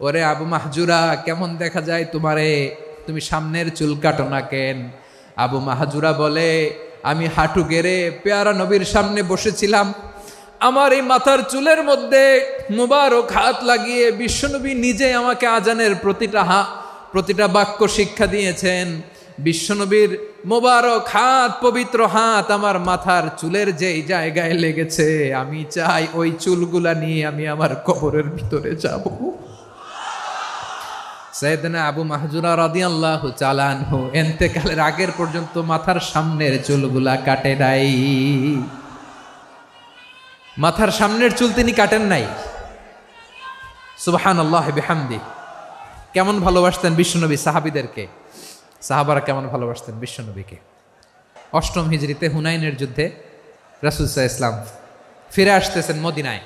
ওরে আবু মাহজুরা, কেমন দেখা যায় তোমারে, তুমি সামনের চুল কাটো না কেন? আবু মাহজুরা বলে, আমি হাঁটু গেড়ে পেয়ারা নবীর সামনে বসেছিলাম, আমার এই মাথার চুলের মধ্যে মুবারক হাত লাগিয়ে বিশ্বনবী নিজে আমাকে আজানের প্রতিটা বাক্য শিক্ষা দিয়েছেন। বিশ্বনবীর মোবারক হাত, পবিত্র হাত আমার মাথার চুলের যেই জায়গায় লেগেছে, আমি চাই ওই চুলগুলা নিয়ে আমি আমার কবরের ভিতরে যাব। সাইয়েদনা আবু মাহজুরা রাদিয়াল্লাহু তাআলা আনহু ইন্তেকালের আগের পর্যন্ত মাথার সামনের চুলগুলা কাটে নাই। মাথার সামনের চুল তিনি কাটেন নাই। সুবহানাল্লাহ বিহামদি। কেমন ভালোবাসতেন বিশ্বনবী সাহাবীদেরকে, সাহাবারা কেমন ভালোবাসতেন বিশ্বনবীকে। অষ্টম হিজরিতে হুনাইনের যুদ্ধে রাসূল সাল্লাল্লাহু আলাইহি ওয়াসাল্লাম ফিরে আসতেছেন মদিনায়।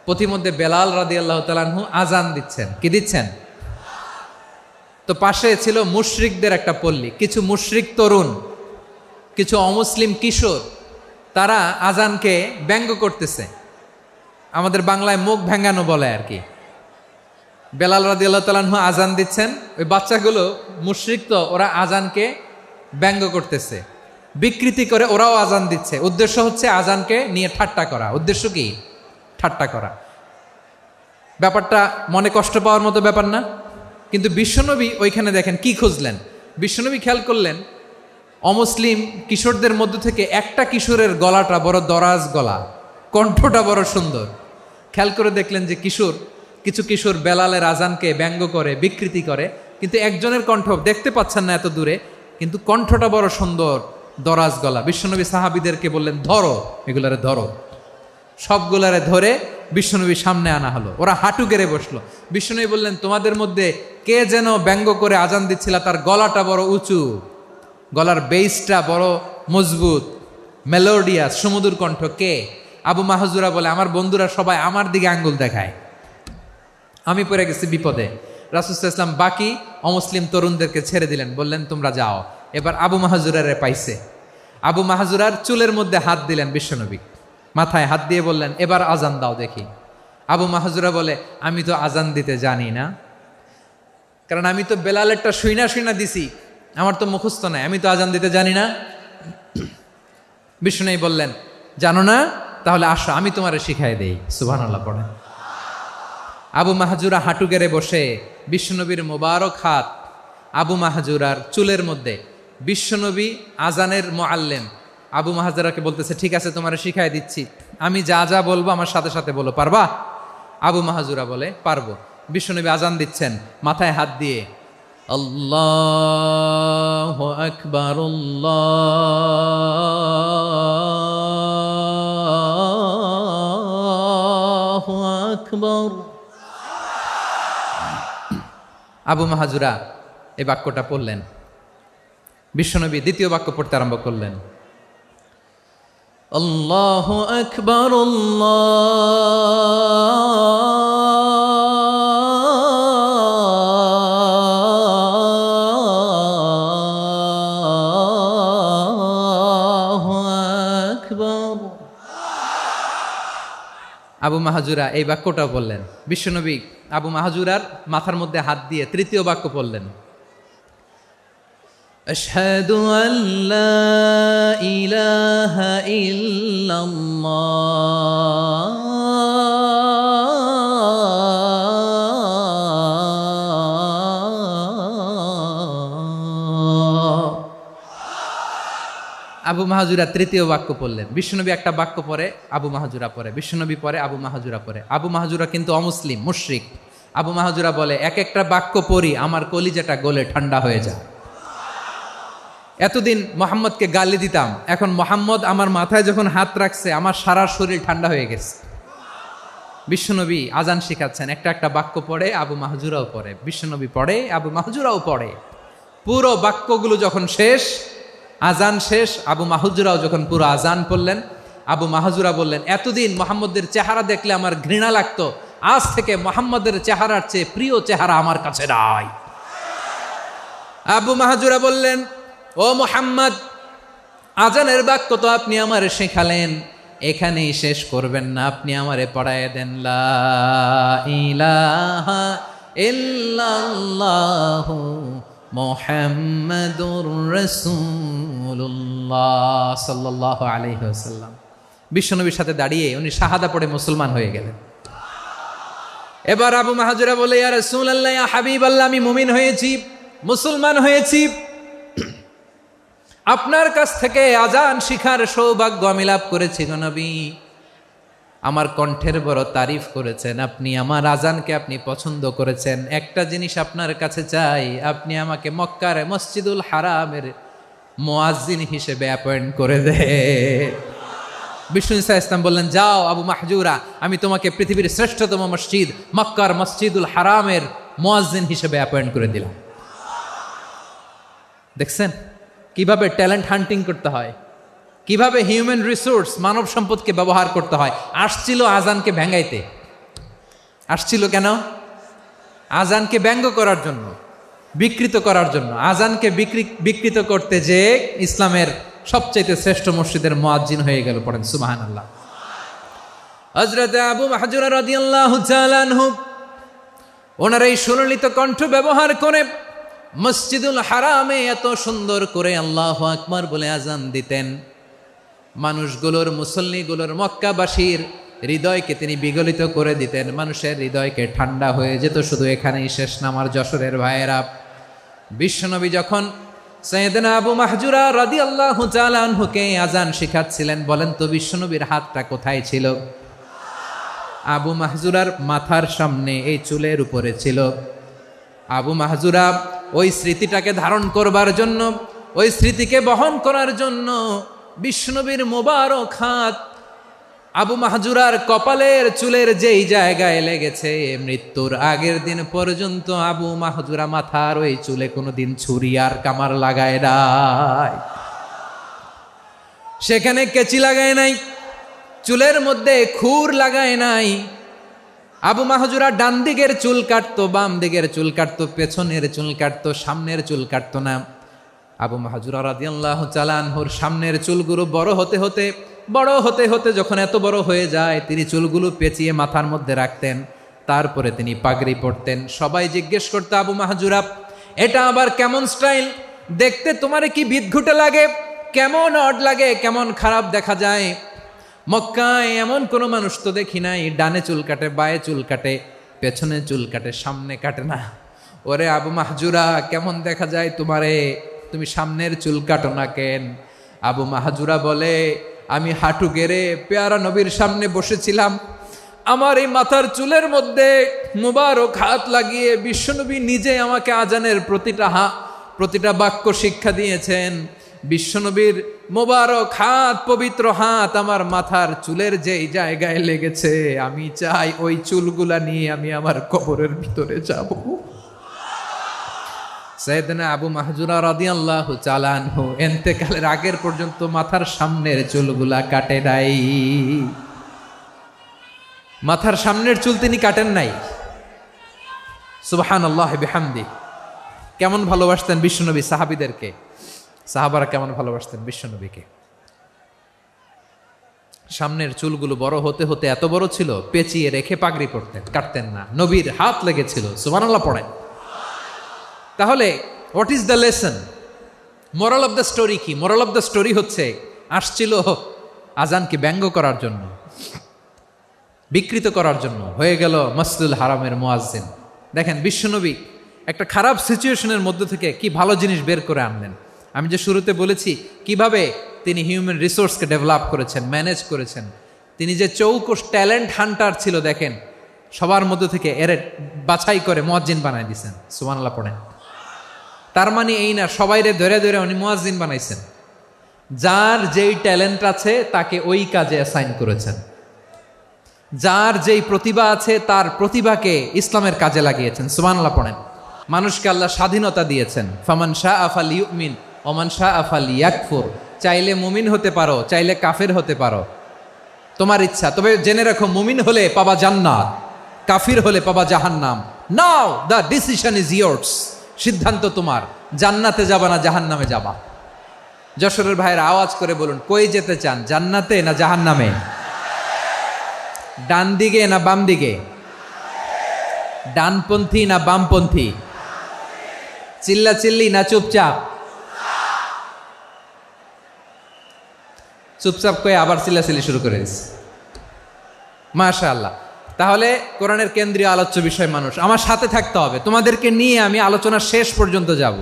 পথিমধ্যে বেলাল রাদিয়াল্লাহু তাআলা আনহু আজান দিচ্ছেন। কি দিচ্ছেন? তো পাশে ছিল মুশরিকদের একটা পল্লী, কিছু মুশরিক তরুণ, কিছু অমুসলিম কিশোর, তারা আজানকে ব্যঙ্গ করতেছে। আমাদের বাংলায় মুখ ভেঙ্গানো বলে আর কি। বেলাল রাদিয়াল্লাহু তাআলা আনহু আজান দিচ্ছেন, ওই বাচ্চাগুলো মুশরিক, তো ওরা আজানকে ব্যঙ্গ করতেছে, বিকৃতি করে ওরাও আজান দিচ্ছে। উদ্দেশ্য হচ্ছে আজানকে নিয়ে ঠাট্টা করা। উদ্দেশ্য কি? ঠাট্টা করা। ব্যাপারটা মনে কষ্ট পাওয়ার মতো ব্যাপার না? কিন্তু বিশ্বনবী ওইখানে দেখেন কি খুঁজলেন। বিশ্বনবী খেয়াল করলেন অমুসলিম কিশোরদের মধ্য থেকে একটা কিশোরের গলাটা বড় দরাজ গলা, কণ্ঠটা বড় সুন্দর। খেয়াল করে দেখলেন যে কিছু কিশোর বেলালের আজানকে ব্যঙ্গ করে, বিকৃতি করে, কিন্তু একজনের কণ্ঠ দেখতে পাচ্ছেন না এত দূরে, কিন্তু কণ্ঠটা বড় সুন্দর, দরাজ গলা। বিশ্বনবী সাহাবীদেরকে বললেন, ধরো এগুলারে, ধরো। সবগুলারে ধরে বিশ্বনবীর সামনে আনা হলো। ওরা হাঁটু গেড়ে বসলো। বিশ্বনবী বললেন, তোমাদের মধ্যে কে যেন ব্যঙ্গ করে আজান দিচ্ছিল, তার গলাটা বড় উঁচু, গলার বেসটা বড় মজবুত, মেলোডিয়াস, সুমধুর কণ্ঠ। কে? আবু মাহজুরা বলে, আমার বন্ধুরা সবাই আমার দিকে আঙ্গুল দেখায়, আমি পড়ে গেছি বিপদে। রাসূল সাল্লাল্লাহু আলাইহি ওয়াসাল্লাম বাকি অমুসলিম তরুণদেরকে ছেড়ে দিলেন, বললেন তোমরা যাও। এবার আবু মাহজুরারে পাইছে। আবু মাহজুরার চুলের মধ্যে হাত দিলেন বিশ্বনবী, মাথায় হাত দিয়ে বললেন, এবার আজান দাও দেখি। আবু মাহজুরা বলে, আমি তো আজান দিতে জানি না, কারণ আমি তো বেলালেরটা শুইনা দিছি, আমার তো মুখস্থ নাই, আমি তো আজান দিতে জানি না। বিশ্বনবী বললেন, জানো না? তাহলে আসো, আমি তোমারে শিখাই দেই। সুবহানাল্লাহ পড়ে। আবু মাহজুরা হাঁটু গেড়ে বসে, বিশ্বনবীর মোবারক হাত আবু মাহজুরার চুলের মধ্যে। বিশ্বনবী আজানের মুআল্লিম আবু মাহজুরাকে বলতেছে, ঠিক আছে তোমারে শিখাই দিচ্ছি, আমি যা যা বলবো আমার সাথে সাথে বলো, পারবা? আবু মাহজুরা বলে, পারবো। বিশ্বনবী আজান দিচ্ছেন, মাথায় হাত দিয়ে আল্লাহু আকবার, আল্লাহু আকবার। আবু মাহজুরা এই বাক্যটা পড়লেন। বিশ্বনবী দ্বিতীয় বাক্য পড়তে আরম্ভ করলেন, আল্লাহু আকবার, আল্লাহু আকবার। আবু মাহজুরা এই বাক্যটাও বললেন। বিশ্বনবী আবু মাহজুরার মাথার মধ্যে হাত দিয়ে তৃতীয় বাক্য পড়লেন, আশহাদু আল্লা ইলাহা ইল্লাল্লাহ, আবু মাহজুরা তৃতীয় বাক্য পড়লেন। বিশ্বনবী একটা বাক্য পরে আবু মাহজুরা পরে, বিশ্বনবী পরে আবু মাহজুরা পরে। আবু মাহজুরা কিন্তু অমুসলিম, মুশরিক। আবু মাহজুরা বলে, এক একটা বাক্য পড়ি আমার কলিজাটা গলে ঠান্ডা হয়ে যায়। এতদিন মোহাম্মদকে গালি দিতাম, এখন মোহাম্মদ আমার মাথায় যখন হাত রাখছে আমার সারা শরীর ঠান্ডা হয়ে গেছে। বিশ্বনবী আজান শিখাচ্ছেন, একটা একটা বাক্য পড়ে আবু মাহজুরাও পড়ে, বিশ্বনবী পড়ে আবু মাহজুরাও পড়ে। পুরো বাক্যগুলো যখন শেষ, আজান শেষ, আবু মাহজুরাও যখন পুরো আজান পড়লেন, আবু মাহজুরা বললেন, এতদিন মোহাম্মদের চেহারা দেখলে আমার ঘৃণা লাগতো, আজ থেকে মোহাম্মদের চেহারার চেয়ে প্রিয় চেহারা আমার কাছে নাই। আবু মাহজুরা বললেন, ও মোহাম্মদ, আজানের বাক্য তো আপনি আমারে শেখালেন, এখানেই শেষ করবেন না, আপনি আমারে পড়ায় দেন লা ইলাহা ইল্লাল্লাহু মুহাম্মাদুর রাসূলুল্লাহ সাল্লাল্লাহু আলাইহি ওয়াসাল্লাম। বিশ্বনবীর সাথে দাঁড়িয়ে উনি শাহাদা পড়ে মুসলমান হয়ে গেলেন। এবার আবু মাহজুরা বলে, ইয়া রাসূলুল্লাহ, ইয়া হাবিবাল্লাহ, আমি মুমিন হয়েছি, মুসলমান হয়েছি, আপনার কাছ থেকে আজান শিখার সৌভাগ্য আমি লাভ করেছি গো নবী। আমার কণ্ঠের বড় তারিফ করেছেন আপনি, আমার আজানকে আপনি পছন্দ করেছেন। একটা জিনিস আপনার কাছে চাই, আপনি আমাকে মক্কার মসজিদুল হারামের মুয়াজ্জিন হিসেবে অ্যাপয়েন্ট করে দে। বিষ্ণু ইসা ইসলাম বললেন, যাও আবু মাহজুরা, আমি তোমাকে পৃথিবীর শ্রেষ্ঠতম মসজিদ মক্কার মসজিদুল হারামের মুয়াজ্জিন হিসেবে অ্যাপয়েন্ট করে দিলাম। দেখছেন কিভাবে ট্যালেন্ট হান্টিং করতে হয়, কিভাবে হিউম্যান রিসোর্স মানব সম্পদকে ব্যবহার করতে হয়। আসছিল আজানকে ভেঙ্গাইতে, আসছিল কেন? আজানকে ব্যঙ্গ করার জন্য, বিকৃত করার জন্য। আজানকে বিকৃত করতে যে ইসলামের সবচেয়ে শ্রেষ্ঠ মসজিদের মুয়াজ্জিন হয়ে গেল। পড়েন সুবহানাল্লাহ। হযরত আবু মাহজুরা রাদিয়াল্লাহু তাআলা আনহু ওনার এই সুললিত কণ্ঠ ব্যবহার করে মসজিদুল হারামে এত সুন্দর করে আল্লাহু আকবার বলে আজান দিতেন। মানুষগুলোর, মুসল্লিগুলোর, মক্কাবাসীর হৃদয়কে তিনি বিগলিত করে দিতেন। মানুষের হৃদয়কে ঠান্ডা হয়ে যেত। শুধু এখানেই শেষ না আমার যশোরের ভাইয়েরা। বিশ্বনবী যখন সাইয়েদনা আবু মাহজুরা রাদিয়াল্লাহু তাআলা আনহুকে আজান শিখাচ্ছিলেন, বলেন তো বিশ্বনবীর হাতটা কোথায় ছিল? আবু মাহজুরার মাথার সামনে, এই চুলের উপরে ছিল। আবু মাহজুরা ওই স্মৃতিটাকে ধারণ করবার জন্য, ওই স্মৃতিকে বহন করার জন্য বিশ্বনবীর মোবারক হাত আবু মাহজুরার কপালের চুলের যেই জায়গায় লেগেছে, মৃত্যুর আগের দিন পর্যন্ত আবু মাহজুরা মাথার ওই চুলে কোনোদিন ছুরি আর কামার লাগায় নাই, সেখানে কেচি লাগায় নাই, চুলের মধ্যে খুর লাগায় নাই। আবু মাহজুরা ডান দিকের চুল কাটতো, বাম দিকের চুল কাটতো, পেছনের চুল কাটতো, সামনের চুল কাটতো না। আবু মাহজুরা রাদিয়াল্লাহু তাআলা আনহুর সামনের চুলগুলো বড় হতে হতে যখন এত বড় হয়ে যায়, তিনি চুলগুলো পেঁচিয়ে মাথার মধ্যে রাখতেন। তারপরে তিনি পাগড়ি পরতেন। সবাই জিজ্ঞেস করতো, আবু মাহজুরা, এটা আবার কেমন স্টাইল? দেখতে তোমার কি বিদঘুটে লাগে? কেমন অড লাগে? কেমন খারাপ দেখা যায়? মক্কায় এমন কোনো মানুষ তো দেখি নাই, ডানে চুল কাটে, বায়ে চুল কাটে, পেছনে চুল কাটে, সামনে কাটে না। ওরে আবু মাহজুরা, কেমন দেখা যায় তোমারে? তুমি সামনের চুল কাটো না কেন? আবু মাহজুরা বলে, আমি হাঁটু গেড়ে পেয়ারা নবীর সামনে বসেছিলাম, আমার এই মাথার চুলের মধ্যে মুবারক হাত লাগিয়ে বিশ্বনবী নিজে আমাকে আজানের প্রতিটা বাক্য শিক্ষা দিয়েছেন। বিশ্বনবীর মোবারক হাত, পবিত্র হাত আমার মাথার চুলের যেই জায়গায় লেগেছে, আমি চাই ওই চুলগুলা নিয়ে আমি আমার কবরের ভিতরে যাব। সাইয়েদনা আবু মাহজুরা রাদিয়াল্লাহু তাআলা আনহু ইন্তেকালের আগের পর্যন্ত মাথার সামনের চুলগুলা কাটে নাই। মাথার সামনের চুল তিনি কাটেন নাই। সুবহানাল্লাহি বিহামদি। কেমন ভালোবাসতেন বিশ্বনবী সাহাবীদেরকে, সাহাবারা কেমন ভালোবাসতেন বিশ্বনবীকে। সামনের চুলগুলো বড় হতে হতে এত বড় ছিল, পেঁচিয়ে রেখে পাগড়ি পরতেন, কাটতেন না। নবীর হাত লেগেছিল। সুবহানাল্লাহ পড়েন। তাহলে what is the lesson? Moral of the story কি? মোরাল অফ দ্য স্টোরি হচ্ছে, আসছিল আজানকে ব্যঙ্গ করার জন্য, বিকৃত করার জন্য, হয়ে গেল মসজিদুল হারামের মুয়াজ্জিন। দেখেন বিশ্বনবী একটা খারাপ সিচুয়েশনের মধ্যে থেকে কি ভালো জিনিস বের করে আনলেন। আমি যে শুরুতে বলেছি কিভাবে তিনি হিউম্যান রিসোর্সকে ডেভেলপ করেছেন, ম্যানেজ করেছেন। তিনি যে চৌকস ট্যালেন্ট হান্টার ছিল, দেখেন সবার মধ্যে থেকে এর বাছাই করে মুয়াজ্জিন বানাই দিয়েছেন। সুবহানাল্লাহ পড়েন। তার মানে এই না সবাইরে ধরে ধরে উনি মুয়াজ্জিন বানাইছেন। যার যেই ট্যালেন্ট আছে তাকে ওই কাজে অ্যাসাইন করেছেন। যার যেই প্রতিভা আছে তার প্রতিভাকে ইসলামের কাজে লাগিয়েছেন। সুবহানাল্লাহ পড়েন। মানুষকে আল্লাহ স্বাধীনতা দিয়েছেন। ফামান শাআ ফালিউমিন ওয়া মান শাআ ফালিয়াকফুর। চাইলে মুমিন হতে পারো, চাইলে কাফের হতে পারো, তোমার ইচ্ছা। তবে জেনে রাখো, মুমিন হলে পাবা জান্নাত, কাফির হলে পাবা জাহান্নাম। নাও দ্য ডিসিশন ইজ ইয়ার্স। সিদ্ধান্ত তোমার, জান্নাতে যাবা না জাহান্নামে যাবা। যশোরের ভাইয়ের আওয়াজ করে বলুন, কই যেতে চান, জান্নাতে না জাহান্নামে? ডান দিকে না বাম দিকে? ডানপন্থী না বামপন্থী? চিল্লা চিল্লি না চুপচাপ? চুপচাপ কয়ে আবার চিল্লাচিল্লি শুরু করে দিচ্ছে। মাশাআল্লাহ। তাহলে কোরআনের কেন্দ্রীয় আলোচ্য বিষয় মানুষ। আমার সাথে থাকতে হবে, তোমাদেরকে নিয়ে আমি আলোচনা শেষ পর্যন্ত যাব।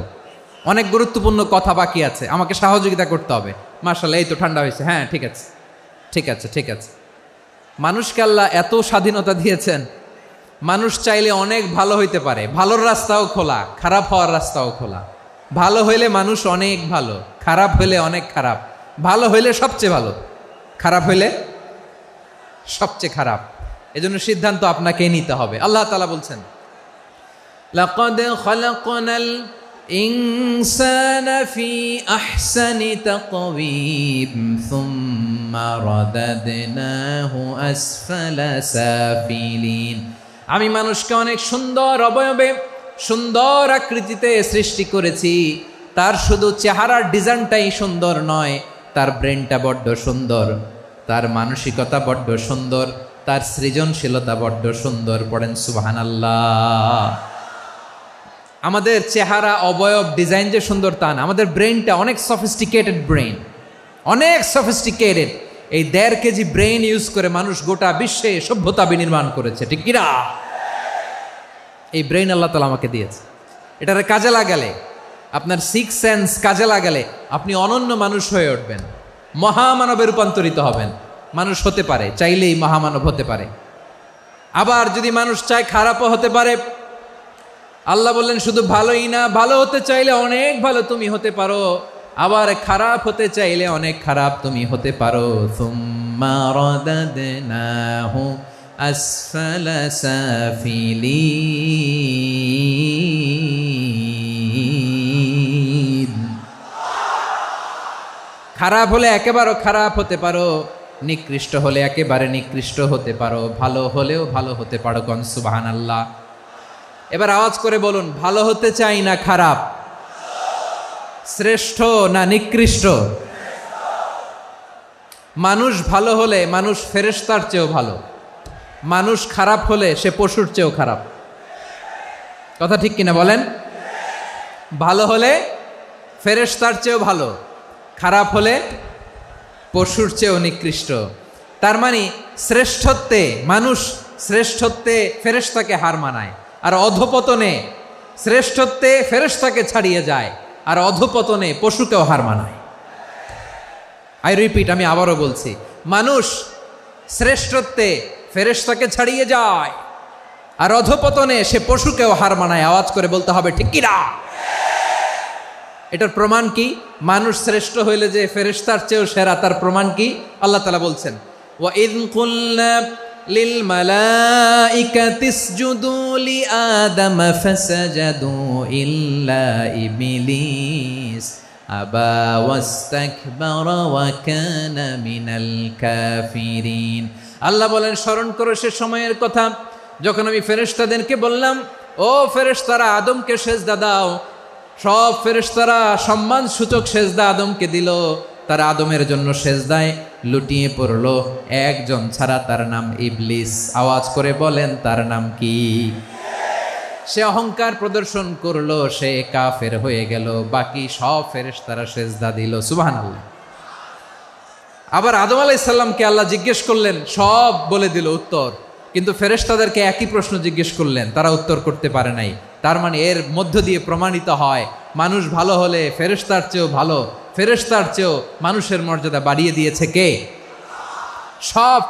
অনেক গুরুত্বপূর্ণ কথা বাকি আছে, আমাকে সহযোগিতা করতে হবে। মাশাআল্লাহ, এই তো ঠান্ডা হয়েছে। হ্যাঁ, ঠিক আছে ঠিক আছে ঠিক আছে। মানুষকে আল্লাহ এত স্বাধীনতা দিয়েছেন, মানুষ চাইলে অনেক ভালো হইতে পারে। ভালোর রাস্তাও খোলা, খারাপ হওয়ার রাস্তাও খোলা। ভালো হইলে মানুষ অনেক ভালো, খারাপ হইলে অনেক খারাপ। ভালো হইলে সবচেয়ে ভালো, খারাপ হইলে সবচেয়ে খারাপ। এজন্য সিদ্ধান্ত আপনাকেই নিতে হবে। আল্লাহ তাআলা বলছেন, লাকাদ খালাকনাল ইনসানা ফি আহসানি তাকওয়িম সুম্মা রাদাদনাহু আসফালা সাফিলিন। আমি মানুষকে অনেক সুন্দর অবয়বে, সুন্দর আকৃতিতে সৃষ্টি করেছি। তার শুধু চেহারার ডিজাইনটাই সুন্দর নয়, তার ব্রেনটা বড্ড সুন্দর, তার মানসিকতা বড্ড সুন্দর, তার সৃজনশীলতা বড্ড সুন্দর। পড়েন সুবহানাল্লাহ। আমাদের চেহারা, অবয়ব, ডিজাইন যে সুন্দর তা না, আমাদের ব্রেনটা অনেক সফিস্টিকেটেড ব্রেন, অনেক সফিস্টিকেটেড। এই 1.5 কেজি ব্রেন ইউজ করে মানুষ গোটা বিশ্বে সভ্যতা বিনির্মাণ করেছে, ঠিক কিনা? এই ব্রেন আল্লাহ তাআলা আমাকে দিয়েছে। এটারে কাজে লাগালে, আপনার 6 সেন্স কাজে লাগালে আপনি অনন্য মানুষ হয়ে উঠবেন, মহামানবে রূপান্তরিত হবেন। মানুষ হতে পারে, চাইলেই মহামানব হতে পারে। আবার যদি মানুষ চায় খারাপও হতে পারে। আল্লাহ বললেন শুধু ভালোই না, ভালো হতে চাইলে অনেক ভালো তুমি হতে পারো, আবার খারাপ হতে চাইলে অনেক খারাপ তুমি হতে পারো। সুম্মা রাদাদনাহু আসফালা সাফিলিন। খারাপ হলে একেবারে খারাপ হতে পারো, নিকৃষ্ট হলে একেবারে নিকৃষ্ট হতে পারো, ভালো হলেও ভালো হতে পারো। কোন সুবহানাল্লাহ। এবার আওয়াজ করে বলুন, ভালো হতে চাই না খারাপ? শ্রেষ্ঠ না নিকৃষ্ট? মানুষ ভালো হলে মানুষ ফেরেশতার চেয়েও ভালো, মানুষ খারাপ হলে সে পশুর চেয়েও খারাপ। কথা ঠিক কিনা বলেন? ভালো হলে ফেরেশতার চেয়েও ভালো, খারাপ হলে পশুর চেয়েও নিকৃষ্ট। তার মানে শ্রেষ্ঠত্বে মানুষ, শ্রেষ্ঠত্বে ফেরেশতাকে হার মানায়, আর অধপতনে শ্রেষ্ঠত্বে ফেরেশতাকে ছাড়িয়ে যায়, আর অধপতনে পশুকেও হার মানায়। আই রিপিট, আমি আবারও বলছি, মানুষ শ্রেষ্ঠত্বে ফেরেশতাকে ছাড়িয়ে যায়, আর অধপতনে সে পশুকেও হার মানায়। আওয়াজ করে বলতে হবে ঠিক কি না? এটার প্রমাণ কি? মানুষ শ্রেষ্ঠ হইলে যে ফেরেশতার চেয়েও সেরা, তার প্রমাণ কি? আল্লাহ তাআলা বলছেন, ওয়া ইয কুলনা লিল মালাইকাতি ইসজুদু লি আদম ফাসাজাদু ইল্লা ইবলিস আবা ওয়াস্তাকবারা ওয়া কানা মিনাল কাফিরিন। আল্লাহ বলেন, স্মরণ করো সে সময়ের কথা যখন আমি ফেরেশতাদেরকে বললাম, ও ফেরেশতারা আদমকে সেজদা দাও। সব ফেরেশতারা সম্মান সূচক সেজদা আদমকে দিল। তারা আদমের জন্য সেজদায় লুটিয়ে পড়ল, একজন ছাড়া, তার নাম ইবলিস। আওয়াজ করে বলেন, তার নাম কি? সে অহংকার প্রদর্শন করলো, সে কাফের হয়ে গেল। বাকি সব ফেরেশতারা সেজদা দিল। সুবহানাল্লাহ। আবার আদম আলাইহিস সালামকে আল্লাহ জিজ্ঞেস করলেন, সব বলে দিল উত্তর, কিন্তু ফেরেশতাদেরকে একই প্রশ্ন জিজ্ঞেস করলেন, তারা উত্তর করতে পারে নাই। তার মানে এর মধ্য দিয়ে প্রমাণিত হয়, মানুষ ভালো হলে ফেরেশতার চেয়েও ভালো, ফেরেশতার চেয়েও মানুষের মর্যাদা বাড়িয়ে দিয়েছে কে? সব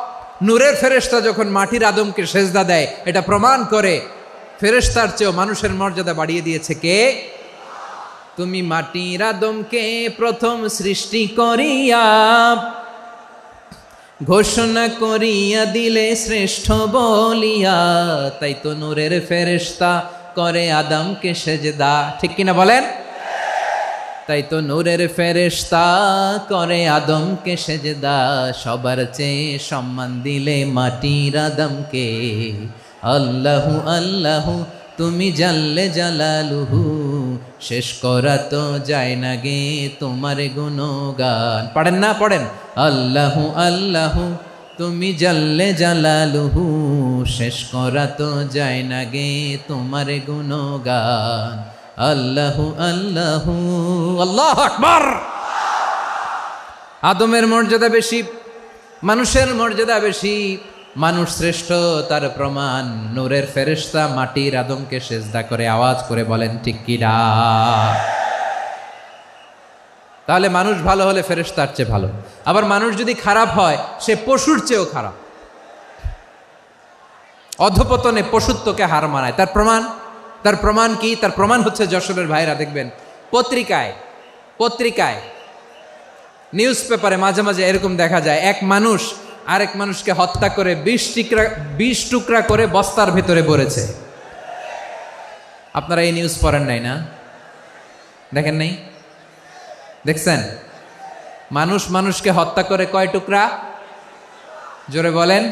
নূরের ফেরেশতা যখন মাটির আদমকে সেজদা দেয়, এটা প্রমাণ করে ফেরেশতার চেয়েও মানুষের মর্যাদা বাড়িয়ে দিয়েছে কে? তুমি মাটির আদমকে প্রথম সৃষ্টি করিয়া ঘোষণা করিয়া দিলে শ্রেষ্ঠ বলিয়া, তাই তো নূরের ফেরেশতা করে আদমকে সেজদা। ঠিক কিনা বলেন? তাই তো নূরের ফেরেশতা করে আদমকে সেজদা। সবার চেয়ে সম্মান দিলে মাটির আদমকে। আল্লাহু আল্লাহু তুমি জাল্লে জালালুহু, শেষ করা তো যায় না গে তোমার গুণগান। পড়েন না? পড়েন, আল্লাহু আল্লাহু তুমি জাল্লে জালালুহু, শেষ করা তো যায় না গে তোমার গুণগান। আল্লাহু আল্লাহু আল্লাহু আকবার। আদমের মর্যাদা বেশি, মানুষের মর্যাদা বেশি, মানুষ শ্রেষ্ঠ তার প্রমাণ নূরের ফেরেশতা মাটির আদমকে সেজদা করে আওয়াজ করে বলেন ঠিক কি না? তাহলে মানুষ ভালো হলে ফেরেশতার চেয়ে ভালো। আবার মানুষ যদি খারাপ হয় সে পশুর চেয়েও খারাপ, অধপতনে পশুত্বকে হার মানায়। তার প্রমাণ কি? তার প্রমাণ হচ্ছে যশোরের ভাইরা দেখবেন পত্রিকায় নিউজ পেপারে মাঝে মাঝে এরকম দেখা যায়, এক মানুষ আরেক মানুষকে হত্যা করে 20 টুকরা করে বস্তার ভেতরে ভরেছে। আপনারা এই নিউজ পড়েন নাই না? দেখেন নাই? দেখছেন? মানুষ মানুষকে হত্যা করে কয় টুকরা? জোরে বলেন।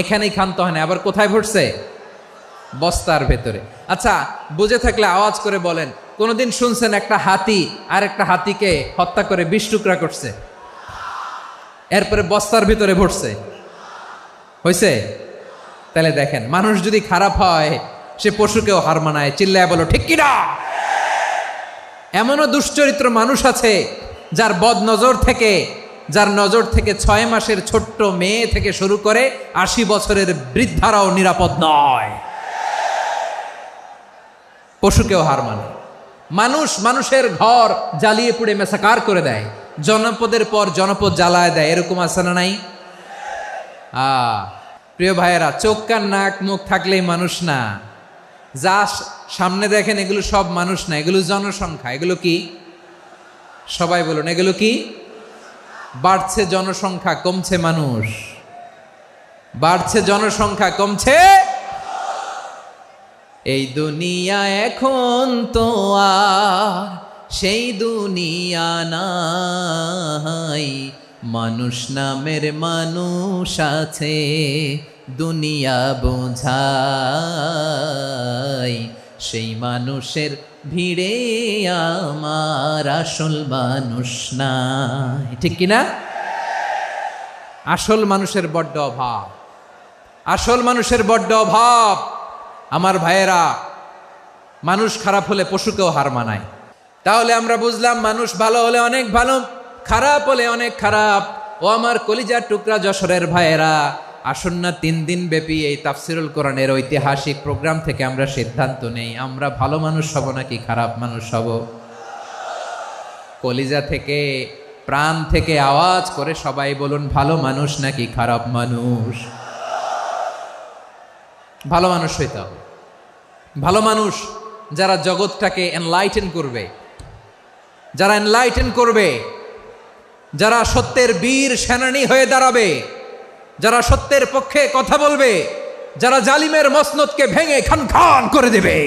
এখানেই ক্ষান্ত হয় না, আবার কোথায় ভরছে? বস্তার ভেতরে। আচ্ছা, বুঝে থাকলে আওয়াজ করে বলেন, কোনদিন শুনছেন একটা হাতি আর একটা হাতিকে হত্যা করে 20 টুকরা করছে, এরপরে বস্তার ভিতরে ভরছে? হয়েছে? তাহলে দেখেন, মানুষ যদি খারাপ হয় সে পশুকেও হার মানায়। চিল্লায় বলো ঠিক কিনা? এমনও দুশ্চরিত্র মানুষ আছে যার নজর থেকে 6 মাসের ছোট্ট মেয়ে থেকে শুরু করে 80 বছরের বৃদ্ধারাও নিরাপদ নয়। পশুকেও হার মানে। মানুষের ঘর জ্বালিয়ে পুড়ে মেসাকার করে দেয়, জনপদের পর জনপদ জ্বালায় দেয়। এরকম আছে না নাই? প্রিয় ভাইয়েরা, চোখ কান নাক মুখ থাকলেই মানুষ না। যা সামনে দেখেন এগুলো সব মানুষ না, এগুলো জনসংখ্যা। এগুলো কি? সবাই বলুন, এগুলো কি? বাড়ছে জনসংখ্যা, কমছে মানুষ। বাড়ছে জনসংখ্যা, কমছে। এই দুনিয়া এখন তো আর সেই দুনিয়া নাই, মানুষ নামের মানুষ আছে দুনিয়া বোঝাই, সেই মানুষের ভিড়ে আমার আসল মানুষ নাই। ঠিক কিনা? আসল মানুষের বড্ড অভাব, আসল মানুষের বড্ড অভাব। আমার ভাইয়েরা, মানুষ খারাপ হলে পশুকেও হার মানায়। তাহলে আমরা বুঝলাম মানুষ ভালো হলে অনেক ভালো, খারাপ হলে অনেক খারাপ। ও আমার কলিজার টুকরা যশোরের ভাইয়েরা, আসুন না 3 দিন ব্যাপী এই তাফসিরুল কোরআনের ঐতিহাসিক প্রোগ্রাম থেকে আমরা সিদ্ধান্ত নেই, আমরা ভালো মানুষ হব নাকি খারাপ মানুষ হব? কলিজা থেকে, প্রাণ থেকে আওয়াজ করে সবাই বলুন, ভালো মানুষ নাকি খারাপ মানুষ? ভালো মানুষ হইতে হবে। ভালো মানুষ যারা জগৎটাকে এনলাইটেন করবে, যারা সত্যের বীর সেনানী হয়ে দাঁড়াবে, যারা সত্যের পক্ষে কথা বলবে, যারা জালিমের মসনদকে ভেঙে খান খান করে দেবে।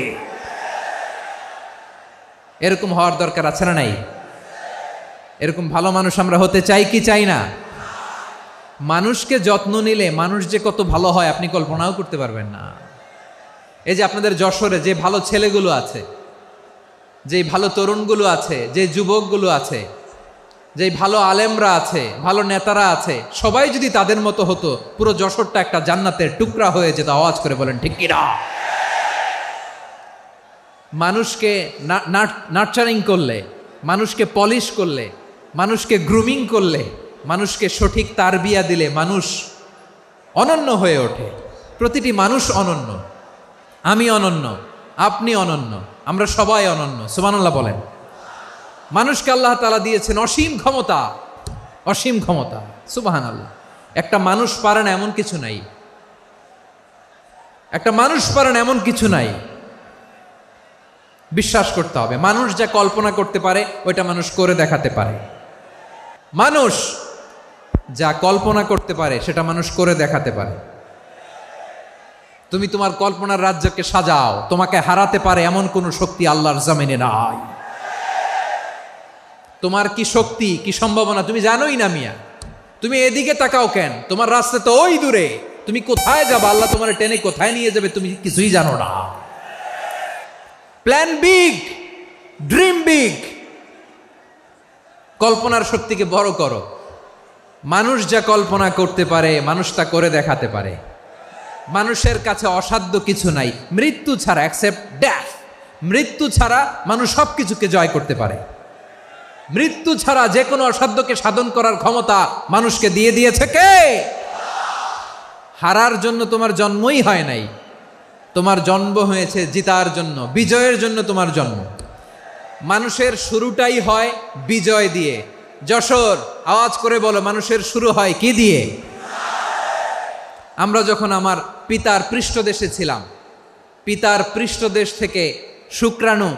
এরকম হওয়ার দরকার আছে না নাই? এরকম ভালো মানুষ আমরা হতে চাই কি চাই না? মানুষকে যত্ন নিলে মানুষ যে কত ভালো হয় আপনি কল্পনাও করতে পারবেন না। এই যে আপনাদের যশোরে যে ভালো ছেলেগুলো আছে, যে ভালো তরুণগুলো আছে, যে যুবকগুলো আছে, যে ভালো আলেমরা আছে, ভালো নেতারা আছে, সবাই যদি তাদের মতো হতো, পুরো যশোরটা একটা জান্নাতের টুকরা হয়ে যেত। আওয়াজ করে বলেন ঠিক কিনা? মানুষকে নার্চারিং করলে, মানুষকে পলিশ করলে, মানুষকে গ্রুমিং করলে, মানুষকে সঠিক তারবিয়া দিলে মানুষ অনন্য হয়ে ওঠে। প্রতিটি মানুষ অনন্য। আমি অনন্য, আপনি অনন্য, আমরা সবাই অনন্য। সুবহানাল্লাহ বলেন। মানুষকে আল্লাহ তাআলা দিয়েছেন অসীম ক্ষমতা, অসীম ক্ষমতা। সুবহানাল্লাহ। একটা মানুষ পারে না এমন কিছু নাই, একটা মানুষ পারে না এমন কিছু নাই। বিশ্বাস করতে হবে, মানুষ যা কল্পনা করতে পারে ওইটা মানুষ করে দেখাতে পারে। মানুষ যা কল্পনা করতে পারে সেটা মানুষ করে দেখাতে পারে। তুমি তোমার কল্পনার রাজ্যকে সাজাও, তোমাকে হারাতে পারে এমন কোন শক্তি আল্লাহর জমিনে নাই। তোমার কি শক্তি, কি সম্ভাবনা তুমি জানোই না মিয়া। তুমি এদিকে তাকাও কেন? তোমার রাস্তা তো ওই দূরে। তুমি কোথায় যাবে, আল্লাহ তোমার টেনে কোথায় নিয়ে যাবে তুমি কিছুই জানো না। প্ল্যান বিগ, ড্রিম বিগ, কল্পনার শক্তিকে বড় করো। মানুষ যা কল্পনা করতে পারে মানুষ তা করে দেখাতে পারে। মানুষের কাছে অসাধ্য কিছু নাই, মৃত্যু ছাড়া, অ্যাকসেপ্ট ডেথ, মৃত্যু ছাড়া মানুষ সব কিছুকে জয় করতে পারে। মৃত্যু ছাড়া যে কোনো অসাধ্যকে সাধন করার ক্ষমতা মানুষকে দিয়ে দিয়েছে কে? হারার জন্য তোমার জন্মই হয় নাই, তোমার জন্ম হয়েছে জিতার জন্য, বিজয়ের জন্য তোমার জন্ম। মানুষের শুরুটাই হয় বিজয় দিয়ে। যশোর, আওয়াজ করে বলো, মানুষের শুরু হয় কি দিয়ে? আমরা যখন আমার পিতার পৃষ্ঠদেশে ছিলাম, পিতার পৃষ্ঠদেশ থেকে শুক্রাণু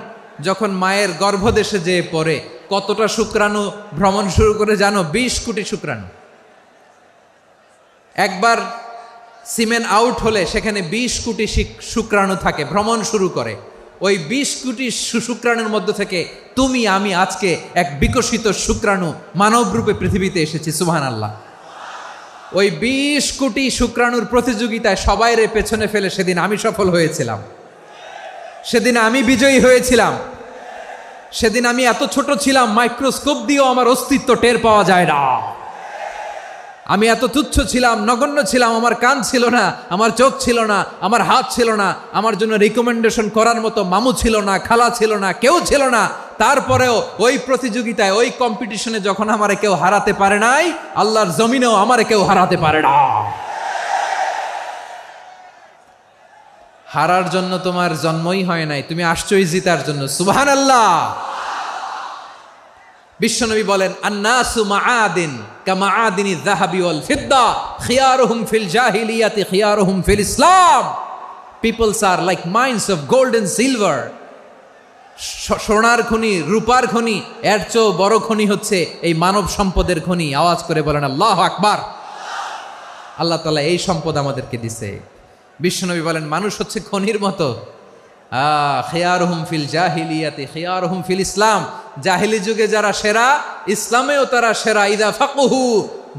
যখন মায়ের গর্ভদেশে যেয়ে পড়ে, কতটা শুক্রাণু ভ্রমণ শুরু করে জানো? 20 কোটি শুক্রাণু। একবার সিমেন আউট হলে সেখানে 20 কোটি শুক্রাণু থাকে, ভ্রমণ শুরু করে। ওই 20 কোটি শুক্রাণুর মধ্য থেকে তুমি আমি আজকে এক বিকশিত শুক্রাণু মানব রূপে পৃথিবীতে এসেছি। সুবহানাল্লাহ। ওই 20 কোটি শুক্রাণুর প্রতিযোগিতায় সবাইরে পেছনে ফেলে সেদিন আমি সফল হয়েছিলাম, সেদিন আমি বিজয়ী হয়েছিলাম। সেদিন আমি এত ছোট ছিলাম, মাইক্রোস্কোপ দিয়েও আমার অস্তিত্ব টের পাওয়া যায় না। আমি এত তুচ্ছ ছিলাম, নগণ্য ছিলাম, আমার কান ছিল না, আমার চোখ ছিল না, আমার হাত ছিল না, আমার জন্য রিকমেন্ডেশন করার মতো মামু ছিল না, খালা ছিল না, কেউ ছিল না। তারপরেও ওই প্রতিযোগিতায়, ওই কম্পিটিশনে যখন আমারে কেউ হারাতে পারে নাই, আল্লাহর জমিনেও আমারে কেউ হারাতে পারে না। হারার জন্য তোমার জন্মই হয় নাই, তুমি আসছই জিতার জন্য। সুবহানাল্লাহ। বিশ্বনবী বলেন, আন্নাসু মাআদিন কামাআদিনি যাহাবি ওয়াল ফিদ্দা খিয়ারুহুম ফিল জাহিলিয়াতি খিয়ারুহুম ফিল ইসলাম। Peoples are like mines of gold and silver. সোনার খনি, রূপার খনি, এর চেয়েও বড় খনি হচ্ছে এই মানব সম্পদের খনি। আওয়াজ করে বলেন আল্লাহু আকবার। আল্লাহ তাআলা এই সম্পদ আমাদেরকে দিছে। বিশ্বনবী বলেন, মানুষ হচ্ছে খনির মতো। খিয়ারুহুম ফিল জাহিলিয়াতি খিয়ারুহুম ফিল ইসলাম। জাহিলি যুগে যারা সেরা, ইসলামেও তারা সেরা। ইদা ফাকুহু,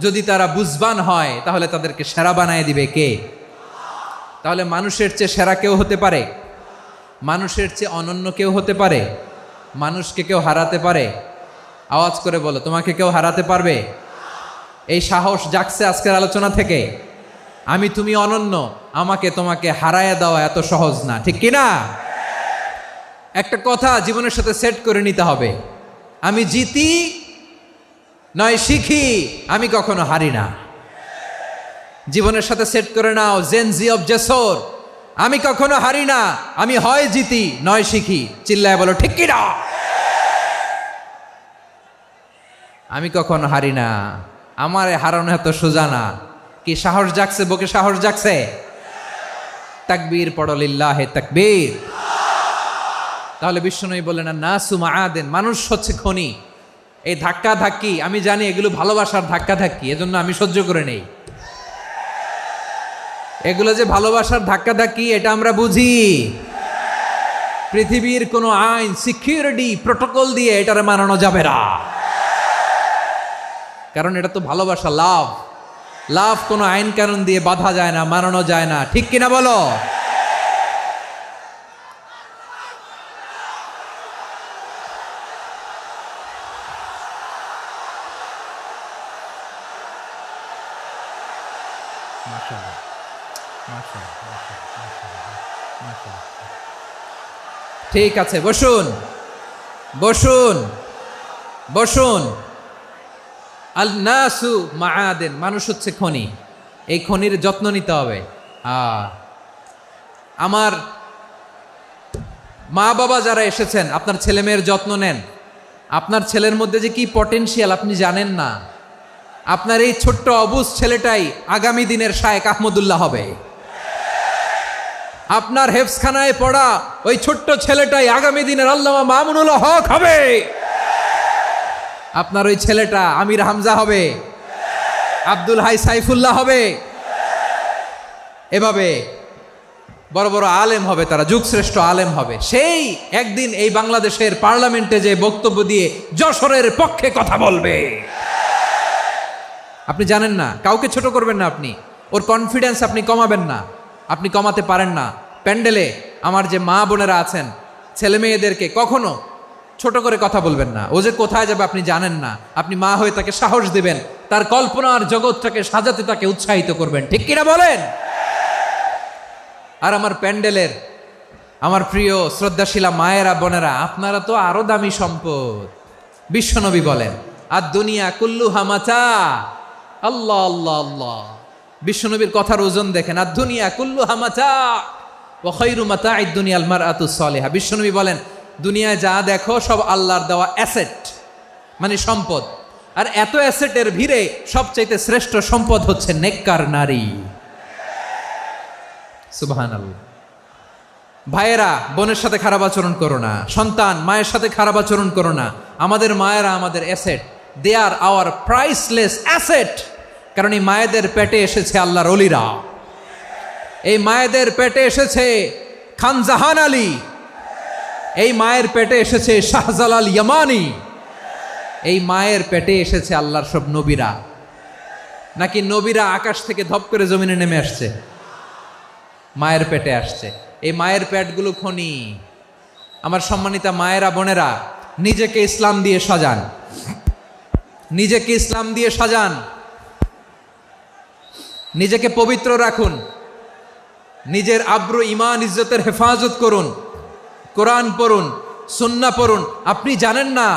যদি তারা বুঝবান হয় তাহলে তাদেরকে সেরা বানায় দিবে কে? তাহলে মানুষের চেয়ে সেরা কেউ হতে পারে? মানুষের চেয়ে অনন্য কেউ হতে পারে? মানুষকে কেউ হারাতে পারে? আওয়াজ করে বলো, তোমাকে কেউ হারাতে পারবে? এই সাহস জাগছে আজকের আলোচনা থেকে। আমি তুমি অনন্য, আমাকে তোমাকে হারায় দেওয়া এত সহজ না, ঠিক কিনা? একটা কথা জীবনের সাথে সেট করে নিতে হবে, আমি জিতি নয় শিখি, আমি কখনো হারি না। জীবনের সাথে সেট করে নাও, জেনজি অফ জেসর, আমি কখনো হারি না, আমি হয় জিতি নয় শিখি। চিল্লায় বলো ঠিক কিনা? আমি কখনো হারি না, আমার হারানো এত সোজা না। কি সাহস জাগছে? বুকে সাহস জাগছে? তাকবীর পড়ো, লিল্লাহে তাকবীর। তাহলে বিশ্বনবী বললেন, নাসু মাআদিন, মানুষ হচ্ছে খনি। এই ধাক্কা ধাক্কি, আমি জানি এগুলো ভালোবাসার ধাক্কা ধাক্কি, এজন্য আমি সহ্য করে নেই। এগুলো যে ভালোবাসার ধাক্কা ধাক্কি, এটা আমরা বুঝি। পৃথিবীর কোনো আইন, সিকিউরিটি প্রটোকল দিয়ে এটারে মানানো যাবে না, কারণ এটা তো ভালোবাসা, লাভ। লাভ কোনো আইন কানুন দিয়ে বাধা যায় না, মানানো যায় না, ঠিক কিনা বলো? ঠিক আছে, বসুন বসুন বসুন। আল নাসু মাআদিন, মানুষ হচ্ছে খনি। এই খনির যত্ন নিতে হবে। আমার মা বাবা যারা এসেছেন, আপনার ছেলে মেয়ের যত্ন নেন। আপনার ছেলের মধ্যে যে কি পটেনশিয়াল আপনি জানেন না। আপনার এই ছোট্ট অবুজ ছেলেটাই আগামী দিনের শায়েখ আহমদুল্লাহ হবে। আপনার হেফজখানায় পড়া ওই ছোট্ট ছেলেটাই আগামী দিনের আল্লামা মামুনুল হক হবে। আপনার ওই ছেলেটা আমির হামজা হবে, আব্দুল হাই সাইফুল্লাহ হবে। এভাবে বড় বড় আলেম হবে, তারা যুগশ্রেষ্ঠ আলেম হবে। সেই একদিন এই বাংলাদেশের পার্লামেন্টে যে বক্তব্য দিয়ে যশোরের পক্ষে কথা বলবে। আপনি জানেন না, কাউকে ছোট করবেন না আপনি। ওর কনফিডেন্স আপনি কমাবেন না, আপনি কমাতে পারেন না। প্যান্ডেলে আমার যে মা বোনেরা আছেন, ছেলে মেয়েদেরকে কখনো ছোট করে কথা বলবেন না। ও যে কোথায় যাবে আপনি জানেন না। আপনি মা হয়ে তাকে সাহস দিবেন, তার কল্পনার জগৎটাকে সাজাতে তাকে উৎসাহিত করবেন, ঠিক কিনা বলেন? আর আমার প্যান্ডেলের আমার প্রিয় শ্রদ্ধাশীলা মায়েরা বোনেরা, আপনারা তো আরো দামি সম্পদ। বিশ্বনবী বলেন, আর দুনিয়া কুল্লুহা মাতা। আল্লাহ আল্লাহ আল্লাহ, বিশ্বনবীর কথার ওজন দেখেন। আর দুনিয়া কুল্লুহা মাতা ওয়া খায়রু মাতা'আদ দুনিয়া আল মারআতুস সালিহা। বিশ্বনবী বলেন, দুনিয়ায় যা দেখো সব আল্লাহর দেওয়া অ্যাসেট, মানে সম্পদ। আর এত অ্যাসেটের ভিড়ে সবচাইতে শ্রেষ্ঠ সম্পদ হচ্ছে নেককার নারী। সুবহানাল্লাহ। ভাইয়েরা, বোনের সাথে খারাপ আচরণ করো না। সন্তান, মায়ের সাথে খারাপ আচরণ করো না। আমাদের মায়েরা আমাদের asset, they are our priceless asset. কারণ এই মায়েদের পেটে এসেছে আল্লাহর ওলিরা, এই মায়েদের পেটে এসেছে খান জাহান আলী, এই মায়ের পেটে এসেছে শাহজালাল ইয়ামানি, এই মায়ের পেটে এসেছে আল্লাহর সব নবীরা। নাকি নবীরা আকাশ থেকে ধপ করে জমিনে নেমে আসছে? মায়ের পেটে আসছে। এই মায়ের পেটগুলো খনি। আমার সম্মানিতা মায়েরা বোনেরা, নিজেকে ইসলাম দিয়ে সাজান, নিজেকে ইসলাম দিয়ে সাজান, নিজেকে পবিত্র রাখুন, নিজের আব্রু ইমান ইজ্জতের হেফাজত করুন, কোরআন পড়ুন, সুন্নাহ পড়ুন। আপনি জানেন না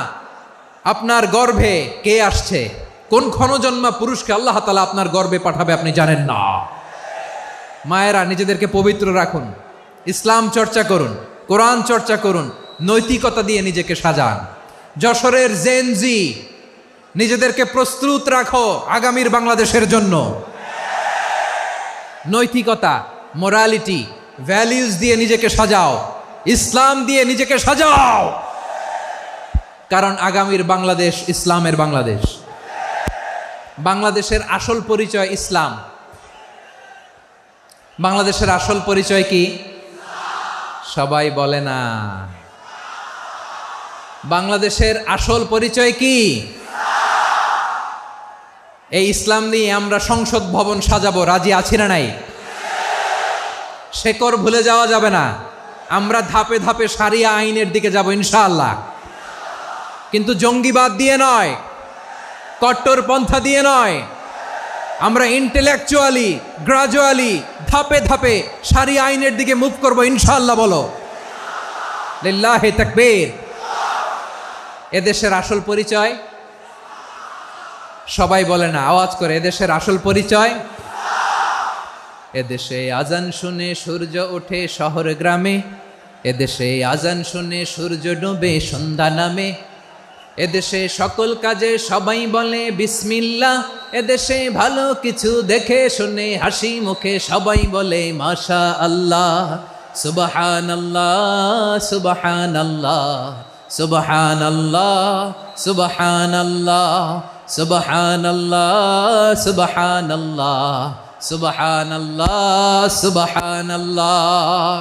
আপনার গর্ভে কে আসছে, কোন ক্ষণজন্মা পুরুষকে আল্লাহ তাআলা আপনার গর্ভে পাঠাবে আপনি জানেন না। মায়েরা, নিজেদেরকে পবিত্র রাখুন, ইসলাম চর্চা করুন, কোরআন চর্চা করুন, নৈতিকতা দিয়ে নিজেকে সাজান। যশোরের জেনজি, নিজেদেরকে প্রস্তুত রাখো আগামীর বাংলাদেশের জন্য। নৈতিকতা, মোরালিটি, ভ্যালিউজ দিয়ে নিজেকে সাজাও, ইসলাম দিয়ে নিজেকে সাজাও। কারণ আগামীর বাংলাদেশ ইসলামের বাংলাদেশ। বাংলাদেশের আসল পরিচয় ইসলাম। বাংলাদেশের আসল পরিচয় কি? সবাই বলে না। বাংলাদেশের আসল পরিচয় কি? এই ইসলাম নিয়ে আমরা সংসদ ভবন সাজাবো, রাজি আছি না নাই? শেকড় ভুলে যাওয়া যাবে না। আমরা ধাপে ধাপে শারিয়া আইনের দিকে যাব ইনশাআল্লাহ, কিন্তু জঙ্গিবাদ দিয়ে নয়, কট্টরপন্থা দিয়ে নয়। আমরা ইন্টেলেকচুয়ালি, গ্রাজুয়ালি, ধাপে ধাপে শারিয়া আইনের দিকে মুভ করবো ইনশাআল্লাহ। বলো লিল্লাহি তাকবীর। এদেশের আসল পরিচয় সবাই বলে না, আওয়াজ করে, এদেশের আসল পরিচয়। এদেশে আজান শুনে সূর্য ওঠে শহর গ্রামে, এদেশে আজান শুনে সূর্য ডুবে সন্ধ্যা নামে, এদেশে সকল কাজে সবাই বলে বিসমিল্লাহ, এদেশে ভালো কিছু দেখে শুনে হাসি মুখে সবাই বলে মাশা আল্লাহ। সুবহানাল্লাহ সুবহানাল্লাহ সুবহানাল্লাহ সুবহানাল্লাহ সুবহানাল্লাহ সুবহানাল্লাহ সুবহানাল্লাহ সুবহানাল্লাহ।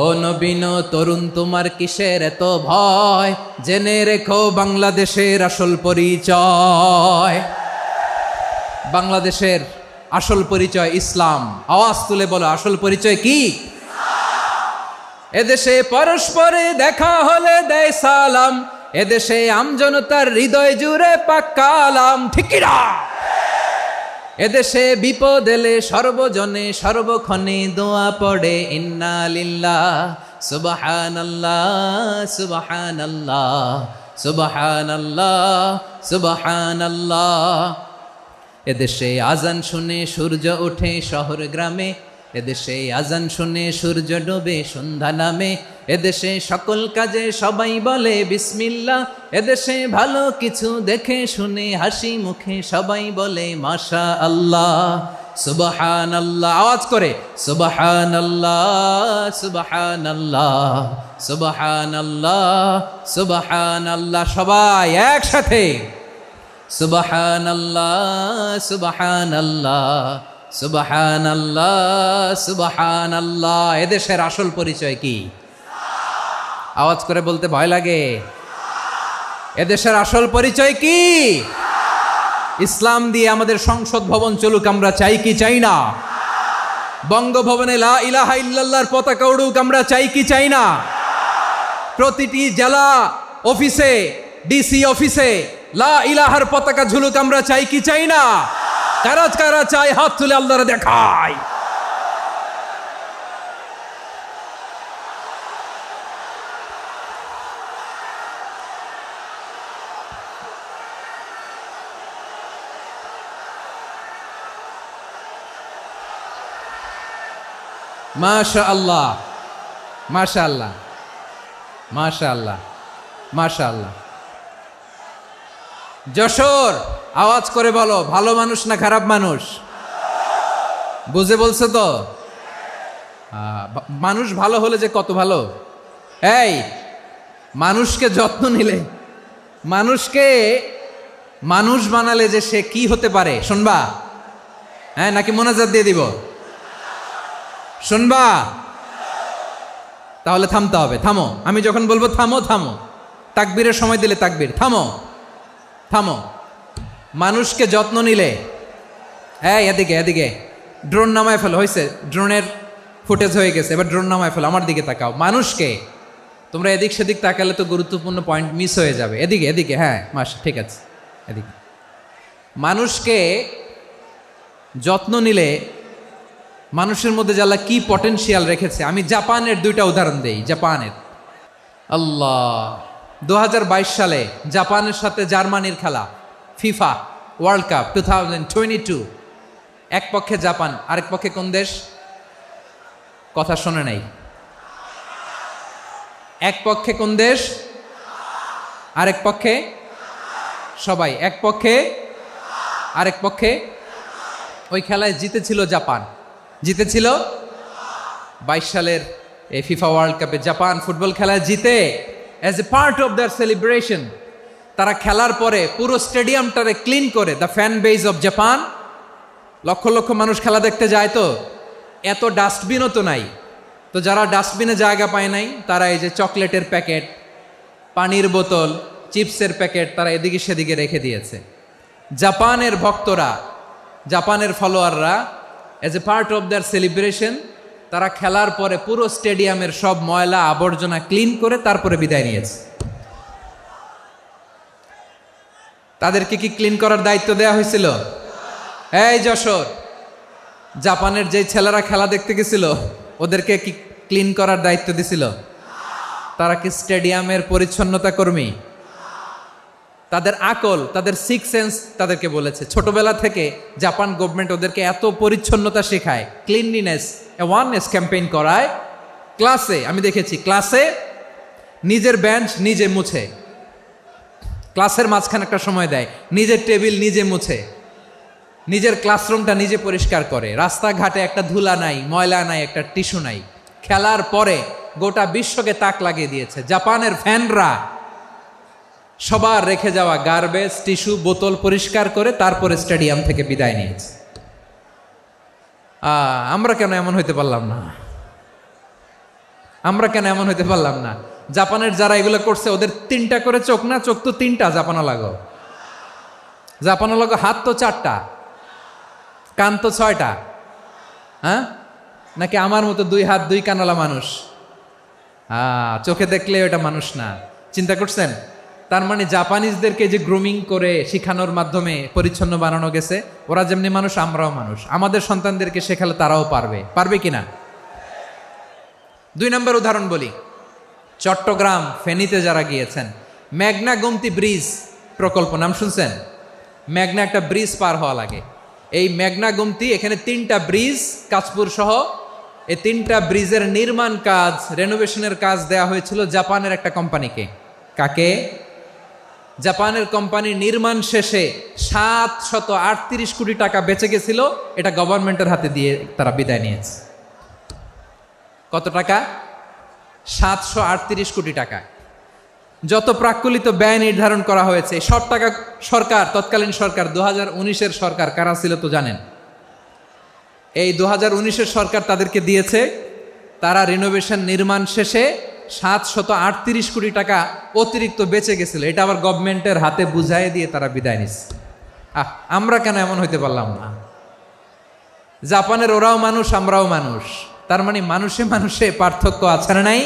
ও নবীন তরুণ, তোমার কিসের এত ভয়? জেনে রেখো বাংলাদেশের আসল পরিচয়। বাংলাদেশের আসল পরিচয় ইসলাম। আওয়াজ তুলে বলো, আসল পরিচয় কি? এদেশে পরস্পরে দেখা হলে দেয় সালাম, এদেশে আমজনতার হৃদয় জুড়ে পাক্কা আলাম। ঠিক কি না? এদেশে বিপদ এলে সর্বজনে সর্বক্ষণে দোয়া পড়ে ইন্না লিল্লাহ সুবহানাল্লাহ সুবহানাল্লাহ সুবহানাল্লাহ সুবহানাল্লাহ। এদেশে আজান শুনে সূর্য ওঠে শহর গ্রামে, এদেশে আজান শুনে সূর্য ডোবে সন্ধ্যা নামে, এদেশে সকল কাজে সবাই বলে বিসমিল্লাহ, এদেশে ভালো কিছু দেখে শুনে হাসি মুখে সবাই বলে মাশা আল্লাহ। সুবহানাল্লাহ, আওয়াজ করে সুবহানাল্লাহ সুবহানাল্লাহ সুবহানাল্লাহ সুবহানাল্লাহ। সবাই একসাথে সুবহানাল্লাহ সুবহানাল্লাহ সুবহানাল্লাহ সুবহানাল্লাহ। এদেশের আসল পরিচয় কি? আওয়াজ করে বলতে ভয় লাগে। এদেশের আসল পরিচয় কি? ইসলাম দিয়ে আমাদের সংসদ ভবন চলুক, আমরা চাই কি চাই না? বঙ্গভবনে লা ইলাহা ইল্লাল্লাহর পতাকা উড়ুক, আমরা চাই কি চাই না? প্রতিটি জেলা অফিসে, ডিসি অফিসে লা ইলাহার পতাকা ঝুলুক, আমরা চাই কি চাই না? কারা কারা চাই হাত তুলে আল্লাহরে দেখায়। মাশা আল্লাহ, মাশা আল্লাহ, মাশা আল্লাহ, মাশা আল্লাহ। যশোর, আওয়াজ করে বলো, ভালো মানুষ না খারাপ মানুষ? বুঝে বলছো তো? মানুষ ভালো হলে যে কত ভালো। এই মানুষকে যত্ন নিলে, মানুষকে মানুষ বানালে যে সে কি হতে পারে শুনবা? হ্যাঁ, নাকি মোনাজাত দিয়ে দিব? শুনবা? তাহলে থামতে হবে। থামো, আমি যখন বলবো থামো থামো, তাকবীরের সময় দিলে তাকবীর, থামো থামো। মানুষকে যত্ন নিলে, এই এদিকে এদিকে, ড্রোন নামায় ফেলো। হয়েছে, ড্রোনের ফুটেজ হয়ে গেছে, এবার ড্রোন নামায় ফেলো। আমার দিকে তাকাও। মানুষকে, তোমরা এদিক সেদিক তাকালে তো গুরুত্বপূর্ণ পয়েন্ট মিস হয়ে যাবে। এদিকে এদিকে, হ্যাঁ ঠিক আছে, এদিকে। মানুষকে যত্ন নিলে মানুষের মধ্যে যে আল্লাহ কি পটেনশিয়াল রেখেছে। আমি জাপানের দুইটা উদাহরণ দেই। জাপানের, আল্লাহ, 2022 সালে জাপানের সাথে জার্মানির খেলা, ফিফা ওয়ার্ল্ড কাপ 2022। এক পক্ষে জাপান, আরেক পক্ষে কোন দেশ? কথা শোনে নাই। এক পক্ষে কোন দেশ? আরেক পক্ষে সবাই। এক পক্ষে, আরেক পক্ষে। ওই খেলায় জিতেছিল জাপান, জিতেছিল 22 সালের এই FIFA World Cup. Japan football খেলায় জিতে, as a part of their celebration, তারা খেলার পরে পুরো স্টেডিয়ামটারে ক্লিন করে। The fan base of Japan, lakh lakh মানুষ খেলা দেখতে যায়, তো এত ডাস্টবিনও তো নাই। তো যারা ডাস্টবিনে জায়গা পায় নাই, তারা এই যে চকলেটের প্যাকেট, পানির বোতল, চিপসের প্যাকেট তারা এদিকে সেদিকে রেখে দিয়েছে। জাপানের ভক্তরা, জাপানের ফলোয়াররা, as a part of their celebration, তারা খেলার পরে পুরো স্টেডিয়ামের সব ময়লা আবর্জনা ক্লিন করে তারপরে বিদায় নিয়েছে। তাদেরকে কি ক্লিন করার দায়িত্ব দেওয়া হয়েছিল? এই যশোর, জাপানের যে ছেলেরা খেলা দেখতে গেছিল, ওদেরকে কি ক্লিন করার দায়িত্ব দিছিল? তারা কি স্টেডিয়ামের পরিচ্ছন্নতা কর্মী? তাদের আকল, তাদের সিক্স সেন্স তাদেরকে বলেছে। ছোটবেলা থেকে জাপান গভর্নমেন্ট ওদেরকে এত পরিচ্ছন্নতা শেখায়, ক্লিনলিনেস অ্যাওয়ারনেস ক্যাম্পেইন করায়। ক্লাসে আমি দেখেছি, ক্লাসে নিজের বেঞ্চ নিজে মুছে, ক্লাসের মাঝখানে একটা সময় দেয়, নিজের টেবিল নিজে মুছে, নিজের ক্লাসরুমটা নিজে পরিষ্কার করে। রাস্তাঘাটে একটা ধুলা নাই, ময়লা নাই, একটা টিস্যু নাই। খেলার পরে গোটা বিশ্বকে তাক লাগিয়ে দিয়েছে। জাপানের ফ্যানরা সবার রেখে যাওয়া গার্বেজ, টিস্যু, বোতল পরিষ্কার করে তারপরে স্টেডিয়াম থেকে বিদায় নিয়েছে। আমরা কেন এমন হইতে পারলাম না? আমরা কেন এমন হইতে পারলাম না? জাপানের যারা এগুলো করছে, ওদের 3টা করে চোখ না? চোখ তো 3টা, জাপানো লাগো। জাপানো লাগো, হাত তো 4টা, কান তো 6টা। হ্যাঁ, নাকি আমার মতো 2 হাত 2 কানওয়ালা মানুষ? চোখে দেখলে ওটা মানুষ না। চিন্তা করছেন? তার মানে জাপানিজদেরকে যে গ্রুমিং করে শিখানোর মাধ্যমে পরিচ্ছন্ন বানানো গেছে। ওরা যেমনি মানুষ, আমরাও মানুষ। আমাদের সন্তানদেরকে শেখালে তারাও পারবে। পারবে কিনা? 2 নম্বর উদাহরণ বলি। চট্টগ্রাম ফেনীতে যারা গিয়েছেন, মেঘনা গোমতী ব্রিজ প্রকল্প নাম শুনছেন? মেঘনা একটা ব্রিজ পার হওয়া লাগে। এই মেঘনা গোমতী, এখানে 3টা ব্রিজ, কাঁচপুর সহ, এই 3টা ব্রিজের নির্মাণ কাজ, রেনোভেশনের কাজ দেয়া হয়েছিল জাপানের একটা কোম্পানিকে। কাকে? জাপানের কোম্পানি। নির্মাণ শেষে 738 কোটি টাকা বেঁচে গেছিল, এটা গভর্নমেন্টের হাতে দিয়ে তারা বিদায় নিয়েছে। কত টাকা? 738 কোটি টাকা। যত প্রাক্কলিত ব্যয় নির্ধারণ করা হয়েছে, সব টাকা সরকার, তৎকালীন সরকার, 2019-এর সরকার কারা ছিল তো জানেন? এই 2019-এর সরকার তাদেরকে দিয়েছে। তারা রিনোভেশন নির্মাণ শেষে 738 কোটি টাকা অতিরিক্ত বেঁচে গেছিল, এটা আবার গভর্নমেন্টের হাতে বুঝাই দিয়ে তারা বিদায় নিচ্ছে। আমরা কেন এমন হইতে পারলাম না? জাপানের ওরাও মানুষ, আমরাও মানুষ। তার মানে মানুষে মানুষে পার্থক্য আছে না নাই?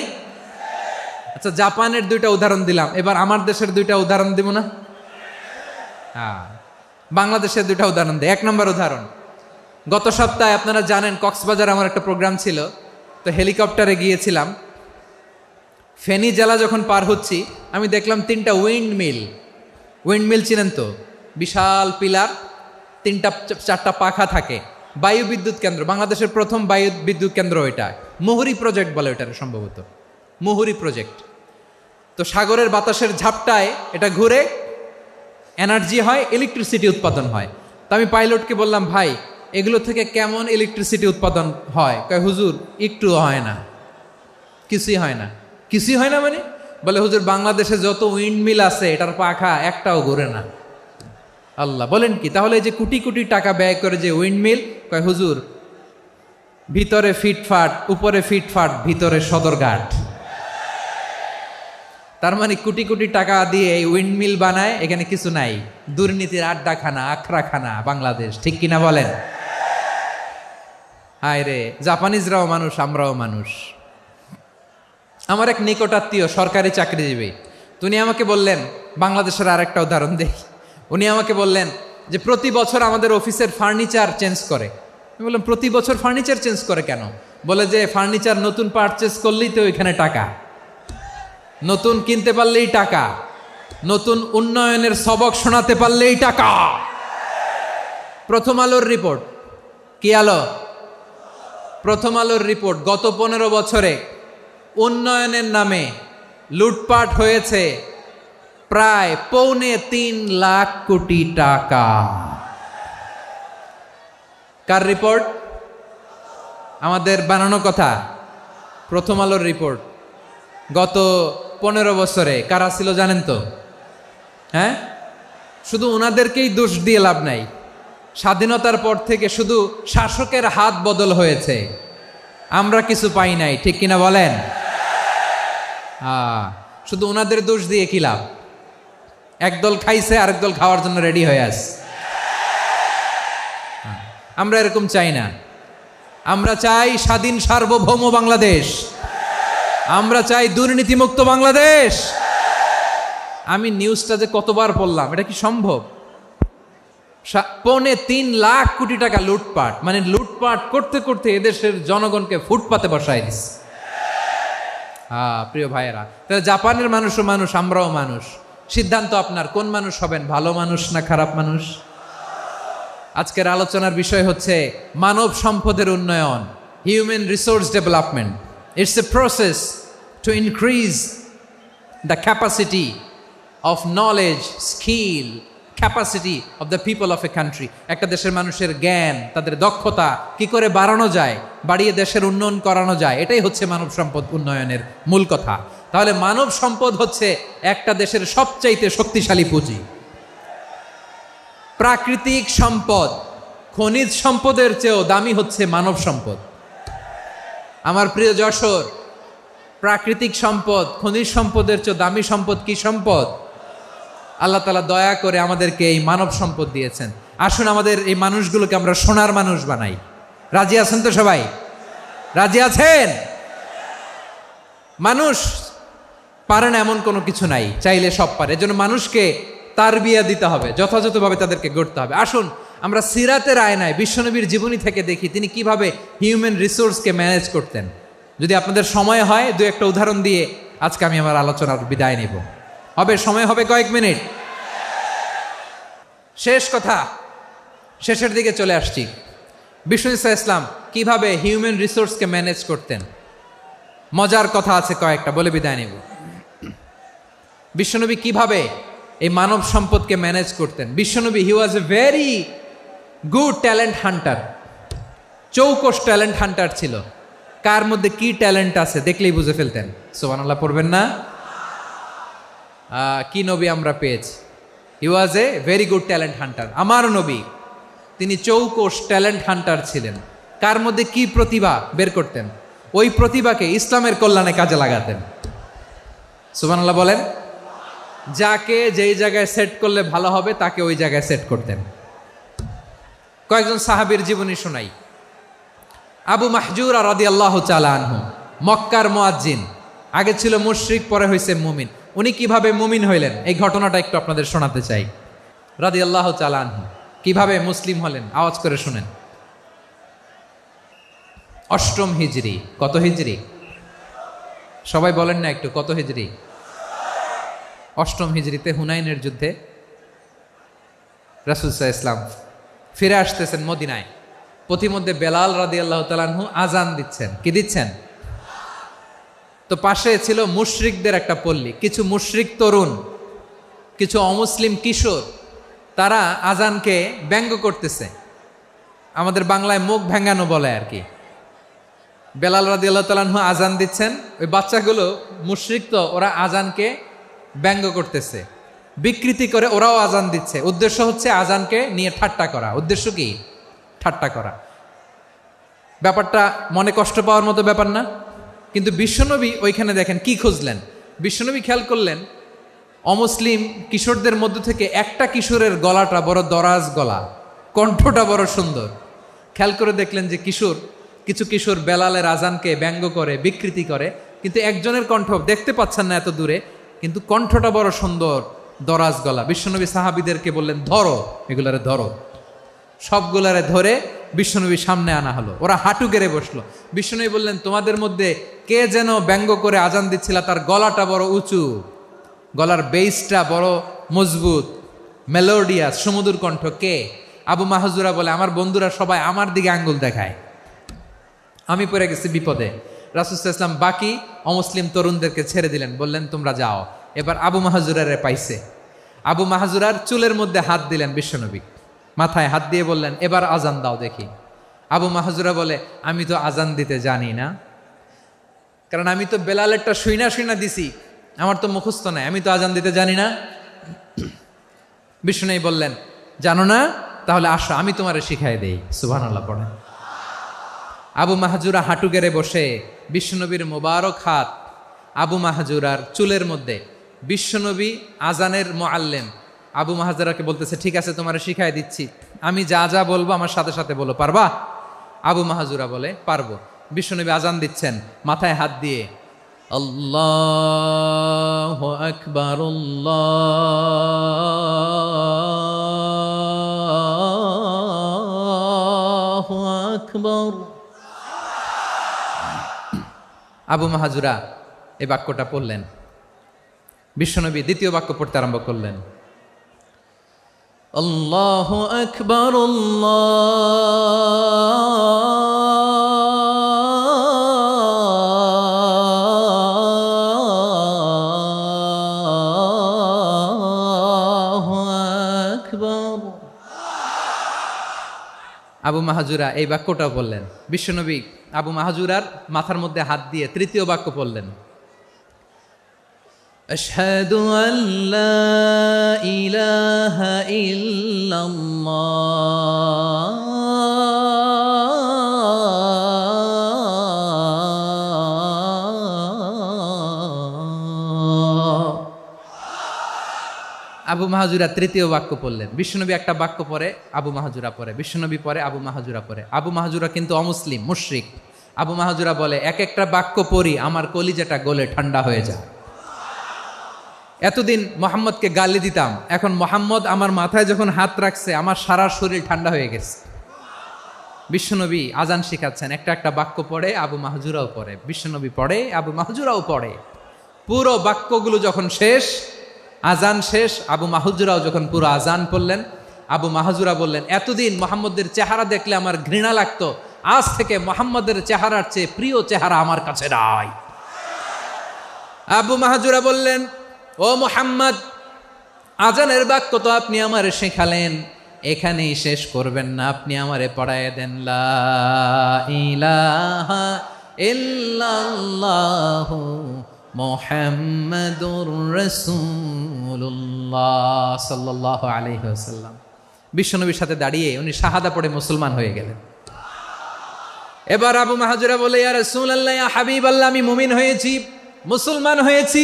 আচ্ছা, জাপানের 2টা উদাহরণ দিলাম, এবার আমার দেশের 2টা উদাহরণ দিব না? বাংলাদেশের 2টা উদাহরণ দিই। 1 নম্বর উদাহরণ, গত সপ্তাহে আপনারা জানেন কক্সবাজার আমার একটা প্রোগ্রাম ছিল, তো হেলিকপ্টারে গিয়েছিলাম। ফেনী জেলা যখন পার হচ্ছি, আমি দেখলাম 3টা উইন্ডমিল। উইন্ডমিল চিনেন তো? বিশাল পিলার, 3টা 4টা পাখা থাকে, বায়ু বিদ্যুৎ কেন্দ্র, বাংলাদেশের প্রথম বায়ু বিদ্যুৎ কেন্দ্র এটা, মুহুরী প্রজেক্ট বলে এটার সম্ভবত, মুহুরী প্রজেক্ট। তো সাগরের বাতাসের ঝাপটায় এটা ঘুরে এনার্জি হয়, ইলেকট্রিসিটি উৎপাদন হয়। তো আমি পাইলটকে বললাম, ভাই এগুলো থেকে কেমন ইলেকট্রিসিটি উৎপাদন হয়? কয় হুজুর একটু হয় না, কিছুই হয় না। কিছুই হয় না মানে? বলে হুজুর বাংলাদেশে যত উইন্ড মিল আছে এটার পাখা একটাও ঘুরে না। আল্লাহ, বলেন কি? তাহলে এই যে কোটি কোটি টাকা ব্যয় করে যে উইন্ড মিল, কয় হুজুর ভিতরে ফিটফাট, উপরে ফিটফাট, ভিতরে সদরঘাট। তার মানে কোটি কোটি টাকা দিয়ে এই উইন্ডমিল বানায়, এখানে কিছু নাই, দুর্নীতির আড্ডাখানা, আখড়াখানা বাংলাদেশ, ঠিক কিনা বলেন? হায় রে, জাপানিজরাও মানুষ, আমরাও মানুষ। আমার এক নিকটাত্মীয় সরকারি চাকরিজীবী, উনি আমাকে বললেন, বাংলাদেশের আরেকটা উদাহরণ দেখি। উনি আমাকে বললেন যে প্রতি বছর আমাদের অফিসের ফার্নিচার চেঞ্জ করে। আমি বললাম প্রতি বছর ফার্নিচার চেঞ্জ করে কেন? বলে যে ফার্নিচার নতুন পারচেজ করলেই তো ওইখানে টাকা, নতুন কিনতে পারলেই টাকা, নতুন উন্নয়নের সবক শোনাতে পারলেই টাকা। প্রথম আলোর রিপোর্ট, কি আলো? প্রথম আলোর রিপোর্ট, গত 15 বছরে উন্নয়নের নামে লুটপাট হয়েছে প্রায় 3.25 লাখ কোটি টাকা। কার রিপোর্ট? আমাদের বানানো কথা, প্রথম আলোর রিপোর্ট। গত 15 বছরে কারা ছিল জানেন তো? হ্যাঁ, শুধু ওনাদেরকেই দোষ দিয়ে লাভ নাই। স্বাধীনতার পর থেকে শুধু শাসকের হাত বদল হয়েছে, আমরা কিছু পাই নাই, ঠিক কিনা বলেন? শুধু ওনাদের দোষ দিয়ে কি লাভ? একদল খাইছে, আরেক দল খাওয়ার জন্য রেডি হয়ে আছে। আমরা এরকম চাই না। আমরা চাই স্বাধীন সার্বভৌম বাংলাদেশ, আমরা চাই দুর্নীতিমুক্ত বাংলাদেশ। আমি নিউজটা যে কতবার পড়লাম, এটা কি সম্ভব? 3.25 লাখ কোটি টাকা লুটপাট, মানে লুটপাট করতে করতে এদেশের জনগণকে ফুটপাতে বসায় দিচ্ছে। প্রিয় ভাইয়েরা, তাহলে জাপানের মানুষও মানুষ, আমরাও মানুষ। সিদ্ধান্ত আপনার, কোন মানুষ হবেন, ভালো মানুষ না খারাপ মানুষ? আজকের আলোচনার বিষয় হচ্ছে মানব সম্পদের উন্নয়ন, human resource development. It's a process to increase the capacity of knowledge, skill, capacity of the people of a country. একটা দেশের মানুষের জ্ঞান, তাদের দক্ষতা কি করে বাড়ানো যায়, বাড়িয়ে দেশের উন্নয়ন করানো যায়, এটাই হচ্ছে মানব সম্পদ উন্নয়নের মূল কথা। তাহলে মানব সম্পদ হচ্ছে একটা দেশের সবচাইতে শক্তিশালী পুঁজি। প্রাকৃতিক সম্পদ, খনিজ সম্পদের চেয়েও দামি হচ্ছে মানব সম্পদ। আমার প্রিয় যশোর, প্রাকৃতিক সম্পদ, খনিজ সম্পদের চেয়ে দামি সম্পদ কি সম্পদ? আল্লাহ তাআলা দয়া করে আমাদেরকে এই মানব সম্পদ দিয়েছেন। আসুন আমাদের এই মানুষগুলোকে আমরা সোনার মানুষ বানাই। রাজি আছেন তো সবাই? রাজি আছেন? মানুষ পারে না এমন কোনো কিছু নাই, চাইলে সব পারে। এজন্য মানুষকে তারবিয়া দিতে হবে, যথাযথভাবে তাদেরকে গড়তে হবে। আসুন আমরা সিরাতের আয়নায় বিশ্বনবীর জীবনী থেকে দেখি তিনি কিভাবে হিউম্যান রিসোর্সকে ম্যানেজ করতেন। যদি আপনাদের সময় হয়, দু একটা উদাহরণ দিয়ে আজকে আমি আমার আলোচনার বিদায় নিব। হবে সময় হবে কয়েক মিনিট। শেষ কথা, শেষের দিকে চলে আসছি। বিষ্ণু ইসলাম কিভাবে হিউম্যান রিসোর্সকে ম্যানেজ করতেন, মজার কথা আছে কয়েকটা, বলে বিদায় নিব। বিশ্বনবী কিভাবে এই মানব সম্পদকে ম্যানেজ করতেন। বিশ্বনবী he was a very good talent hunter, চৌকস ট্যালেন্ট হান্টার ছিল। কার মধ্যে কি ট্যালেন্ট আছে দেখলেই বুঝে ফেলতেন। সুবহানাল্লাহ পড়বেন না? কি নবী আমরা পেয়েছি! He was a very good talent hunter. আমার নবী তিনি চৌকস ট্যালেন্ট হান্টার ছিলেন। কার মধ্যে কি প্রতিভা বের করতেন, ওই প্রতিভাকে ইসলামের কল্যাণে কাজে লাগাতেন। সুবহানাল্লাহ বলেন। যাকে যেই জায়গায় সেট করলে ভালো হবে তাকে ওই জায়গায় সেট করতেন। কয়েকজন সাহাবীর জীবনী শোনাই। আবু মাহজুরা রাদিয়াল্লাহু তাআলা আনহু, মক্কার মুয়াজ্জিন, আগে ছিল মুশরিক, পরে হয়েছে মুমিন। উনি কিভাবে মুমিন হইলেন এই ঘটনাটা একটু আপনাদের শোনাতে চাই। রাদিয়াল্লাহু তাআলা আনহু কিভাবে মুসলিম হলেন, আওয়াজ করে শুনেন। 8ম হিজরি। কত হিজরি? সবাই বলেন না একটু, কত হিজরি? 8ম হিজরিতে হুনাইনের যুদ্ধে রাসূল সাল্লাল্লাহু আলাইহি ওয়াসাল্লাম ফিরে আসতেছেন মদিনায়। পথিমধ্যে বেলাল রাদিয়াল্লাহু তাআলা আনহু আজান দিচ্ছেন। কি দিচ্ছেন? তো পাশে ছিল মুশরিকদের একটা পল্লী, কিছু মুশরিক তরুণ, কিছু অমুসলিম কিশোর, তারা আজানকে ব্যঙ্গ করতেছে। আমাদের বাংলায় মুখ ভেঙ্গানো বলে আর কি। বেলাল রাদিয়াল্লাহু তাআলা আনহু আজান দিচ্ছেন, ওই বাচ্চাগুলো মুশরিক, তো ওরা আজানকে ব্যঙ্গ করতেছে, বিকৃতি করে ওরাও আজান দিচ্ছে। উদ্দেশ্য হচ্ছে আজানকে নিয়ে ঠাট্টা করা। উদ্দেশ্য কি? ঠাট্টা করা। ব্যাপারটা মনে কষ্ট পাওয়ার মতো ব্যাপার না? কিন্তু বিশ্বনবী ওইখানে দেখেন কি খুঁজলেন। বিশ্বনবী খেয়াল করলেন অমুসলিম কিশোরদের মধ্য থেকে একটা কিশোরের গলাটা বড় দরাজ গলা, কণ্ঠটা বড় সুন্দর। খেয়াল করে দেখলেন যে কিছু কিশোর বেলালের আজানকে ব্যঙ্গ করে, বিকৃতি করে, কিন্তু একজনের কণ্ঠ দেখতে পাচ্ছেন না এত দূরে, কিন্তু কণ্ঠটা বড় সুন্দর, দরাজ গলা। বিশ্বনবী সাহাবীদেরকে বললেন, ধরো, এগুলারে ধরো। সবগুলারে ধরে বিশ্বনবীর সামনে আনা হলো। ওরা হাঁটু গেড়ে বসলো। বিশ্বনবী বললেন, তোমাদের মধ্যে কে যেন ব্যঙ্গ করে আজান দিচ্ছিল, তার গলাটা বড় উঁচু, গলার বেসটা বড় মজবুত, মেলোডিয়াস, সুমধুর কণ্ঠ। কে? আবু মাহজুরা বলে, আমার বন্ধুরা সবাই আমার দিকে আঙ্গুল দেখায়, আমি পড়ে গেছি বিপদে। রাসূল সাল্লাল্লাহু আলাইহি ওয়াসাল্লাম বাকি অমুসলিম তরুণদেরকে ছেড়ে দিলেন, বললেন তোমরা যাও। এবার আবু মাহজুরারে পাইছে। আবু মাহজুরার চুলের মধ্যে হাত দিলেন বিশ্বনবী, মাথায় হাত দিয়ে বললেন, এবার আজান দাও দেখি। আবু মাহজুরা বলে, আমি তো আজান দিতে জানি না, কারণ আমি তো বেলালেরটা শুইনা দিছি, আমার তো মুখস্থ নাই, আমি তো আজান দিতে জানি না। বিষ্ণু বললেন, জানো না? তাহলে আসো, আমি তোমারে শিখাই দেই। সুবহানাল্লাহ পড়েন। আবু মাহজুরা হাঁটু গেড়ে বসে বিশ্বনবীর মোবারক হাত আবু মাহজুরার চুলের মধ্যে। বিশ্বনবী আজানের মুআল্লিম আবু মাহজুরাকে বলতেছে, ঠিক আছে তোমারে শিখাই দিচ্ছি, আমি যা যা বলবো আমার সাথে সাথে বলো, পারবা? আবু মাহজুরা বলে, পারবো। বিশ্বনবী আজান দিচ্ছেন মাথায় হাত দিয়ে, আল্লাহু আকবার, আল্লাহু আকবার। আবু মাহজুরা এই বাক্যটা পড়লেন। বিশ্বনবী দ্বিতীয় বাক্য পড়তে আরম্ভ করলেন, আল্লাহু আকবার, আল্লাহু আকবার। আবু মাহজুরা এই বাক্যটাও বললেন। বিশ্বনবী আবু মাহজুরার মাথার মধ্যে হাত দিয়ে তৃতীয় বাক্য পড়লেন, আশহাদু আল্লা ইলাহা ইল্লাল্লাহ। আবু মাহজুরা তৃতীয় বাক্য পড়লেন। বিশ্বনবী একটা বাক্য পরে আবু মাহজুরা পরে, বিশ্বনবী পরে আবু মাহজুরা পরে। আবু মাহজুরা কিন্তু অমুসলিম, মুশরিক। আবু মাহজুরা বলে, এক একটা বাক্য পড়ি আমার কলিজাটা গলে ঠান্ডা হয়ে যায়। এতদিন মোহাম্মদকে গালি দিতাম, এখন মোহাম্মদ আমার মাথায় যখন হাত রাখছে আমার সারা শরীর ঠান্ডা হয়ে গেছে। বিশ্বনবী আজান শিখাচ্ছেন, একটা একটা বাক্য পড়ে আবু মাহজুরাও পড়ে, বিশ্বনবী পড়ে, আবু মাহজুরাও পড়ে। পুরো বাক্যগুলো যখন শেষ, আজান শেষ, আবু মাহজুরাও যখন পুরো আজান পড়লেন, আবু মাহজুরা বললেন, এতদিন মোহাম্মদের চেহারা দেখলে আমার ঘৃণা লাগতো, আজ থেকে মোহাম্মদের চেহারার চেয়ে প্রিয় চেহারা আমার কাছে নাই। আবু মাহজুরা বললেন, ও মুহাম্মদ, আজানের বাক্য তো আপনি আমারে শেখালেন, এখানেই শেষ করবেন না, আপনি আমারে পড়ায় দেন, লা ইলাহা ইল্লাল্লাহু মুহাম্মাদুর রাসূলুল্লাহ সাল্লাল্লাহু আলাইহি ওয়াসাল্লাম। বিশ্বনবীর সাথে দাঁড়িয়ে উনি শাহাদা পড়ে মুসলমান হয়ে গেলেন। এবার আবু মাহজুরা বলে, ইয়া রাসূলুল্লাহ, ইয়া হাবিবাল্লাহ, আমি মুমিন হয়েছি, মুসলমান হয়েছি,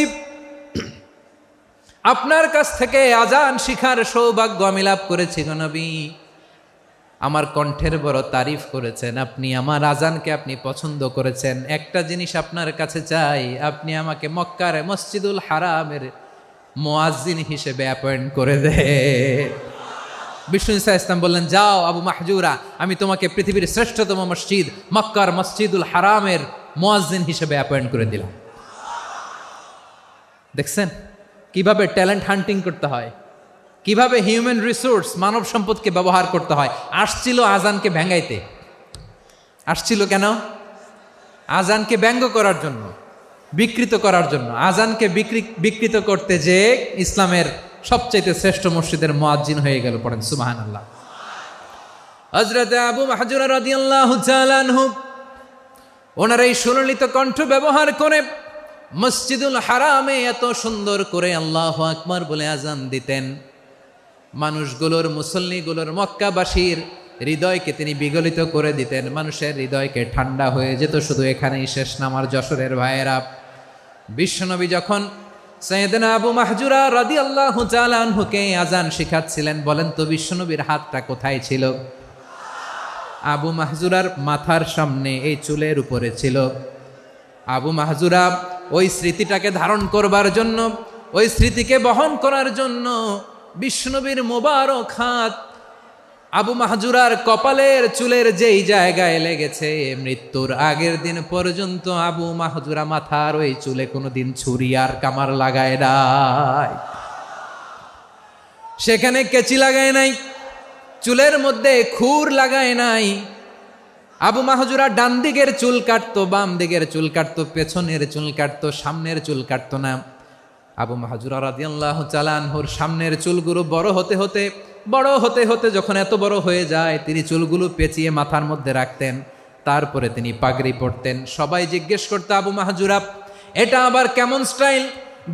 আপনার কাছ থেকে আজান শিখার সৌভাগ্য আমি লাভ করেছি গো নবী। আমার কণ্ঠের বড় তারিফ করেছেন আপনি, আমার আজানকে আপনি পছন্দ করেছেন। একটা জিনিস আপনার কাছে চাই, আপনি আমাকে মক্কার মসজিদুল হারামের মুয়াজ্জিন হিসেবে অ্যাপয়েন্ট করে দে। বিষ্ণু ইসা ইসলাম বললেন, যাও আবু মাহজুরা, আমি তোমাকে পৃথিবীর শ্রেষ্ঠতম মসজিদ মক্কার মসজিদুল হারামের মুয়াজ্জিন হিসেবে অ্যাপয়েন্ট করে দিলাম। দেখছেন কিভাবে ট্যালেন্ট হান্টিং করতে হয়, কিভাবে হিউম্যান রিসোর্স মানব সম্পদকে ব্যবহার করতে হয়। আসছিল আজানকে ভেঙাইতে, আসছিল কেন? আজানকে ব্যঙ্গ করার জন্য, বিকৃত করার জন্য। আজানকে বিকৃত করতে যে ইসলামের সবচেয়ে শ্রেষ্ঠ মসজিদের মুয়াজ্জিন হয়ে গেল। পড়েন সুবহানাল্লাহ। হযরত আবু মাহজুরা রাদিয়াল্লাহু তাআলা আনহু ওনার এই সুললিত কণ্ঠ ব্যবহার করে মসজিদুল হারামে এত সুন্দর করে আল্লাহু আকবার বলে আজান দিতেন, মানুষগুলোর, মুসল্লিগুলোর, মক্কাবাসীর হৃদয়কে তিনি বিগলিত করে দিতেন। মানুষের হৃদয়কে ঠান্ডা হয়ে যেত। শুধু এখানেই শেষ না আমার যশোরের ভাইয়েরা। বিশ্বনবী যখন সাইয়েদনা আবু মাহজুরা রাদিয়াল্লাহু তাআলা আনহুকে আজান শিখাচ্ছিলেন, বলেন তো বিশ্বনবীর হাতটা কোথায় ছিল? আবু মাহজুরার মাথার সামনে, এই চুলের উপরে ছিল। আবু মাহজুরা ওই স্মৃতিটাকে ধারণ করবার জন্য, ওই স্মৃতিকে বহন করার জন্য বিশ্বনবীর মোবারক হাত আবু মাহজুরার কপালের চুলের যেই জায়গায় লেগেছে, মৃত্যুর আগের দিন পর্যন্ত আবু মাহজুরা মাথার ওই চুলে কোনোদিন ছুরি আর কামার লাগায় নাই, সেখানে কেচি লাগায় নাই, চুলের মধ্যে খুর লাগায় নাই। আবু মাহজুরা ডান দিকের চুল কাটতো, বাম দিকের চুল কাটতো, পেছনের চুল কাটতো, সামনের চুল কাটতো না। আবু মাহজুরা রাদিয়াল্লাহু তাআলা আনহুর সামনের চুলগুলো বড় হতে হতে যখন এত বড় হয়ে যায়, তিনি চুলগুলো পেঁচিয়ে মাথার মধ্যে রাখতেন। তারপরে তিনি পাগড়ি পরতেন। সবাই জিজ্ঞেস করতো, আবু মাহজুরা এটা আবার কেমন স্টাইল?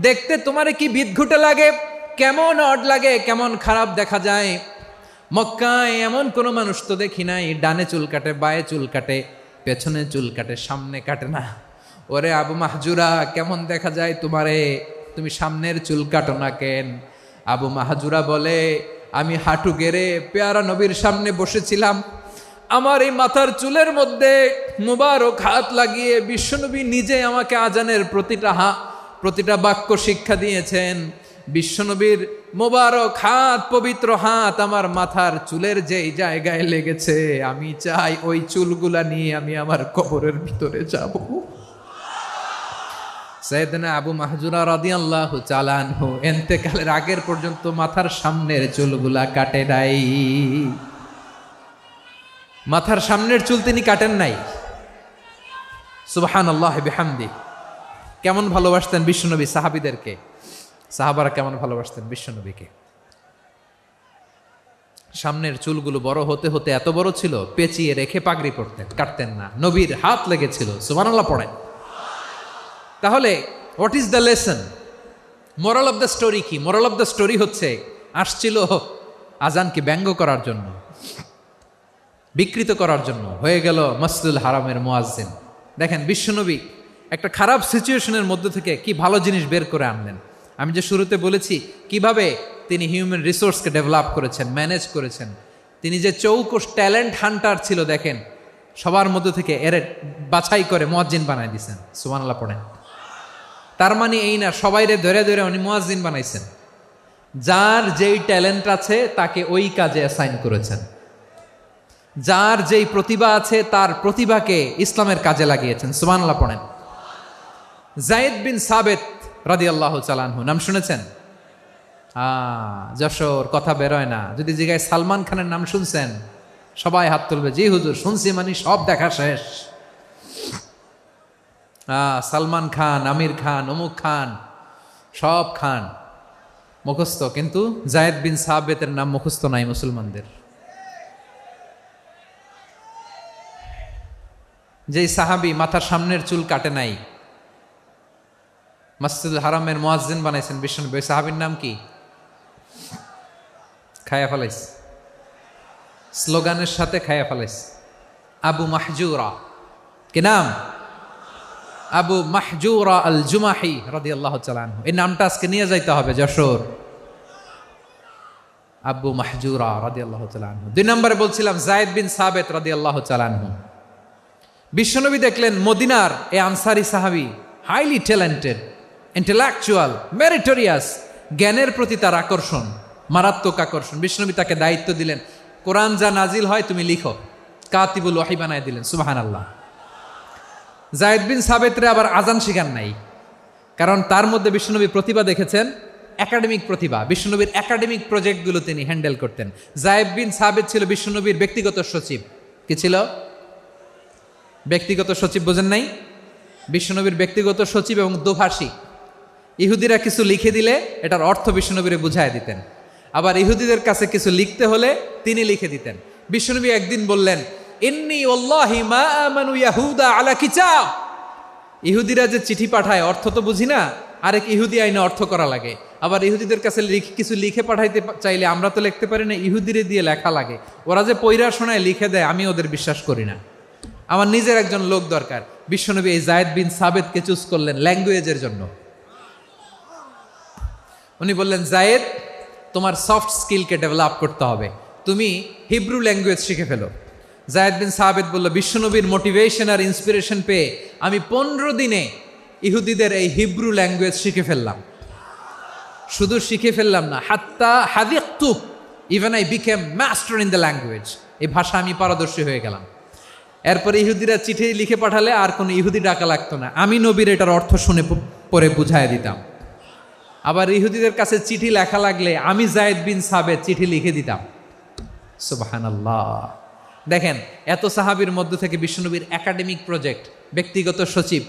দেখতে তোমারে কি বিদঘুটে লাগে? কেমন অড লাগে? কেমন খারাপ দেখা যায়? মক্কায় এমন কোনো মানুষ তো দেখি নাই, ডানে চুল কাটে, বায়ে চুল কাটে, পেছনে চুল কাটে, সামনে কাটে না। ওরে আবু মাহজুরা, কেমন দেখা যায় তোমারে? তুমি সামনের চুল কাটো না কেন? আবু মাহজুরা বলে, আমি হাঁটু গেড়ে পেয়ারা নবীর সামনে বসেছিলাম, আমার এই মাথার চুলের মধ্যে মুবারক হাত লাগিয়ে বিশ্বনবী নিজে আমাকে আজানের প্রতিটা বাক্য শিক্ষা দিয়েছেন। বিশ্বনবীর মোবারক হাত, পবিত্র হাত আমার মাথার চুলের যেই জায়গায় লেগেছে, আমি চাই ওই চুলগুলা নিয়ে আমি আমার কবরের ভিতরে যাব। সাইয়েদনা আবু মাহজুরা রাদিয়াল্লাহু তাআলা আনহু ইন্তেকালের আগের পর্যন্ত মাথার সামনের চুলগুলা কাটে নাই। মাথার সামনের চুল তিনি কাটেন নাই। সুবহানাল্লাহ বিহামদি। কেমন ভালোবাসতেন বিশ্বনবী সাহাবীদেরকে, সাহাবারা কেমন ভালোবাসতেন বিশ্বনবীকে। সামনের চুলগুলো বড় হতে হতে এত বড় ছিল, পেঁচিয়ে রেখে পাগড়ি পরতেন, কাটতেন না। নবীর হাত লেগেছিল। সুবহানাল্লাহ পড়েন। তাহলে what is the lesson? Moral of the story কি? মোরাল অফ দ্য স্টোরি হচ্ছে, আসছিল আজানকে ব্যঙ্গ করার জন্য, বিকৃত করার জন্য, হয়ে গেল মসজিদুল হারামের মুয়াজ্জিন। দেখেন বিশ্বনবী একটা খারাপ সিচুয়েশনের মধ্যে থেকে কি ভালো জিনিস বের করে আনলেন। আমি যে শুরুতে বলেছি কিভাবে তিনি হিউম্যান রিসোর্সকে ডেভেলপ করেছেন, ম্যানেজ করেছেন। তিনি যে চৌকস ট্যালেন্ট হান্টার ছিল, দেখেন সবার মধ্যে থেকে এর বাছাই করে মুয়াজ্জিন বানাই দিয়েছেন। সুবহানাল্লাহ পড়েন। তার মানে এই না সবাইরে ধরে ধরে উনি মুয়াজ্জিন বানাইছেন। যার যেই ট্যালেন্ট আছে তাকে ওই কাজে অ্যাসাইন করেছেন। যার যেই প্রতিভা আছে তার প্রতিভাকে ইসলামের কাজে লাগিয়েছেন। সুবহানাল্লাহ পড়েন। যায়েদ বিন সাবিত রাদিয়াল্লাহু তাআলা আনহু নাম শুনেছেন? যশোর, কথা বেরোয় না। যদি জিগায় সালমান খানের নাম শুনছেন, সবাই হাত তুলবে, জি হুজুর শুনছি, মানে সব দেখা শেষ। সালমান খান, আমির খান, অমুক খান, সব খান মুখস্থ, কিন্তু যায়েদ বিন সাবিতের নাম মুখস্থ নাই মুসলমানদের। যেই সাহাবী মাথার সামনের চুল কাটে নাই, মসজিদুল হারামের মুয়াজ্জিন বানাইছেন বিশ্বনবী, ওই সাহাবীর নাম কি? খায়া ফেলাইছে, স্লোগানের সাথে খায়া ফেলাইছে। আবু মাহজুরা। কি নাম? আবু মাহজুরা আল জুমাহি রাদিয়াল্লাহু তাআলা আনহু। এই নামটা আজকে নিয়ে যাইতে হবে যশোর। আবু মাহজুরা রাদিয়াল্লাহু তাআলা আনহু। 2 নম্বরে বলছিলাম যায়েদ বিন সাবিত রাদিয়াল্লাহু তাআলা আনহু। বিশ্বনবী দেখলেন মদিনার এই আনসারী সাহাবী হাইলি ট্যালেন্টেড, ইন্টেলেকচুয়াল, মেরিটোরিয়াস, জ্ঞানের প্রতি তার আকর্ষণ, মারাত্মক আকর্ষণ। বিশ্বনবী তাকে দায়িত্ব দিলেন, কোরআন যা নাজিল হয় তুমি লিখো, কাতিবুল ওয়াহি বানায় দিলেন। সুবহানাল্লাহ। যায়েদ বিন সাবিতরে আবার আজান শিখান নাই, কারণ তার মধ্যে বিশ্বনবী প্রতিভা দেখেছেন, একাডেমিক প্রতিভা। বিশ্বনবীর একাডেমিক প্রজেক্টগুলো তিনি হ্যান্ডেল করতেন। যায়েদ বিন সাবিত ছিল বিশ্বনবীর ব্যক্তিগত সচিব। কি ছিল? ব্যক্তিগত সচিব বোঝেন নাই? বিশ্বনবীর ব্যক্তিগত সচিব এবং দোভাষী। ইহুদিরা কিছু লিখে দিলে এটার অর্থ বিশ্বনবীরে বুঝায় দিতেন, আবার ইহুদিদের কাছে কিছু লিখতে হলে তিনি লিখে দিতেন। বিশ্বনবী একদিন বললেন, ইন্নী ওয়াল্লাহি মা আমানু ইয়াহুদা আলা কিতাব। ইহুদিরা যে চিঠি পাঠায় অর্থ তো বুঝি না, আরেক ইহুদি আইনে অর্থ করা লাগে। আবার ইহুদিদের কাছে কিছু লিখে পাঠাইতে চাইলে আমরা তো লিখতে পারি না, ইহুদিরে দিয়ে লেখা লাগে। ওরা যে পয়রা শোনায় লিখে দেয়, আমি ওদের বিশ্বাস করি না। আমার নিজের একজন লোক দরকার। বিশ্বনবী এই জায়েদ বিন সাবেতকে চুজ করলেন ল্যাঙ্গুয়েজের জন্য। উনি বললেন, জায়েদ, তোমার সফট স্কিলকে ডেভেলপ করতে হবে, তুমি হিব্রু ল্যাঙ্গুয়েজ শিখে ফেলো। জায়েদ বিন সাবেত বলল, বিশ্বনবীর মোটিভেশন আর ইন্সপিরেশন পেয়ে আমি 15 দিনে ইহুদিদের এই হিব্রু ল্যাঙ্গুয়েজ শিখে ফেললাম। শুধু শিখে ফেললাম না, হাত্তা হাদিকতু, even I became master in the language. এই ভাষা আমি পারদর্শী হয়ে গেলাম। এরপরে ইহুদিরা চিঠি লিখে পাঠালে আর কোনো ইহুদি ডাকা লাগতো না, আমি নবীর এটার অর্থ শুনে পরে বুঝায় দিতাম। আবার ইহুদিদের কাছে চিঠি লেখা লাগলে আমি জায়েদ বিন সাবেত চিঠি লিখে দিতাম। সুবহানাল্লাহ। দেখেন, এত সাহাবীর মধ্য থেকে বিশ্বনবীর একাডেমিক প্রজেক্ট, ব্যক্তিগত সচিব,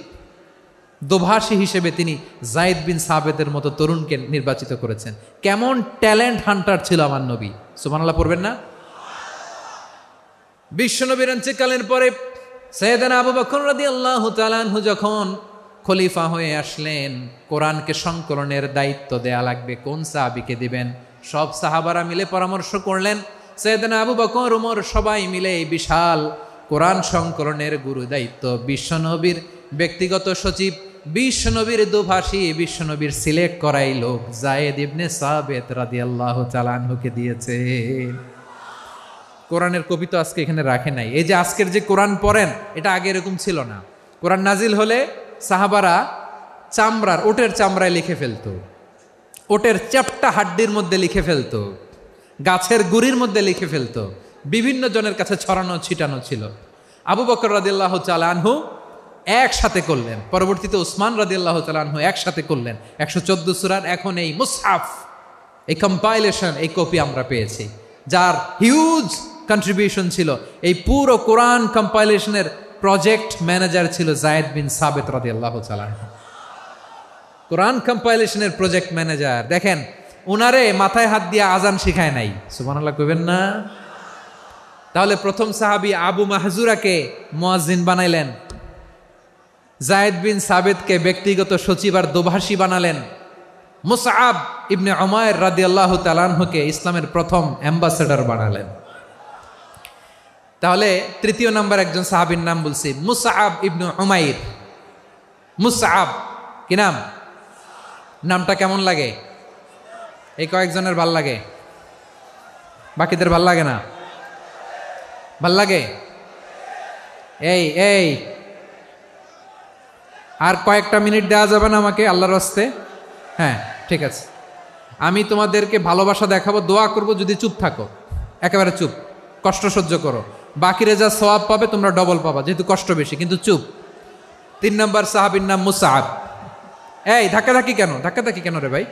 দোভাষী হিসেবে তিনি জায়েদ বিন সাবেতের মতো তরুণকে নির্বাচিত করেছেন। কেমন ট্যালেন্ট হান্টার ছিল আমার নবী! সুবহানাল্লাহ পড়বেন না? বিশ্বনবীর ইন্তেকালের পরে সাইয়েদনা আবু বকর রাদিয়াল্লাহু তাআলা আনহু যখন খলিফা হয়ে আসলেন, কোরআনকে সংকলনের দায়িত্ব দেয়া লাগবে, কোন সাহাবীকে দিবেন? সব সাহাবারা মিলে পরামর্শ করলেন। সাইয়েদনা আবু বকর, ওমর সবাই মিলে এই বিশাল কোরআন সংকলনের গুরু দায়িত্ব বিশ্বনবীর ব্যক্তিগত সচিব, বিশ্বনবীর দোভাষী, বিশ্বনবীর সিলেক্ট করাই লোক জায়েদ ইবনে সাবেত রাদিয়াল্লাহু তাআলা আনহুকে দিয়েছে। কোরআনের কপি তো আজকে এখানে রাখে নাই। এই যে আজকের যে কোরআন পড়েন, এটা আগে এরকম ছিল না। কোরআন নাজিল হলে সাহাবারা চামড়ার, ওটের চামড়ায় লিখে ফেলতো, ওটের চ্যাপ্টা হাড্ডির মধ্যে লিখে ফেলতো, গাছের গুড়ির মধ্যে লিখে ফেলতো, বিভিন্ন জনের কাছে ছড়ানো ছিটানো ছিল। আবু বকর রাদিয়াল্লাহু তাআলা আনহু একসাথে করলেন, পরবর্তীতে উসমান রাদিয়াল্লাহু তাআলা আনহু একসাথে করলেন। 114 সূরার এখন এই মুসহাফ, এই কম্পাইলেশন, এই কপি আমরা পেয়েছি, যার হিউজ কন্ট্রিবিউশন ছিল। এই পুরো কোরআন কম্পাইলেশনের প্রজেক্ট ম্যানেজার ছিল জায়েদ বিন সাবেত রাদিয়াল্লাহু তাআলা। কোরআন কম্পাইলেশনের প্রজেক্ট ম্যানেজার। দেখেন, উনারে মাথায় হাত দিয়ে আজান শিখায় নাই। সুবহানাল্লাহ কইবেন না? তাহলে প্রথম সাহাবী আবু মাহজুরাকে মুয়াজ্জিন বানাইলেন, জায়েদ বিন সাবেতকে ব্যক্তিগত সচিব আর দোভাষী বানালেন, মুসআব ইবনে উমাইর রাদিয়াল্লাহু তাআলা আনহুকে ইসলামের প্রথম অ্যাম্বাসেডর বানালেন। তাহলে তৃতীয় নাম্বার একজন সাহাবীর নাম বলছি, মুসআব ইবনে উমাইর। মুসআব কি নাম? নামটা কেমন লাগে? এই কয়েকজনের ভাল লাগে, বাকিদের ভাল লাগে না? ভাল লাগে? এই এই আর কয়েকটা মিনিট দেওয়া যাবে না আমাকে আল্লাহর রাস্তে? হ্যাঁ, ঠিক আছে। আমি তোমাদেরকে ভালোবাসা দেখাবো, দোয়া করব, যদি চুপ থাকো, একেবারে চুপ, কষ্ট সহ্য করো, বাকিরে যা সওয়াব পাবে তোমরা ডবল পাবা, যেহেতু কষ্ট বেশি, কিন্তু চুপ। 3 নম্বর সাহাবীর নাম মুসআব। এই ধাক্কাধাক্কি কেন? ধাক্কাধাক্কি কেন রে ভাই?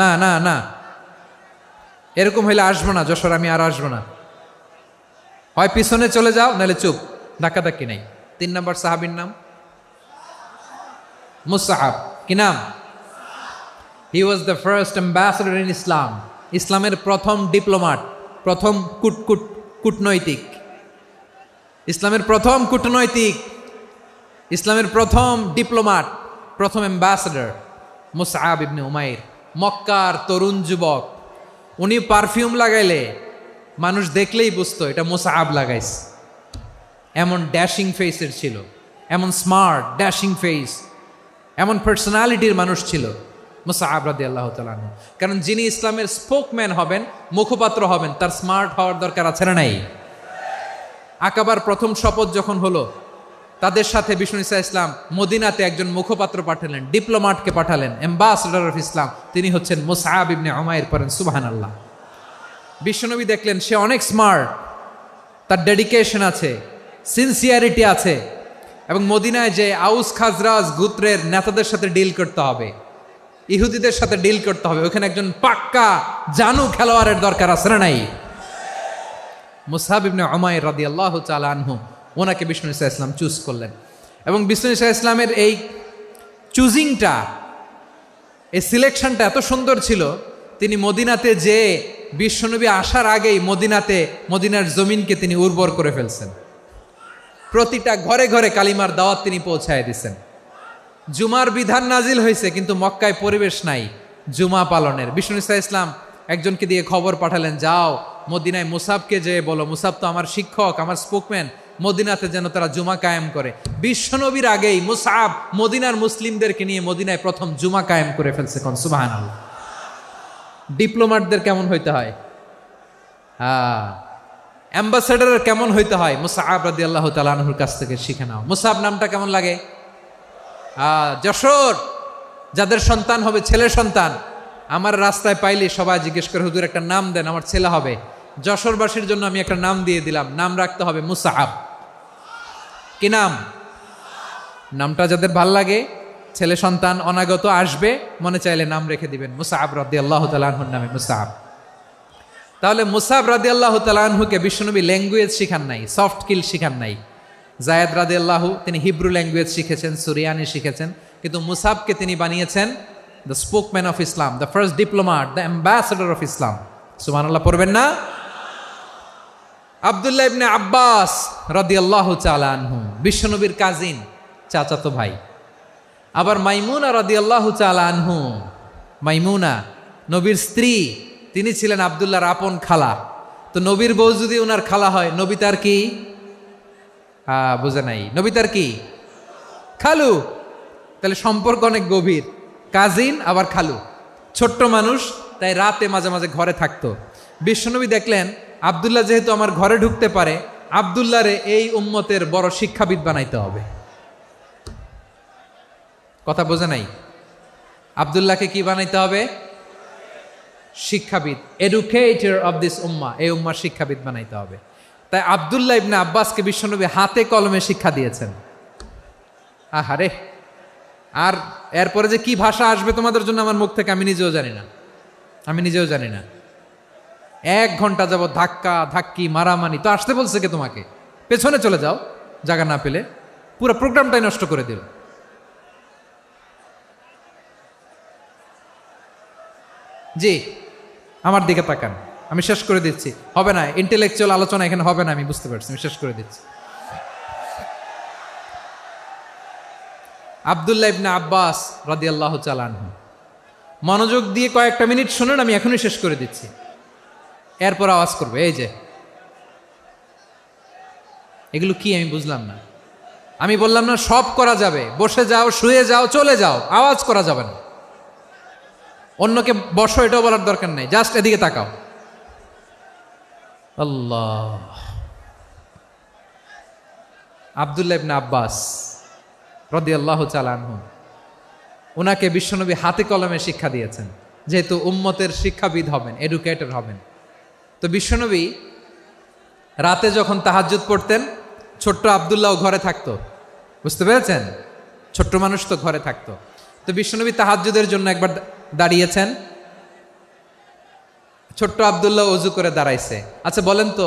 না না না, এরকম হইলে আসবো না যশোর, আমি আর আসবো না। হয় পিছনে চলে যাও, নাহলে চুপ, ধাক্কাধাক্কি নাই। 3 নম্বর সাহাবীর নাম মুসআব। কি নাম? He was the first ambassador in Islam. ইসলামের প্রথম ডিপ্লোমাট, প্রথম কূটনৈতিক, ইসলামের প্রথম কূটনৈতিক, ইসলামের প্রথম ডিপ্লোমাট, প্রথম অ্যাম্বাসেডর মুসআব ইবনে উমাইর। মক্কার তরুণ যুবক, উনি পারফিউম লাগাইলে মানুষ দেখলেই বুঝতো এটা মুসআব লাগাইছে। এমন ড্যাশিং ফেসের ছিল, এমন স্মার্ট ড্যাশিং ফেস, এমন পার্সোনালিটির মানুষ ছিল মুসআব রাদিয়াল্লাহু তাআলা আনহু। কারণ যিনি ইসলামের স্পোকম্যান হবেন, মুখপাত্র হবেন, তার স্মার্ট হওয়ার দরকার আছে না নাই? আকাবার প্রথম শপথ যখন হলো, তাদের সাথে বিষ্ণু ঈসা ইসলাম মদিনাতে একজন মুখপাত্র পাঠালেন, ডিপ্লোমাটকে পাঠালেন, অ্যাম্বাসেডর অফ ইসলাম, তিনি হচ্ছেন মুসআব ইবনে উমাইর। পড়েন সুবহানাল্লাহ। বিশ্বনবী দেখলেন সে অনেক স্মার্ট, তার ডেডিকেশন আছে, সিনসিয়ারিটি আছে, এবং মদিনায় যে আউস খাজরাজ গোত্রের নেতাদের সাথে ডিল করতে হবে, ইহুদিদের সাথে ডিল করতে হবে, ওখানে একজন পাক্কা জানু খেলোয়াড়ের দরকার আছে না নাই? মুসআব ইবনে উমাইর রাদিয়াল্লাহু তাআলা আনহু, ওনাকে বিষ্ণু নবী সাল্লাল্লাহু আলাইহি ওয়াসাল্লাম চুজ করলেন। এবং বিষ্ণু নবী সাল্লাল্লাহু আলাইহি ওয়াসাল্লামের এই চুজিংটা, এই সিলেকশনটা এত সুন্দর ছিল, তিনি মদিনাতে যে বিশ্বনবী আসার আগেই মদিনার জমিনকে তিনি উর্বর করে ফেলছেন। প্রতিটা ঘরে ঘরে কালিমার দাওয়াত তিনি পৌঁছায় দিচ্ছেন। জুমার বিধান নাজিল হয়েছে, কিন্তু মক্কায় পরিবেশ নাই জুমা পালনের। বিষ্ণু নবী সাল্লাল্লাহু আলাইহি ওয়াসাল্লাম একজনকে দিয়ে খবর পাঠালেন, যাও মদিনায় মুসাবকে যে বলো, মুসাব তো আমার শিক্ষক, আমার স্পোকম্যান, মদিনাতে যেন তারা জুমা কায়েম করে। বিশ্বনবীর আগেই মুসআব মদিনার মুসলিমদেরকে নিয়ে মদিনায় প্রথম জুমা কায়েম করে ফেলছে। কোন সুবহানাল্লাহ। ডিপ্লোম্যাটদের কেমন হইতে হয়, অ্যাম্বাসেডারের কেমন হইতে হয়, মুসআব রাদিয়াল্লাহু তাআলা আনহুর কাছ থেকে শিখে নাও। মুসআব নামটা কেমন লাগে? যশোর যাদের সন্তান হবে, ছেলে সন্তান, আমার রাস্তায় পাইলে সবাই জিজ্ঞেস করে, হুজুর একটা নাম দেন, আমার ছেলে হবে। যশোরবাসীর জন্য আমি একটা নাম দিয়ে দিলাম, নাম রাখতে হবে মুসআব। কি নাম? নামটা যাদের ভাল লাগে, ছেলে সন্তান অনাগত আসবে, মনে চাইলে নাম রেখে দিবেন মুসআব রাদিয়াল্লাহু তাআলা আনহুর নামে মুসআব। তাহলে মুসআব রাদিয়াল্লাহু তাআলা আনহুকে বিশ্বনবী ল্যাঙ্গুয়েজ শিখান নাই, সফট স্কিল শিখান নাই। যায়েদ রাদিয়াল্লাহু তিনি হিব্রু ল্যাঙ্গুয়েজ শিখেছেন, সুরিয়ানি শিখেছেন, কিন্তু মুসআবকে তিনি বানিয়েছেন the spokesman of Islam, the first diplomat, the ambassador of Islam. সুবহানাল্লাহ পড়বেন না? আব্দুল্লাহ ইবনে আব্বাস রাদিয়াল্লাহু তাআলা আনহু বিশ্বনবীর কাজিন, চাচাতো ভাই। আবার মাইমুনা রাদিয়াল্লাহু তাআলা আনহু, মাইমুনা নবীর স্ত্রী, তিনি ছিলেন আব্দুল্লাহর আপন খালা। তো নবীর বউ যদি ওনার খালা হয়, নবী তার কি? বুঝে নাই, নবী তার কি? খালু। তাহলে সম্পর্ক অনেক গভীর, কাজিন আবার খালু। ছোট্ট মানুষ, তাই রাতে মাঝে মাঝে ঘরে থাকতো। বিশ্বনবী দেখলেন আব্দুল্লাহ যেহেতু আমার ঘরে ঢুকতে পারে, আব্দুল্লাহরে এই উম্মতের বড় শিক্ষাবিদ বানাইতে হবে। কথা বোঝে নাই? আব্দুল্লাহকে কি বানাইতে হবে? শিক্ষাবিদ, এডুকেটর অফ দিস উম্মাহ, এই উম্মার শিক্ষাবিদ বানাইতে হবে। তাই আব্দুল্লাহ ইবনে আব্বাসকে বিশ্বনবী হাতে কলমে শিক্ষা দিয়েছেন। আহারে, আর এরপরে যে কি ভাষা আসবে তোমাদের জন্য আমার মুখ থেকে আমি নিজেও জানি না। 1 ঘন্টা যাবত ধাক্কা ধাক্কি মারামারি, তো আসতে বলছে কে তোমাকে? পেছনে চলে যাও, জায়গা না পেলে। পুরো প্রোগ্রামটাই নষ্ট করে দিল। জি, আমার দিকে তাকান, আমি শেষ করে দিচ্ছি। হবে না, ইন্টেলেকচুয়াল আলোচনা এখানে হবে না, আমি বুঝতে পারছি, আমি শেষ করে দিচ্ছি। আব্দুল্লাহ ইবনে আব্বাস রাদিয়াল্লাহু তাআলা আনহু, মনোযোগ দিয়ে কয়েকটা মিনিট শুনুন, আমি এখনই শেষ করে দিচ্ছি, এরপর আওয়াজ করবে। এই যে এগুলো কি আমি বুঝলাম না। আমি বললাম না সব করা যাবে, বসে যাও, শুয়ে যাও, চলে যাও, আওয়াজ করা যাবে না। অন্যকে বসো এটাও বলার দরকার নেই, জাস্ট এদিকে তাকাও। আল্লাহ। আব্দুল্লাহ ইবনে আব্বাস রাদিয়াল্লাহু তাআলা আনহু, ওনাকে বিশ্বনবী হাতে কলমে শিক্ষা দিয়েছেন, যেহেতু উম্মতের শিক্ষাবিদ হবেন, এডুকেটর হবেন। তো বিশ্বনবী রাতে যখন তাহাজ্জুদ পড়তেন, ছোট্ট আব্দুল্লাহ ঘরে থাকতো। বুঝতে পেরেছেন? ছোট্ট মানুষ তো ঘরে থাকতো। তো বিশ্বনবী তাহাজ্জুদের জন্য একবার দাঁড়িয়েছেন, ছোট্ট আব্দুল্লাহ অজু করে দাঁড়াইছে। আচ্ছা বলেন তো,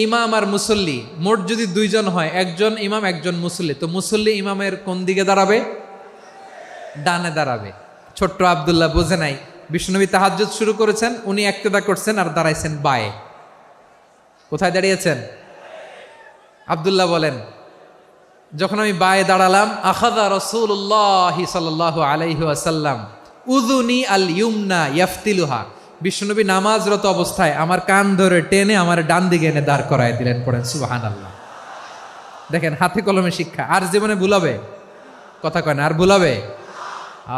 ইমাম আর মুসল্লি মোট যদি 2 জন হয়, একজন ইমাম একজন মুসল্লি, তো মুসল্লি ইমামের কোন দিকে দাঁড়াবে? ডানে দাঁড়াবে। ছোট্ট আব্দুল্লাহ বোঝে নাই, বিশ্বনবী তাহাজ্জুদ শুরু করেছেন, উনি ইক্তেদা করছেন আর দাঁড়াইছেন বায়ে। কোথায় দাঁড়িয়েছেন? আব্দুল্লাহ বলেন, যখন আমি বায়ে দাঁড়ালাম, আখাযা রাসূলুল্লাহ সাল্লাল্লাহু আলাইহি ওয়াসাল্লাম উযুনি আল ইউমনা ইয়াফতিলুহা, বিশ্বনবী নামাজরত অবস্থায় আমার কান ধরে টেনে আমার ডান দিকে এনে দাঁড় করায় দিলেন। পড়েন সুবহানাল্লাহ। দেখেন, হাতে কলমে শিক্ষা। আর জীবনে ভুল হবে? কথা কয় না, আর ভুল হবে?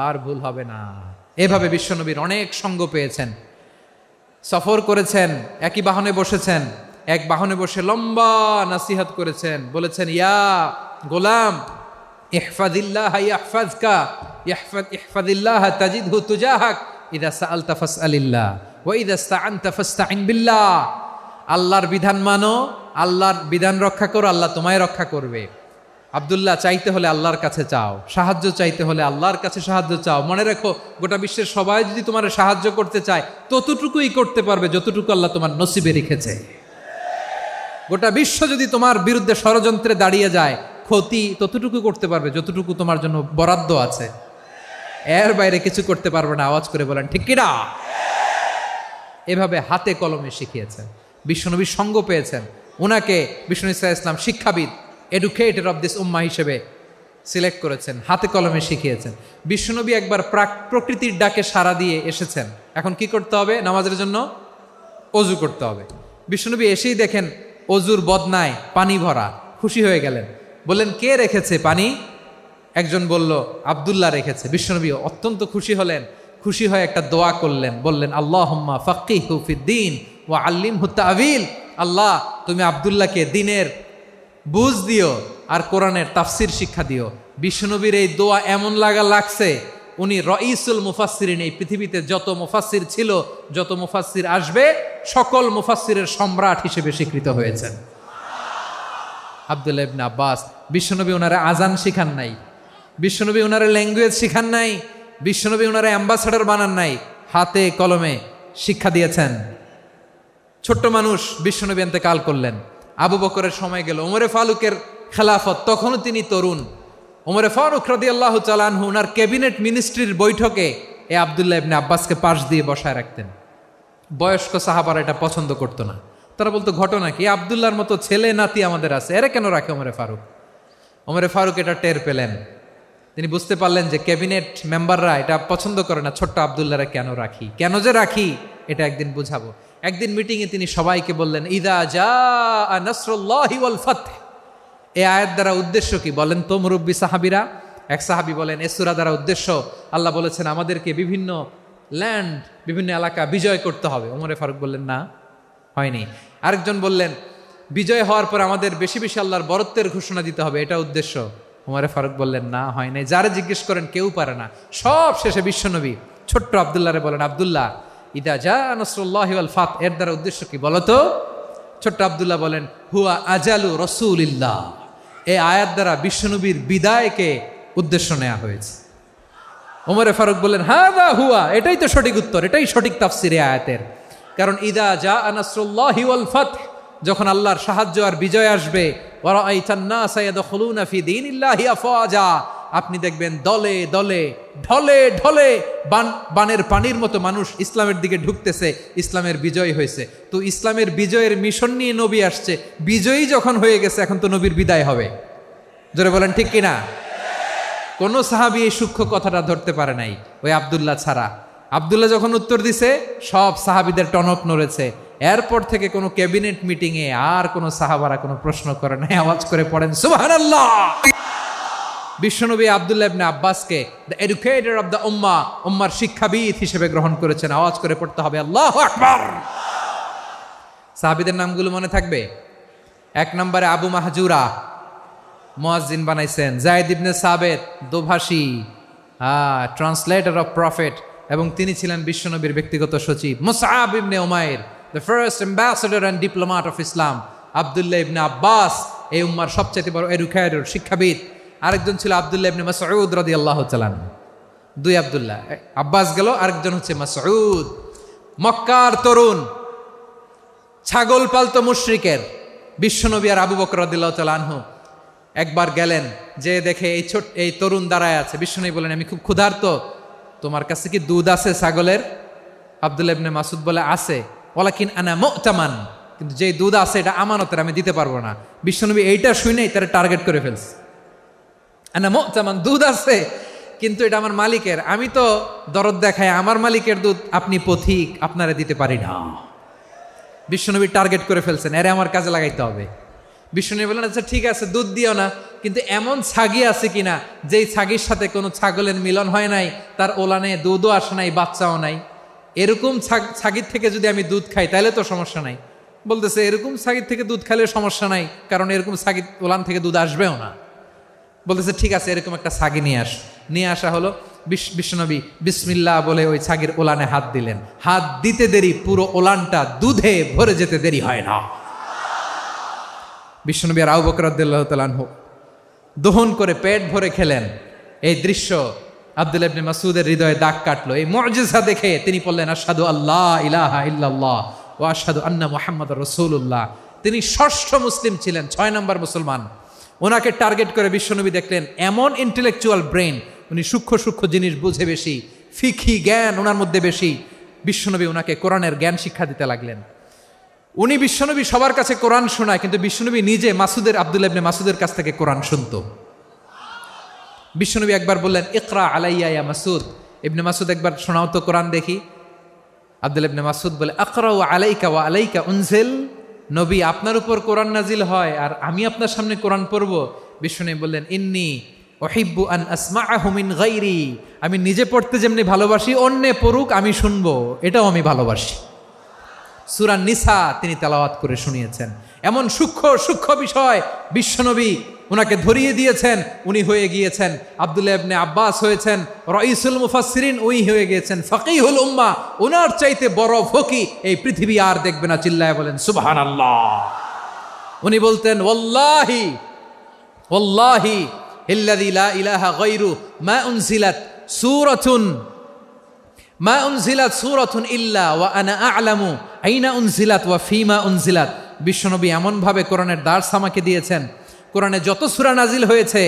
আর ভুল হবে না। এভাবে বিশ্বনবীর অনেক সঙ্গ পেয়েছেন, সফর করেছেন, একই বাহনে বসেছেন, এক বাহনে বসে লম্বা নাসিহত করেছেন, বলেছেন, ইয়া গোলাম ইহফাজিল্লাহ ইয়াহফাজকা, ইহফাজিল্লাহ তাজিদহু তুজাহাক, ইযা সাআলতা ফাসআলিল্লাহ ওয়া ইযা ইসতাআনতা ফাসতাইন বিল্লাহ। আল্লাহর বিধান মানো, আল্লাহর বিধান রক্ষা করো, আল্লাহ তোমায় রক্ষা করবে। আব্দুল্লাহ, চাইতে হলে আল্লাহর কাছে চাও, সাহায্য চাইতে হলে আল্লাহর কাছে সাহায্য চাও। মনে রেখো, গোটা বিশ্বের সবাই যদি তোমার সাহায্য করতে চায়, ততটুকুই করতে পারবে যতটুকু আল্লাহ তোমার নসিবে রেখেছে। গোটা বিশ্ব যদি তোমার বিরুদ্ধে ষড়যন্ত্রে দাঁড়িয়ে যায়, ক্ষতি ততটুকু করতে পারবে যতটুকু তোমার জন্য বরাদ্দ আছে, এর বাইরে কিছু করতে পারবে না। আওয়াজ করে বলেন ঠিক কিনা? এভাবে হাতে কলমে শিখিয়েছেন, বিশ্বনবী সঙ্গ পেয়েছেন। ওনাকে বিষ্ণু ইসা ইসলাম শিক্ষাবিদ, এডুকেটর অফ দিস উম্মাহ হিসেবে সিলেক্ট করেছেন, হাতে কলমে শিখিয়েছেন। বিশ্বনবী একবার প্রকৃতির ডাকে সাড়া দিয়ে এসেছেন, এখন কি করতে হবে? নামাজের জন্য অজু করতে হবে। বিশ্বনবী এসেই দেখেন অজুর বদনায় পানি ভরা, খুশি হয়ে গেলেন, বললেন কে রেখেছে পানি? একজন বলল আব্দুল্লাহ রেখেছে। বিশ্বনবী অত্যন্ত খুশি হলেন, খুশি হয়ে একটা দোয়া করলেন, বললেন আল্লাহুম্মা ফাক্কিহু ফিদ্দীন ওয়া আল্লিমহু তা'ওয়ীল। আল্লাহ তুমি আব্দুল্লাহকে দ্বীনের বুঝ দিও আর কোরআনের তাফসির শিক্ষা দিও। বিশ্বনবীর এই দোয়া এমন লাগছে, উনি রঈসুল মুফাসসিরিন, এই পৃথিবীতে যত মুফাসসির ছিল, যত মুফাসসির আসবে, সকল মুফাসসিরের সম্রাট হিসেবে স্বীকৃত হয়েছেন আব্দুল্লাহ ইবনে আব্বাস। বিশ্বনবী ওনারা আজান শিখান নাই, বিশ্বনবী ওনারা ল্যাঙ্গুয়েজ শিখান নাই, বিশ্বনবী ওনারা অ্যাম্বাসাডার বানান নাই, হাতে কলমে শিক্ষা দিয়েছেন। ছোট্ট মানুষ, বিশ্বনবী ইন্তেকাল করলেন, আবু বকরের সময় গেল, ওমরে ফারুকের খেলাফত, তখনও তিনি তরুণ। ওমরে ফারুক রাদিয়াল্লাহু তাআলা আনহু ওনার ক্যাবিনেট মিনিস্ট্রির বৈঠকে এই আব্দুল্লাহ ইবনে আব্বাসকে পাশ দিয়ে বসায় রাখতেন। বয়স্ক সাহাবারা এটা পছন্দ করতো না, তারা বলতো ঘটনা কি, আব্দুল্লাহর মতো ছেলে নাতি আমাদের আছে, এরা কেন রাখে ওমরে ফারুক? ওমরে ফারুক এটা টের পেলেন, তিনি বুঝতে পারলেন যে ক্যাবিনেট মেম্বাররা এটা পছন্দ করে না, ছোট্ট আব্দুল্লাহরা কেন রাখি, কেন যে রাখি এটা একদিন বুঝাবো। একদিন মিটিংয়ে তিনি সবাইকে বললেন ইদা জাআ নাসরুল্লাহি ওয়াল ফাতহ। এই আয়াত দ্বারা উদ্দেশ্য কি বলেন তো মুরব্বী সাহাবীরা? এক সাহাবী বলেন এ সূরা দ্বারা উদ্দেশ্য, আল্লাহ বলেছেন আমাদেরকে বিভিন্ন ল্যান্ড, বিভিন্ন এলাকা বিজয় করতে হবে। ওমরে ফারুক বললেন না, হয়নি। আরেকজন বললেন বিজয় হওয়ার পর আমাদের বেশি বেশি আল্লাহর বরত্বের ঘোষণা দিতে হবে, এটা উদ্দেশ্য। ওমরে ফারুক বললেন না, হয় নাই। যারা জিজ্ঞেস করেন কেউ পারে না। সব শেষে বিশ্বনবী ছোট্ট আব্দুল্লাহরে বলেন আব্দুল্লাহ ইদা জাআ নাসরুল্লাহি ওয়াল ফাতহ এর দ্বারা উদ্দেশ্য কি বলো তো? ছোট্ট আব্দুল্লাহ বলেন হুয়া আজালু রাসূলিল্লাহ। এই আয়াত দ্বারা বিশ্বনবীর বিদায়কে উদ্দেশ্য নেওয়া হয়েছে। ওমরে ফারুক বললেন হাযা হুয়া, এটাই তো সঠিক উত্তর, এটাই সঠিক তাফসীর এই আয়াতের। কারণ ইদা জাআ নাসরুল্লাহি ওয়াল ফাতহ, যখন আল্লাহর সাহায্য আর বিজয় আসবে, ওয়া রাআইতান নাসা ইয়াদখুলুনা ফি দীনিল্লাহি আফওয়াজা, আপনি দেখবেন দলে দলে ঢলে ঢলে বানের পানির মতো মানুষ ইসলামের দিকে ঢুকতেছে, ইসলামের বিজয় হয়েছে। তো ইসলামের বিজয়ের মিশন নিয়ে নবী আসছে, বিজয়ী যখন হয়ে গেছে এখন তো নবীর বিদায় হবে। জোরে বলেন ঠিক কিনা? কোন সাহাবী এই সূক্ষ্ম কথাটা ধরতে পারে নাই, ওই আব্দুল্লাহ ছাড়া। আব্দুল্লাহ যখন উত্তর দিছে সব সাহাবীদের টনক নড়েছে। এরপর থেকে কোনো ক্যাবিনেট মিটিংয়ে আর কোনো সাহাবারা কোনো প্রশ্ন করে নাই, আওয়াজ করে পড়েন সুবহানাল্লাহ। বিশ্বনবী আব্দুল্লাহ ইবনে আব্বাসকে দ্য এডুকেটর অফ দ্য উম্মাহ, উম্মার শিক্ষাবিদ হিসেবে গ্রহণ করেছেন। আওয়াজ করে পড়তে হবে আল্লাহু আকবার। সাহাবীদের নামগুলো মনে থাকবে? এক নম্বরে আবু মাহজুরা, মুয়াজ্জিন বানাইছেন। যায়েদ ইবনে সাবিত, দোভাষী, ট্রান্সলেটর অফ প্রফেট, এবং তিনি ছিলেন বিশ্বনবীর ব্যক্তিগত সচিব। Musab ibn Umair, the first ambassador and diplomat of Islam. Abdullah ibn Abbas, এই উম্মার সবচেয়ে বড় এডুকেটর, শিক্ষাবিদ। আরেকজন ছিল আব্দুল্লাহ ইবনে মাসউদ রাদিয়াল্লাহু তাআলা। দুই আব্দুল্লাহ, আব্বাস গেল, আরেকজন হচ্ছে মাসউদ। মক্কার তরুণ, ছাগল পালতো মুশরিকের। বিশ্বনবী আর আবু বকর রাদিয়াল্লাহু তাআলা আনহু একবার গেলেন, যে দেখে এই তরুণ দাঁড়ায় আছে। বিশ্বনবী বলেন আমি খুব ক্ষুধার্ত, তোমার কাছে কি দুধ আছে ছাগলের? আব্দুল্লাহ ইবনে মাসউদ বলে আছে। ওয়ালাকিন আনা মু'তামান, কিন্তু যে দুধ আছে এটা আমানতের, আমি দিতে পারবো না। বিশ্বনবী এইটা শুনেই তারা টার্গেট করে ফেলছে। আনা মু'তামান, দুধ আছে কিন্তু এটা আমার মালিকের, আমি তো দরদ দেখায় আমার মালিকের দুধ, আপনি পথিক, আপনারা দিতে পারি না। বিশ্বনবী টার্গেট করে ফেলছেন, এরে আমার কাজে লাগাইতে হবে। বিশ্বনবী বললেন আচ্ছা ঠিক আছে, দুধ দিও না, কিন্তু এমন ছাগি আছে কিনা যেই ছাগির সাথে কোনো ছাগলের মিলন হয় নাই, তার ওলানে দুধও আসে নাই, বাচ্চাও নাই, এরকম ছাগির থেকে যদি আমি দুধ খাই তাহলে তো সমস্যা নাই। বলতেছে এরকম ছাগির থেকে দুধ খাইলে সমস্যা নাই, কারণ এরকম ছাগির ওলান থেকে দুধ আসবেও না। বলতেছে ঠিক আছে, এরকম একটা ছাগি নিয়ে আসা হলো। বিশ্বনবী বিসমিল্লাহ বলে ওই ছাগির ওলানে হাত দিলেন। হাত দিতে দেরি, পুরো ওলানটা দুধে ভরে যেতে দেরি হয় না। বিশ্বনবী আর আবু বকর রাদিয়াল্লাহু তাআলা আনহু দহন করে পেট ভরে খেলেন। এই দৃশ্য আব্দুল্লাহ ইবনে মাসউদের হৃদয়ে দাগ কাটলো। এই মুজিজা দেখে তিনি বললেন আশহাদু আল্লা ইলাহা ইল্লাল্লাহ ওয়া আশহাদু আন্না মুহাম্মাদুর রাসূলুল্লাহ। তিনি ষষ্ঠ মুসলিম ছিলেন, 6 নম্বর মুসলমান। ওনাকে টার্গেট করে বিশ্বনবী দেখলেন এমন ইন্টেলেকচুয়াল ব্রেন, উনি সূক্ষ্ম সূক্ষ্ম জিনিস বুঝে বেশি, ফিকহি জ্ঞান ওনার মধ্যে বেশি। বিশ্বনবী ওনাকে কোরআনের জ্ঞান শিক্ষা দিতে লাগলেন। উনি বিশ্বনবী সবার কাছে কোরআন শোনায়, কিন্তু বিশ্বনবী নিজে আব্দুল্লাহ ইবনে মাসুদের কাছ থেকে কোরআন শুনতো। বিশ্বনবী একবার বললেন, ইকরা আলাইয়া ইয়া মাসুদ। ইবনে মাসুদ একবার শোনাও তো কোরআন দেখি। আব্দুল্লাহ ইবনে মাসুদ বলে, আকরাউ আলাইকা ওয়া আলাইকা উনজিল। নবী, আপনার উপর কোরআন নাজিল হয় আর আমি আপনার সামনে কোরআন পড়ব। বিশ্বনবী বললেন, ইন্নী উহিব্বু আন আসমাআহু মিন গায়রি। আমি নিজে পড়তে যেমনি ভালোবাসি, অন্যে পড়ুক আমি শুনবো, এটাও আমি ভালোবাসি। সূরা নিসা তিনি তেলাওয়াত করে শুনিয়েছেন। এমন সূক্ষ্ম সূক্ষ্ম বিষয় বিশ্বনবী উনাকে ধরিয়ে দিয়েছেন। উনি হয়ে গিয়েছেন আব্দুল্লাহ ইবনে আব্বাস, হয়েছেন রাইসুল মুফাসসিরিন, উনি হয়ে গিয়েছেন ফাকিহুল উম্মাহ। ওনার চাইতে বড় ফকি এই পৃথিবী আর দেখবে না। চিল্লায় বলেন সুবহানাল্লাহ। উনি বলতেন, ওয়াল্লাহি ওয়াল্লাহি ইল্লাযী লা ইলাহা গায়রু মা উনজিলাত সূরাতুন ইল্লা ওয়া আনা আ'লামু আইনা উনজিলাত ওয়া ফীমা উনজিলাত। বিশ্বনবী এমন ভাবে কোরআনের দার্স আমাকে দিয়েছেন, কোরআনে যত সূরা নাজিল হয়েছে,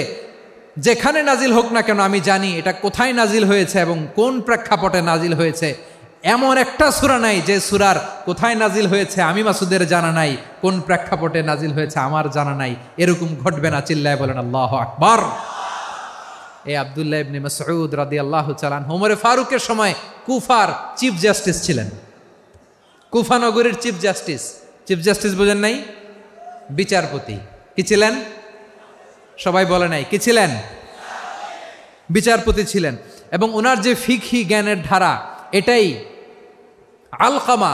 যেখানে নাজিল হোক না কেন আমি জানি এটা কোথায় নাজিল হয়েছে এবং কোন প্রেক্ষাপটে নাজিল হয়েছে। এমন একটা সূরা নাই যে সূরার কোথায় নাজিল হয়েছে আমি মাসুদের জানা নাই, কোন প্রেক্ষাপটে নাজিল হয়েছে আমার জানা নাই। এরকম ঘটবে না। চিল্লায় বলেন আল্লাহু আকবার। এই আব্দুল্লাহ ইবনে মাসউদ রাদিয়াল্লাহু তাআলা আনহু ওমর ফারুকের সময় কুফার চিফ জাস্টিস ছিলেন। কুফা নগরীর চিফ জাস্টিস। চিফ জাস্টিস বোঝেন নাই? বিচারপতি। কি ছিলেন? সবাই বলে নাই, কি ছিলেন? বিচারপতি ছিলেন। এবং ওনার যে ফিকহি জ্ঞানের ধারা, এটাই আলকামা,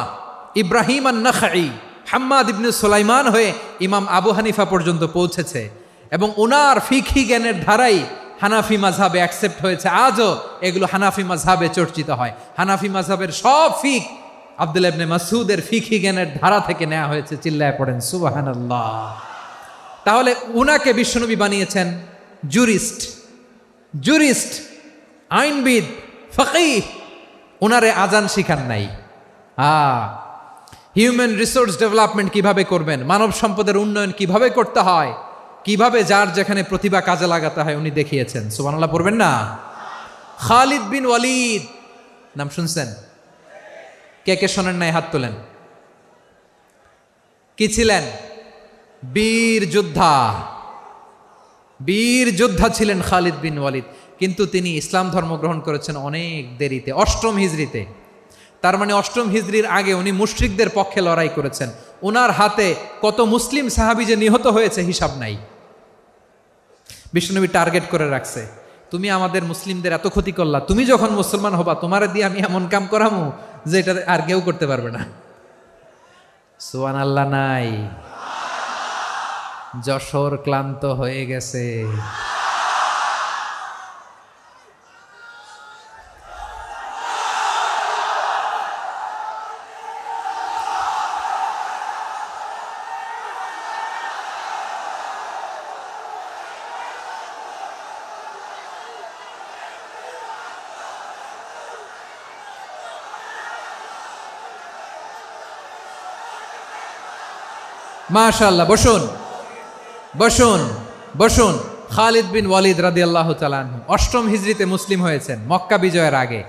ইব্রাহিম আন-নাখাই, হাম্মাদ ইবনে সুলাইমান হয়ে ইমাম আবু হানিফা পর্যন্ত পৌঁছেছে। এবং ওনার ফিকহি জ্ঞানের ধারাই হানাফি মাযহাবে অ্যাকসেপ্ট হয়েছে। আজও এগুলো হানাফি মাযহাবে চর্চিত হয়। হানাফি মাযহাবের সব ফিক আব্দুল্লাহ ইবনে মাসউদের ফিকহি জ্ঞানের ধারা থেকে নেওয়া হয়েছে। চিল্লায় পড়েন সুবহানাল্লাহ। তাহলে উনাকে বিশ্বনবী বানিয়েছেন জুরিস্ট, আইনবিদ, ফাকিহ। উনারে আজান শিখান নাই। হিউম্যান রিসোর্স ডেভেলপমেন্ট কিভাবে করবেন, মানব সম্পদের উন্নয়ন কিভাবে করতে হয়, কিভাবে যার যেখানে প্রতিভা কাজে লাগাতে হয় উনি দেখিয়েছেন। সুবহানাল্লাহ পড়বেন না? খালিদ বিন ওয়ালিদ নাম শুনছেন? কে কে শোনেন নাই হাত তোলেন। কি ছিলেন? বীর যোদ্ধা ছিলেন খালিদ বিন ওয়ালিদ। কিন্তু তিনি ইসলাম ধর্ম গ্রহণ করেছেন অনেক দেরিতে, 8ম হিজরিতে। তার মানে 8ম হিজরির আগে উনি মুশরিকদের পক্ষে লড়াই করেছেন। ওনার হাতে কত মুসলিম সাহাবী যে নিহত হয়েছে হিসাব নাই। বিশ্বনবী টার্গেট করে রাখছে, তুমি আমাদের মুসলিমদের এত ক্ষতি করলা, তুমি যখন মুসলমান হবা তোমারে দিয়ে আমি এমন কাম করামু যে এটা আর কেউ করতে পারবে না। সুবহানাল্লাহ নাই? যশোর ক্লান্ত হয়ে গেছে। মাশাআল্লাহ। বসুন। খালিদ বিন ওয়ালিদ রাদিয়াল্লাহু তাআলা আনহু 8ম হিজরিতে মুসলিম হয়েছেন, মক্কা বিজয়ের আগে।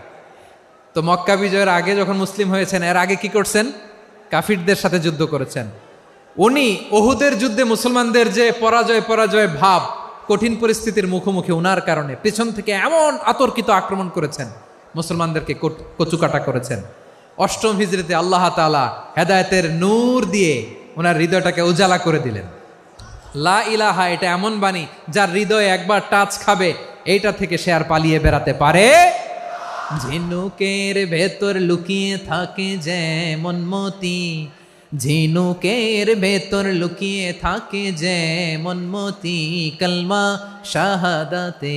তো মক্কা বিজয়ের আগে যখন মুসলিম হয়েছেন, এর আগে কি করছেন? কাফিরদের সাথে যুদ্ধ করেছেন। উনি উহুদের যুদ্ধে মুসলমানদের যে পরাজয় ভাব, কঠিন পরিস্থিতির মুখোমুখি ওনার কারণে পেছন থেকে এমন আতর্কিত আক্রমণ করেছেন, মুসলমানদেরকে কচুকাটা করেছেন। 8ম হিজরিতে আল্লাহ তাআলা হেদায়েতের নূর দিয়ে ওনার হৃদয়টাকে উজালা করে দিলেন। লা ইলাহা এটা এমন বাণী যার হৃদয়ে একবার টাচ খাবে, এইটা থেকে সে আর পালিয়ে বেড়াতে পারে। ঝিনুকের ভেতর লুকিয়ে থাকে যেমন মতি, ঝিনুকের ভেতর লুকিয়ে থাকে যেমন মতি, কলমা শাহাদাতে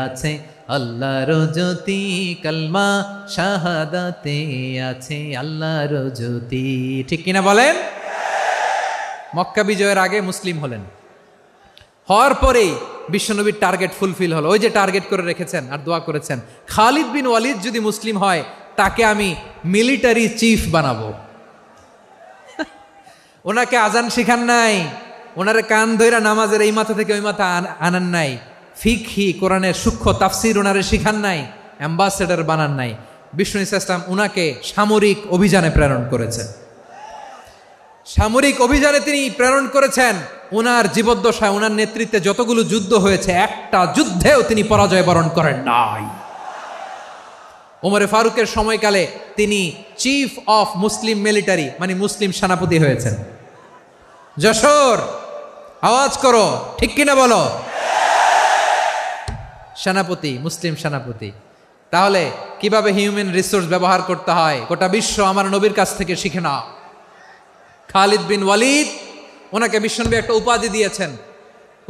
আছে আল্লাহর জ্যোতি, কলমা শাহাদাতে আছে আল্লাহর জ্যোতি। ঠিক কিনা বলেন? মক্কা বিজয়ের আগে মুসলিম হলেন, হওয়ার পরেই বিশ্বনবীর টার্গেট ফুলফিল হলো। ওই যে টার্গেট করে রেখেছেন আর দোয়া করেছেন, খালিদ বিন ওয়ালিদ যদি মুসলিম হয় তাকে আমি মিলিটারি চিফ বানাবো। ওনাকে আজান শিখান নাই, ওনারে কান ধইরা নামাজের এই মাথা থেকে ওই মাথা আনান নাই, ফিকহি কোরআনের সূক্ষ্ম তাফসির ওনারে শিখান নাই, অ্যাম্বাসেডর বানান নাই। বিষ্ণু ইসলাম উনাকে সামরিক অভিযানে প্রেরণ করেছেন। সামরিক অভিযানে তিনি প্রেরণ করেছেন। উনার জীবদ্দশায় উনার নেতৃত্বে যতগুলো যুদ্ধ হয়েছে একটা যুদ্ধেও তিনি পরাজয় বরণ করেন নাই। ওমরে ফারুকের সময়কালে তিনি চিফ অফ মুসলিম মিলিটারি মানে মুসলিম সেনাপতি হয়েছেন। যশোর আওয়াজ করো, ঠিক কিনা বলো? সেনাপতি, মুসলিম সেনাপতি। তাহলে কিভাবে হিউম্যান রিসোর্স ব্যবহার করতে হয় গোটা বিশ্ব আমার নবীর কাছ থেকে শিখে নাও। খালিদ বিন ওয়ালিদ, ওনাকে বিশ্বনবী একটা উপাধি দিয়েছেন।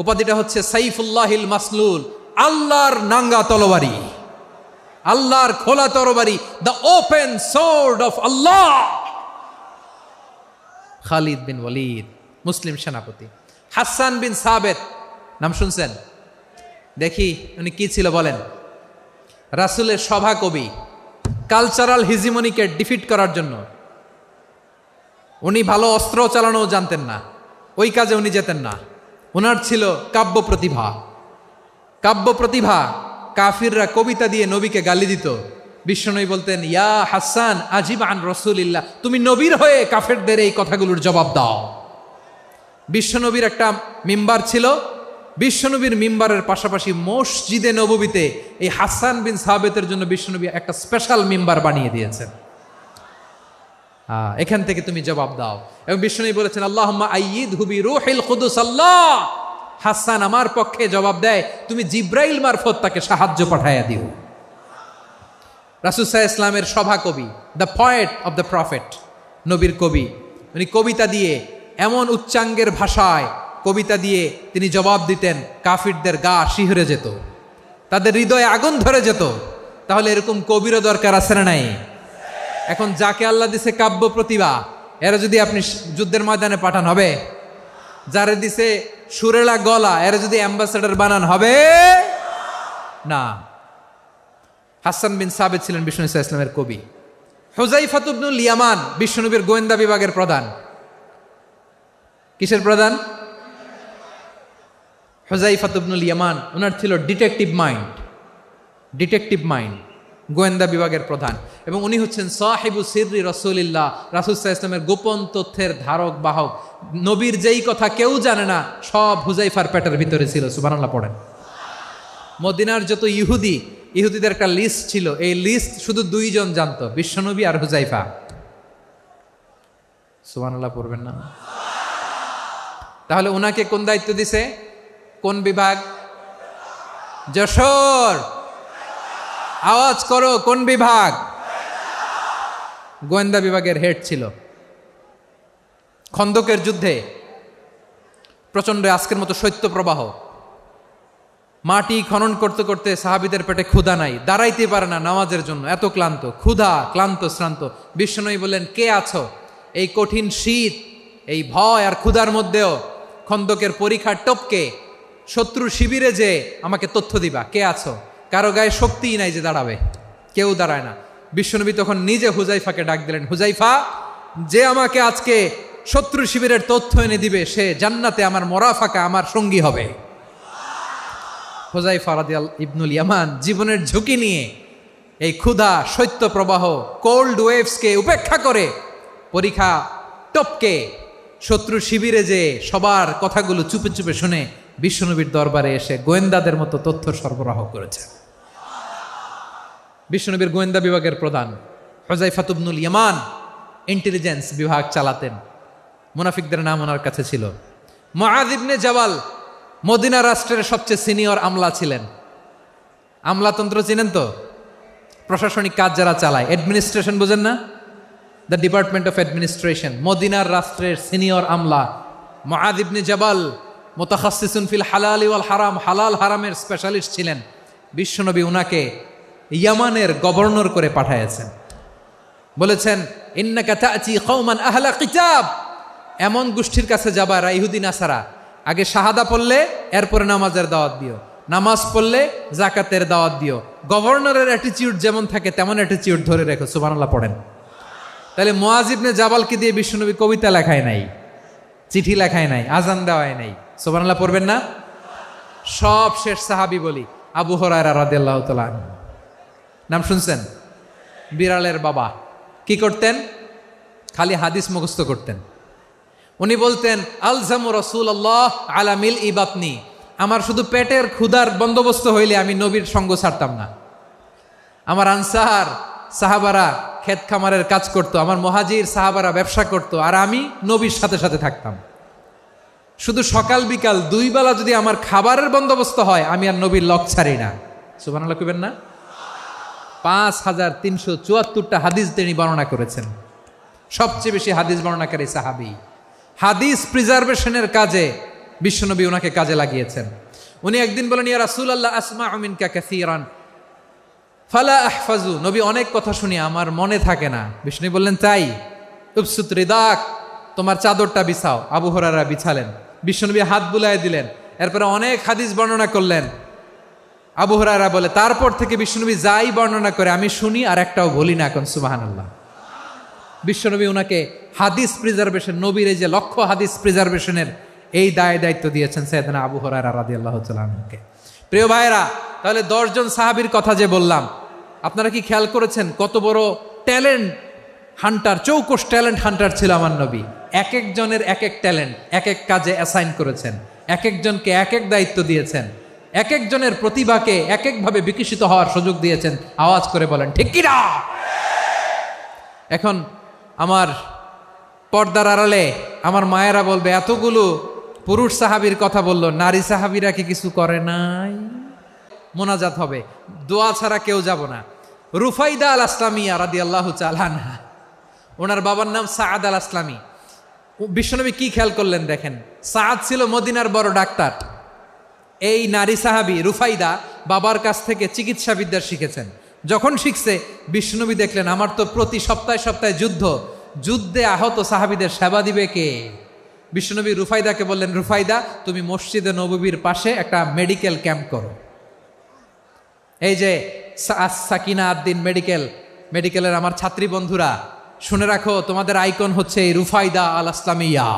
উপাধিটা হচ্ছে সাইফুল্লাহিল মাসলুল, আল্লাহর নাঙ্গা তরবারি, আল্লাহর খোলা তরবারি, দ্য ওপেন সোর্ড অফ আল্লাহ। খালিদ বিন ওয়ালিদ মুসলিম সেনাপতি। হাসান বিন সাবেত নাম শুনছেন? দেখি উনি কি ছিল বলেন। রাসূলের সভা কবি, কালচারাল হিজিমনিকে ডিফিট করার জন্য। উনি ভালো অস্ত্র চালানো জানতেন না, ওই কাজে উনি যেতেন না। ওনার ছিল কাব্য প্রতিভা। কাব্য প্রতিভা, কাফিররা কবিতা দিয়ে নবীকে গালি দিত। বিশ্বনবী বলতেন, ইয়া হাসান আজিব আন রাসূলিল্লাহ, তুমি নবীর হয়ে কাফেরদের এই কথাগুলোর জবাব দাও। বিশ্বনবীর একটা মিম্বার ছিল। বিশ্বনবীর মিম্বারের পাশাপাশি মসজিদে নববীতে এই হাসান বিন সাবেতের জন্য বিশ্বনবী একটা স্পেশাল মিম্বার বানিয়ে দিয়েছেন। এখান থেকে তুমি জবাব দাও। এবং বিশ্বনবী বলেছেন, আল্লাহুম্মা আইয়িদহু বিরূহিল কুদুস। আল্লাহ, হাসান আমার পক্ষে জবাব দেয়, তুমি জিব্রাইল মারফত তাকে সাহায্য পাঠাইয়া দিও। রাসূল সাল্লাল্লাহু আলাইহি ওয়াসাল্লামের সভা কবি, the poet of the prophet, নবীর কবি। উনি কবিতা দিয়ে, এমন উচ্চাঙ্গের ভাষায় কবিতা দিয়ে তিনি জবাব দিতেন, কাফিরদের গা শিহরে যেত, তাদের হৃদয়ে আগুন ধরে যেত। তাহলে এরকম কবিরও দরকার আছে না নাই? এখন যাকে আল্লাহ দিছে কাব্য প্রতিভা, এরা যদি আপনি যুদ্ধের ময়দানে পাঠান হবে? যারে দিছে সুরেলা গলা, এরা যদি অ্যাম্বাসেডর বানান হবে না। হাসান বিন সাবেত ছিলেন বিষ্ণু ইসলামের কবি। হুযায়ফা ইবনুল ইয়ামান বিশ্বনবীর গোয়েন্দা বিভাগের প্রধান। কিসের প্রধান? হুযায়ফা ইবনুল ইয়ামান। ওনার ছিল ডিটেকটিভ মাইন্ড, ডিটেকটিভ মাইন্ড, গোয়েন্দা বিভাগের প্রধান। এবং উনি হচ্ছেন সাহিবু সিররি রাসূলিল্লাহ, রাসূল সাল্লাল্লাহু আলাইহি ওয়াসাল্লামের গোপন তথ্যের ধারক বাহক। নবীর যেই কথা কেউ জানে না, সব হুযায়ফার পেটের ভিতরে ছিল। সুবহানাল্লাহ পড়েন। মদিনার যত ইহুদিদের একটা লিস্ট ছিল, এই লিস্ট শুধু দুইজন জানতো, বিশ্বনবী আর হুযায়ফা। সুবহানাল্লাহ পড়বেন না? তাহলে ওনাকে কোন দায়িত্ব দিছে? কোন বিভাগ? যশোর আওয়াজ করো, কোন বিভাগ? গোয়েন্দা বিভাগের হেড ছিল। খন্দকের যুদ্ধে প্রচন্ড আজকের মতো শৈত্য প্রবাহ, মাটি খনন করতে করতে সাহাবীদের পেটে ক্ষুধা নাই, দাঁড়াইতে পারে না নামাজের জন্য, এত ক্লান্ত, ক্ষুধা, ক্লান্ত, শ্রান্ত। বিশ্বনবী বললেন, কে আছো? এই কঠিন শীত, এই ভয় আর ক্ষুধার মধ্যেও খন্দকের পরীক্ষার টপকে শত্রু শিবিরে যে আমাকে তথ্য দিবা, কে আছো? কারো গায়ে শক্তিই নাই যে দাঁড়াবে, কেউ দাঁড়ায় না। বিশ্বনবী তখন নিজে হুযায়ফাকে ডাক দিলেন, হুযায়ফা, যে আমাকে আজকে শত্রু শিবিরের তথ্য এনে দিবে, সে জান্নাতে আমার মোরাফাকা, আমার সঙ্গী হবে। হুযায়ফা রাদিয়াল্লাহু ইবনুল ইয়ামান জীবনের ঝুঁকি নিয়ে এই ক্ষুধা, শৈত্য প্রবাহ, কোল্ড ওয়েভসকে উপেক্ষা করে পরীক্ষা টপকে শত্রু শিবিরে যে সবার কথাগুলো চুপে চুপে শুনে বিশ্বনবীর দরবারে এসে গোয়েন্দাদের মতো তথ্য সরবরাহ করেছে। বিশ্বনবীর গোয়েন্দা বিভাগের প্রধান হুযায়ফা ইবনুল ইয়ামান ইন্টেলিজেন্স বিভাগ চালাতেন। মুনাফিকদের নাম ওনার কাছে ছিল। মুআয ইবনে জাবাল মদিনা রাষ্ট্রের সবচেয়ে সিনিয়র আমলা ছিলেন। আমলাতন্ত্র চিনেন তো? প্রশাসনিক কাজ যারা চালায়, অ্যাডমিনিস্ট্রেশন বোঝেন না? The department of administration. মদিনার রাষ্ট্রের সিনিয়র আমলা মুআয ইবনে জাবাল মুতাখাসসিসুন ফিল হালাল ওয়াল হারাম, হালাল হারামের স্পেশালিস্ট ছিলেন। বিশ্বনবী উনাকে ইয়ামানের গভর্নর করে পাঠাইছেন। বলেছেন, ইন্নাকা তা'তি কওমান আহলা কিতাব, এমন গোষ্ঠীর কাছে যাবা যারা ইহুদি নাসারা, আগে শাহাদা পড়লে এরপরে নামাজের দাওয়াত দিও, নামাজ পড়লে যাকাতের দাওয়াত দিও। গভর্নরের অ্যাটিটিউড যেমন থাকে তেমন অ্যাটিটিউড ধরে রেখো। সুবহানাল্লাহ পড়েন। তাহলে মুআয ইবনে জাবালকে দিয়ে বিশ্বনবী কবিতা লেখায় নাই, চিঠি লেখায় নাই, আজান দেওয়ায় নাই। সুবহানাল্লাহ পড়বেন না? সব শেষ সাহাবী বলি আবু হুরায়রা রাদিয়াল্লাহু তাআলা আনহু। নাম শুনছেন? বিড়ালের বাবা। কি করতেন? খালি হাদিস মুখস্থ করতেন। উনি বলতেন আলজামু রাসূলুল্লাহ আলা মিল ইবাতনি, আমার শুধু পেটের ক্ষুধার বন্দোবস্ত হইলে আমি নবীর সঙ্গ ছাড়তাম না। আমার আনসার সাহাবারা ক্ষেত খামারের কাজ করত, আমার মুহাজির সাহাবারা ব্যবসা করত, আর আমি নবীর সাথে সাথে থাকতাম। শুধু সকাল বিকাল দুই বেলা যদি আমার খাবারের বন্দোবস্ত হয়, আমি আর নবীর লক ছাড়ি না। সুবহানাল্লাহ কইবেন না? 5374টা হাদিস তিনি বর্ণনা করেছেন। সবচেয়ে বেশি হাদিস বর্ণনাকারী সাহাবী। হাদিস প্রিজার্ভেশনের কাজে বিশ্বনবী ওনাকে কাজে লাগিয়েছেন। উনি একদিন বলেন, ইয়া রাসূলুল্লাহ আসমাউ মিনকা কাসীরান ফালা আহফাজু, নবী অনেক কথা শুনি আমার মনে থাকে না। বিষ্ণু বললেন তাই? উবসুত রিদাক, তোমার চাদরটা বিছাও। আবু হুরায়রা বিছালেন, বিশ্বনবী হাত বুলায় দিলেন, এরপরে অনেক হাদিস বর্ণনা করলেন। আবু হুরায়রা বলে তারপর থেকে বিশ্বনবী যাই বর্ণনা করে আমি শুনি আর একটাও বলি না। এখন সুবহানাল্লাহ। বিশ্বনবী ওনাকে হাদিস প্রিজার্ভেশন, নবীর এই যে লক্ষ্য হাদিস প্রিজার্ভেশনের এই দায়িত্ব দিয়েছেন সাইয়েদনা আবু হুরায়রা রাদিয়াল্লাহু তাআলা আনহুকে। প্রিয় ভাইরা, তাহলে 10 জন সাহাবীর কথা যে বললাম, আপনারা কি খেয়াল করেছেন কত বড় ট্যালেন্ট হান্টার, চৌকস ট্যালেন্ট হান্টার ছিল আমার নবী। এক একজনের এক এক ট্যালেন্ট এক এক কাজে অ্যাসাইন করেছেন, এক একজনকে এক এক দায়িত্ব দিয়েছেন, এক একজনের প্রতিভাকে এক একভাবে বিকশিত হওয়ার সুযোগ দিয়েছেন। আওয়াজ করে বলেন ঠিক কি না? এখন আমার পর্দার আড়ালে আমার মায়েরা বলবে, এতগুলো পুরুষ সাহাবীর কথা বললো, নারী সাহাবীরা কি কিছু করে নাই? মোনাজাত হবে, দোয়া ছাড়া কেউ যাব না। রুফাইদা আল আসলামিয়া রাদিয়াল্লাহু তাআলা আনহা, ওনার বাবার নাম সাআদ আল আসলামি। বিশ্বনবী কি খেয়াল করলেন দেখেন, সাআদ ছিল মদিনার বড় ডাক্তার। এই নারী সাহাবী রুফাইদা বাবার কাছ থেকে চিকিৎসা বিদ্যা শিখেছেন। যখন শিখছে, বিশ্বনবী দেখলেন আমার তো প্রতি সপ্তাহে সপ্তাহে যুদ্ধে আহত সাহাবীদের সেবা দিবে কে? বিশ্বনবী রুফাইদাকে বললেন, রুফাইদা তুমি মসজিদে নববীর পাশে একটা মেডিকেল ক্যাম্প করো। এই যে সাকিনা আদ্দিন মেডিকেলের আমার ছাত্রী বন্ধুরা শুনে রাখো, তোমাদের আইকন হচ্ছে এই রুফাইদা আল আসলামিয়া।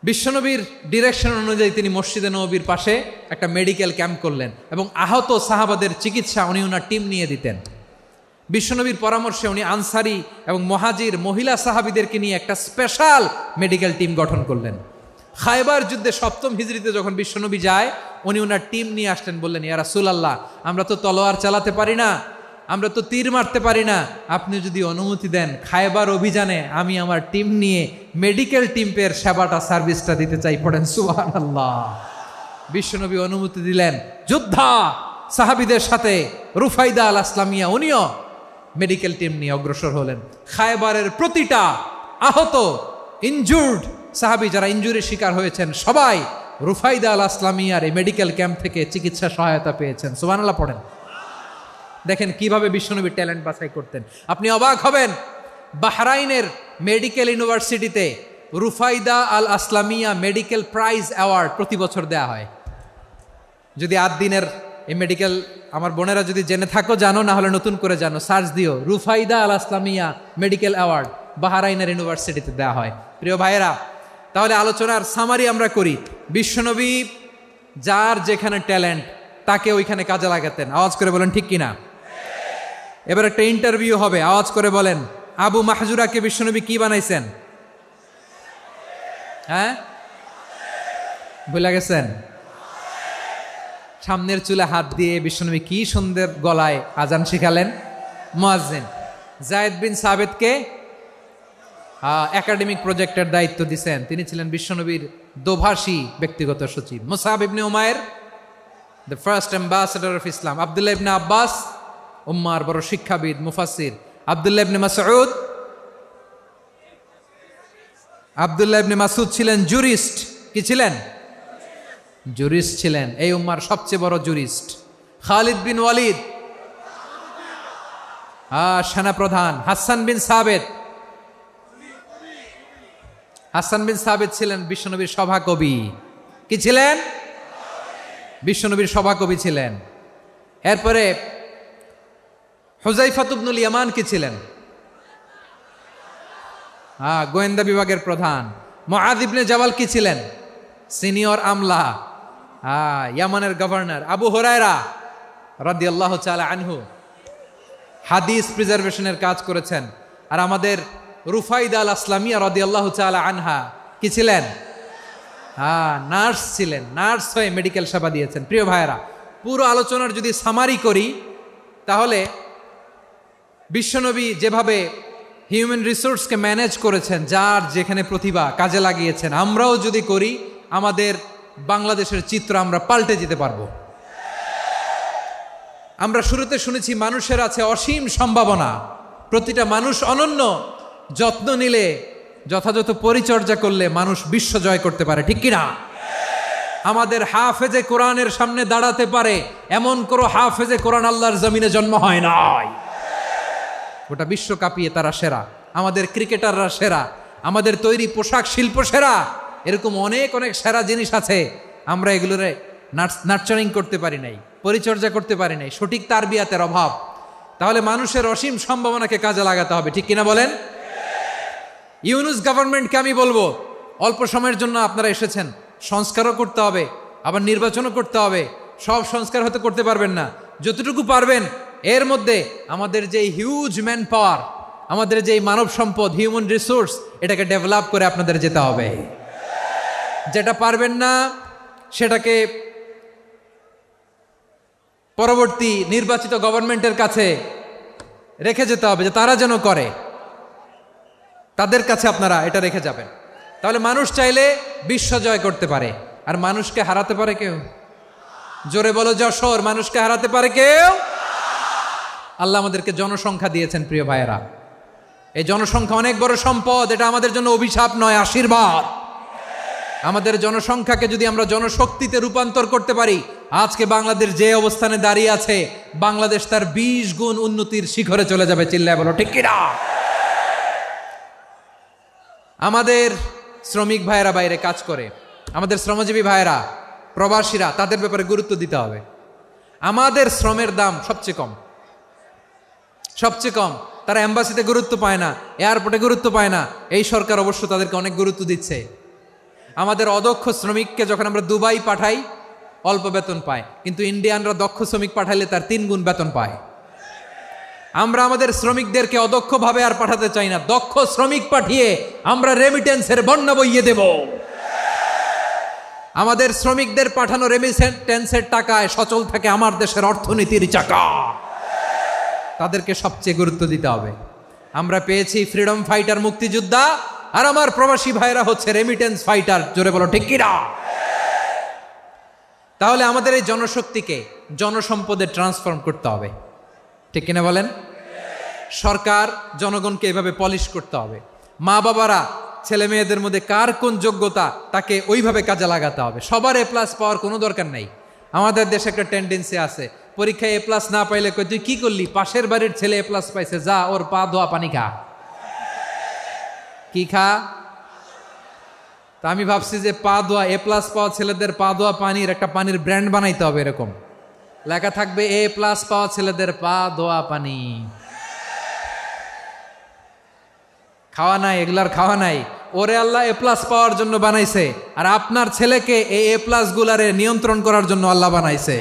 বিশ্বনবীর ডিরেকশন অনুযায়ী তিনি মসজিদে নববীর পাশে একটা মেডিকেল ক্যাম্প করলেন এবং আহত সাহাবাদের চিকিৎসা উনি ওনার টিম নিয়ে দিতেন। বিশ্বনবীর পরামর্শে উনি আনসারি এবং মুহাজির মহিলা সাহাবীদেরকে নিয়ে একটা স্পেশাল মেডিকেল টিম গঠন করলেন। খায়বার যুদ্ধে 7ম হিজরিতে যখন বিশ্বনবী যায়, উনি ওনার টিম নিয়ে আসলেন, বললেন ইয়া রাসূলুল্লাহ আমরা তো তলোয়ার চালাতে পারি না, আমরা তো তীর মারতে পারি না, আপনি যদি অনুমতি দেন খায়বার অভিযানে আমি আমার টিম নিয়ে মেডিকেল টিমের সেবাটা সার্ভিসটা দিতে চাই। পড়েন সুবহানাল্লাহ। বিশ্বনবী অনুমতি দিলেন, যোদ্ধা সাহাবীদের সাথে রুফাইদা আল আসলামিয়া উনিও মেডিকেল টিম নিয়ে অগ্রসর হলেন। খায়বারের প্রতিটা আহত ইনজুর্ড সাহাবী যারা ইনজুরির শিকার হয়েছেন সবাই রুফাইদা আল আসলামিয়ার এই মেডিকেল ক্যাম্প থেকে চিকিৎসা সহায়তা পেয়েছেন। সুবহানাল্লাহ পড়েন। দেখেন কিভাবে বিশ্বনবী ট্যালেন্ট বাছাই করতেন। আপনি অবাক হবেন, বাহরাইনের মেডিকেল ইউনিভার্সিটিতে রুফাইদা আল আসলামিয়া মেডিকেল প্রাইজ অ্যাওয়ার্ড প্রতি বছর দেয়া হয়। যদি 8 দিনের এই মেডিকেল আমার বোনেরা যদি জেনে থাকো জানো, না হলে নতুন করে জানো, সার্চ দিও রুফাইদা আল আসলামিয়া মেডিকেল অ্যাওয়ার্ড বাহরাইনের ইউনিভার্সিটিতে দেয়া হয়। প্রিয় ভাইয়েরা, তাহলে আলোচনার সামারি আমরা করি। বিশ্বনবী যার যেখানে ট্যালেন্ট তাকে ওইখানে কাজে লাগাতেন। আওয়াজ করে বলেন ঠিক কিনা? এবার একটা ইন্টারভিউ হবে, আওয়াজ করে বলেন আবু মাহজুরাকে বিশ্বনবী কি বানাইছেন? হ্যাঁ, ভুলে গেছেন? সামনের চুলে হাত দিয়ে বিশ্বনবী কি সুন্দর গলায় আজান শিখালেন। মুয়াজ্জিন। যায়েদ বিন সাবিতকে একাডেমিক প্রজেক্টের দায়িত্ব দিয়েছেন, তিনি ছিলেন বিশ্বনবীর দোভাষী ব্যক্তিগত সচিব। Musab ibn Umair the first ambassador of Islam. Abdullah ibn Abbas উম্মার বড় শিক্ষাবিদ মুফাসসির। আব্দুল্লাহ ইবনে মাসউদ ছিলেন জুরিস্ট। কি ছিলেন? জুরিস্ট ছিলেন, এই উম্মার সবচেয়ে বড় জুরিস্ট। খালিদ বিন ওয়ালিদ সেনাপ্রধান। হাসান বিন সাবিত ছিলেন বিশ্বনবীর সভাকবি। কি ছিলেন? বিশ্বনবীর সভাকবি ছিলেন। এরপরে হুযায়ফা ইবনুল ইয়ামান কি ছিলেন? গোয়েন্দা বিভাগের প্রধান। মুআয ইবনে জাবাল কি ছিলেন? সিনিয়র আমলা। ইয়ামানের গভর্নর। আবু হুরায়রা রাদিয়াল্লাহু তাআলা আনহু হাদিস প্রিজার্ভেশনের কাজ করেছেন। আর আমাদের রুফাইদা আল আসলামিয়া রাদিয়াল্লাহু তাআলা আনহা কি ছিলেন? নার্স ছিলেন। নার্স হয়ে মেডিকেল সেবা দিয়েছেন। প্রিয় ভাইয়েরা, পুরো আলোচনার যদি সামারি করি তাহলে বিশ্বনবী যেভাবে হিউম্যান রিসোর্সকে ম্যানেজ করেছেন, যার যেখানে প্রতিভা কাজে লাগিয়েছেন, আমরাও যদি করি আমাদের বাংলাদেশের চিত্র আমরা পাল্টে যেতে পারবো। আমরা শুরুতে শুনেছি মানুষের আছে অসীম সম্ভাবনা, প্রতিটা মানুষ অনন্য, যত্ন নিলে, যথাযথ পরিচর্যা করলে মানুষ বিশ্ব জয় করতে পারে, ঠিক কিনা? আমাদের হাফেজে কোরআনের সামনে দাঁড়াতে পারে এমন কোনো হাফেজে কোরআন আল্লাহর জমিনে জন্ম হয় নাই। গোটা বিশ্ব কাঁপিয়ে তারা সেরা, আমাদের ক্রিকেটাররা সেরা, আমাদের তৈরি পোশাক শিল্প সেরা। এরকম অনেক অনেক সেরা জিনিস আছে, আমরা এগুলোরে নার্চারিং করতে পারি নাই, পরিচর্যা করতে পারি নাই, সঠিক তারবিয়াতের অভাব। তাহলে মানুষের অসীম সম্ভাবনাকে কাজে লাগাতে হবে, ঠিক কিনা বলেন? ইউনুস গভর্নমেন্টকে আমি বলবো, অল্প সময়ের জন্য আপনারা এসেছেন, সংস্কারও করতে হবে, আবার নির্বাচনও করতে হবে। সব সংস্কার হয়তো করতে পারবেন না, যতটুকু পারবেন এর মধ্যে আমাদের যে হিউজ ম্যান পাওয়ার, আমাদের যে মানব সম্পদ, হিউম্যান রিসোর্স, এটাকে ডেভেলপ করে আপনাদের যেতে হবে। যেটা পারবেন না সেটাকে পরবর্তী নির্বাচিত গভর্নমেন্টের কাছে রেখে যেতে হবে, যে তারা যেন করে, তাদের কাছে আপনারা এটা রেখে যাবেন। তাহলে মানুষ চাইলে বিশ্ব জয় করতে পারে। আর মানুষকে হারাতে পারে কেউ? জোরে বলো যশোর, মানুষকে হারাতে পারে কেউ? আল্লাহ আমাদেরকে জনসংখ্যা দিয়েছেন প্রিয় ভাইয়েরা। এই জনসংখ্যা অনেক বড় সম্পদ, এটা আমাদের জন্য অভিশাপ নয়, আশীর্বাদ। আমাদের জনসংখ্যাকে যদি আমরা জনশক্তিতে রূপান্তর করতে পারি, আজকে বাংলাদেশ যে অবস্থানে দাঁড়িয়ে আছে, বাংলাদেশ তার 20 গুণ উন্নতির শিখরে চলে যাবে। চিল্লায় বলো ঠিক কিনা? আমাদের শ্রমিক ভাইয়েরা বাইরে কাজ করে, আমাদের শ্রমজীবী ভাইয়েরা, প্রবাসীরা, তাদের ব্যাপারে গুরুত্ব দিতে হবে। আমাদের শ্রমের দাম সবচেয়ে কম, সবচেয়ে কম। তারা এম্বাসিতে গুরুত্ব পায় না, এয়ারপোর্টে গুরুত্ব পায় না। এই সরকার অবশ্য তাদেরকে অনেক গুরুত্ব দিচ্ছে। আমাদের অদক্ষ শ্রমিককে যখন আমরা দুবাই পাঠাই, অল্প বেতন পায়, কিন্তু ইন্ডিয়ানরা দক্ষ শ্রমিক পাঠাইলে তার 3 গুণ বেতন পায়। আমরা আমাদের শ্রমিকদেরকে অদক্ষভাবে আর পাঠাতে চাই না, দক্ষ শ্রমিক পাঠিয়ে আমরা রেমিটেন্সের বন্যা বইয়ে দেব। আমাদের শ্রমিকদের পাঠানো রেমিটেন্সের টাকায় সচল থাকে আমার দেশের অর্থনীতির চাকা। তাদেরকে সবচেয়ে গুরুত্ব দিতে হবে। আমরা পেয়েছি ফ্রিডম ফাইটার, মুক্তিযোদ্ধা, আর আমার প্রবাসী ভাইরা হচ্ছে রেমিটেন্স ফাইটার। জোরে বলো ঠিক কিনা? তাহলে আমাদের এই জনশক্তিকে জনসম্পদে ট্রান্সফর্ম করতে হবে, ঠিক কিনা বলেন? সরকার জনগণকে এভাবে পলিশ করতে হবে। মা বাবারা ছেলে মেয়েদের মধ্যে কার কোন যোগ্যতা তাকে ওইভাবে কাজে লাগাতে হবে। সবার A+ পাওয়ার কোনো দরকার নাই। আমাদের দেশে একটা টেন্ডেন্সি আছে, পরীক্ষায় A+ না পাইলে কই তুই কি করলি, পাশের বাড়ির ছেলে A+ পাইছে, যা ওর পা ধোয়া পানি খা। কি খা? তা আমি ভাবছি যে পা ধোয়া, A+ পাওয়া ছেলেদের পা ধোয়া পানির একটা পানির ব্র্যান্ড বানাইতে হবে। এরকম লেখা থাকবে, A+ পাওয়া ছেলেদের পা ধোয়া পানি। খাওয়া নাই, এগুলার খাওয়া নাই। ওরে আল্লাহ A+ পাওয়ার জন্য বানাইছে, আর আপনার ছেলেকে এই A+ গুলারে নিয়ন্ত্রণ করার জন্য আল্লাহ বানাইছে।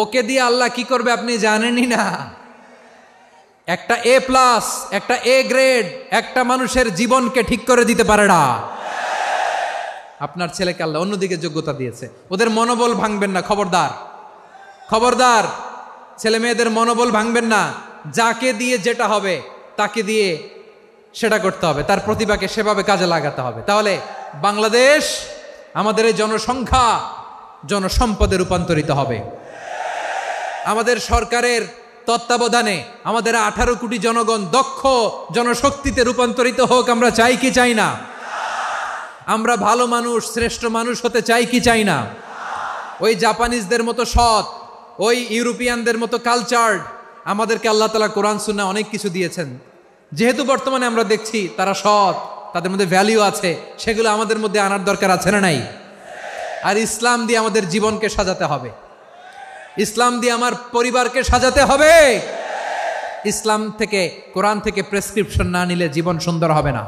ওকে দিয়ে আল্লাহ কি করবে আপনি জানেনই না। একটা A+, একটা A গ্রেড একটা মানুষের জীবনকে ঠিক করে দিতে পারে না। আপনার ছেলেকে আল্লাহ অন্যদিকে যোগ্যতা দিয়েছে। ওদের মনোবল ভাঙবেন না, খবরদার, খবরদার। ছেলে মেয়েদের মনোবল ভাঙবেন না। যাকে দিয়ে যেটা হবে তাকে দিয়ে সেটা করতে হবে, তার প্রতিভাকে সেভাবে কাজে লাগাতে হবে। তাহলে বাংলাদেশ, আমাদের এই জনসংখ্যা জনসম্পদে রূপান্তরিত হবে। আমাদের সরকারের তত্ত্বাবধানে আমাদের 18 কোটি জনগণ দক্ষ জনশক্তিতে রূপান্তরিত হোক, আমরা চাই কি চাই না? আমরা ভালো মানুষ, শ্রেষ্ঠ মানুষ হতে চাই কি চাই না? ওই জাপানিজদের মতো সৎ, ওই ইউরোপিয়ানদের মতো কালচার্ড। আমাদেরকে আল্লাহ তাআলা কোরআন সুন্নাহ অনেক কিছু দিয়েছেন। যেহেতু বর্তমানে আমরা দেখছি তারা সৎ, তাদের মধ্যে ভ্যালিউ আছে, সেগুলো আমাদের মধ্যে আনার দরকার আছে না নাই? আর ইসলাম দিয়ে আমাদের জীবনকে সাজাতে হবে, ইসলাম দিয়ে আমার পরিবারকে সাজাতে হবে। ইসলাম থেকে, কোরআন থেকে প্রেসক্রিপশন না নিলে জীবন সুন্দর হবে না।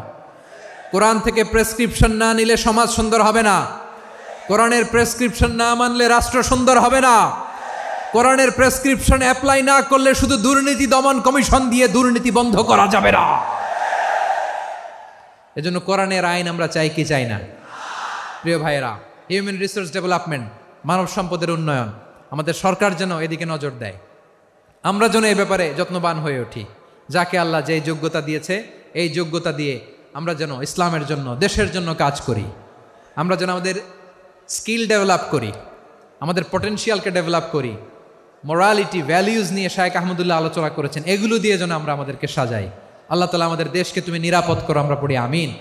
কোরআন থেকে প্রেসক্রিপশন না নিলে সমাজ সুন্দর হবে না। কোরআনের প্রেসক্রিপশন না মানলে রাষ্ট্র সুন্দর হবে না। কোরআনের প্রেসক্রিপশন অ্যাপ্লাই না করলে শুধু দুর্নীতি দমন কমিশন দিয়ে দুর্নীতি বন্ধ করা যাবে না। এজন্য কোরআনের আইন আমরা চাই কি চাই না? প্রিয় ভাইয়েরা, হিউম্যান রিসোর্স ডেভেলপমেন্ট, মানব সম্পদের উন্নয়ন, আমাদের সরকার যেন এদিকে নজর দেয়। আমরা যেন এই ব্যাপারে যত্নবান হয়ে উঠি। যাকে আল্লাহ যে যোগ্যতা দিয়েছে, এই যোগ্যতা দিয়ে আমরা যেন ইসলামের জন্য, দেশের জন্য কাজ করি। আমরা যেন আমাদের স্কিল ডেভেলপ করি, আমাদের পটেনশিয়ালকে ডেভেলপ করি। মোরালিটি, ভ্যালিউজ নিয়ে শায়েখ আহমদুল্লাহ আলোচনা করেছেন, এগুলো দিয়ে যেন আমরা আমাদেরকে সাজাই। আল্লাহ তাআলা আমাদের দেশকে তুমি নিরাপদ করো, আমরা পড়ি আমিন।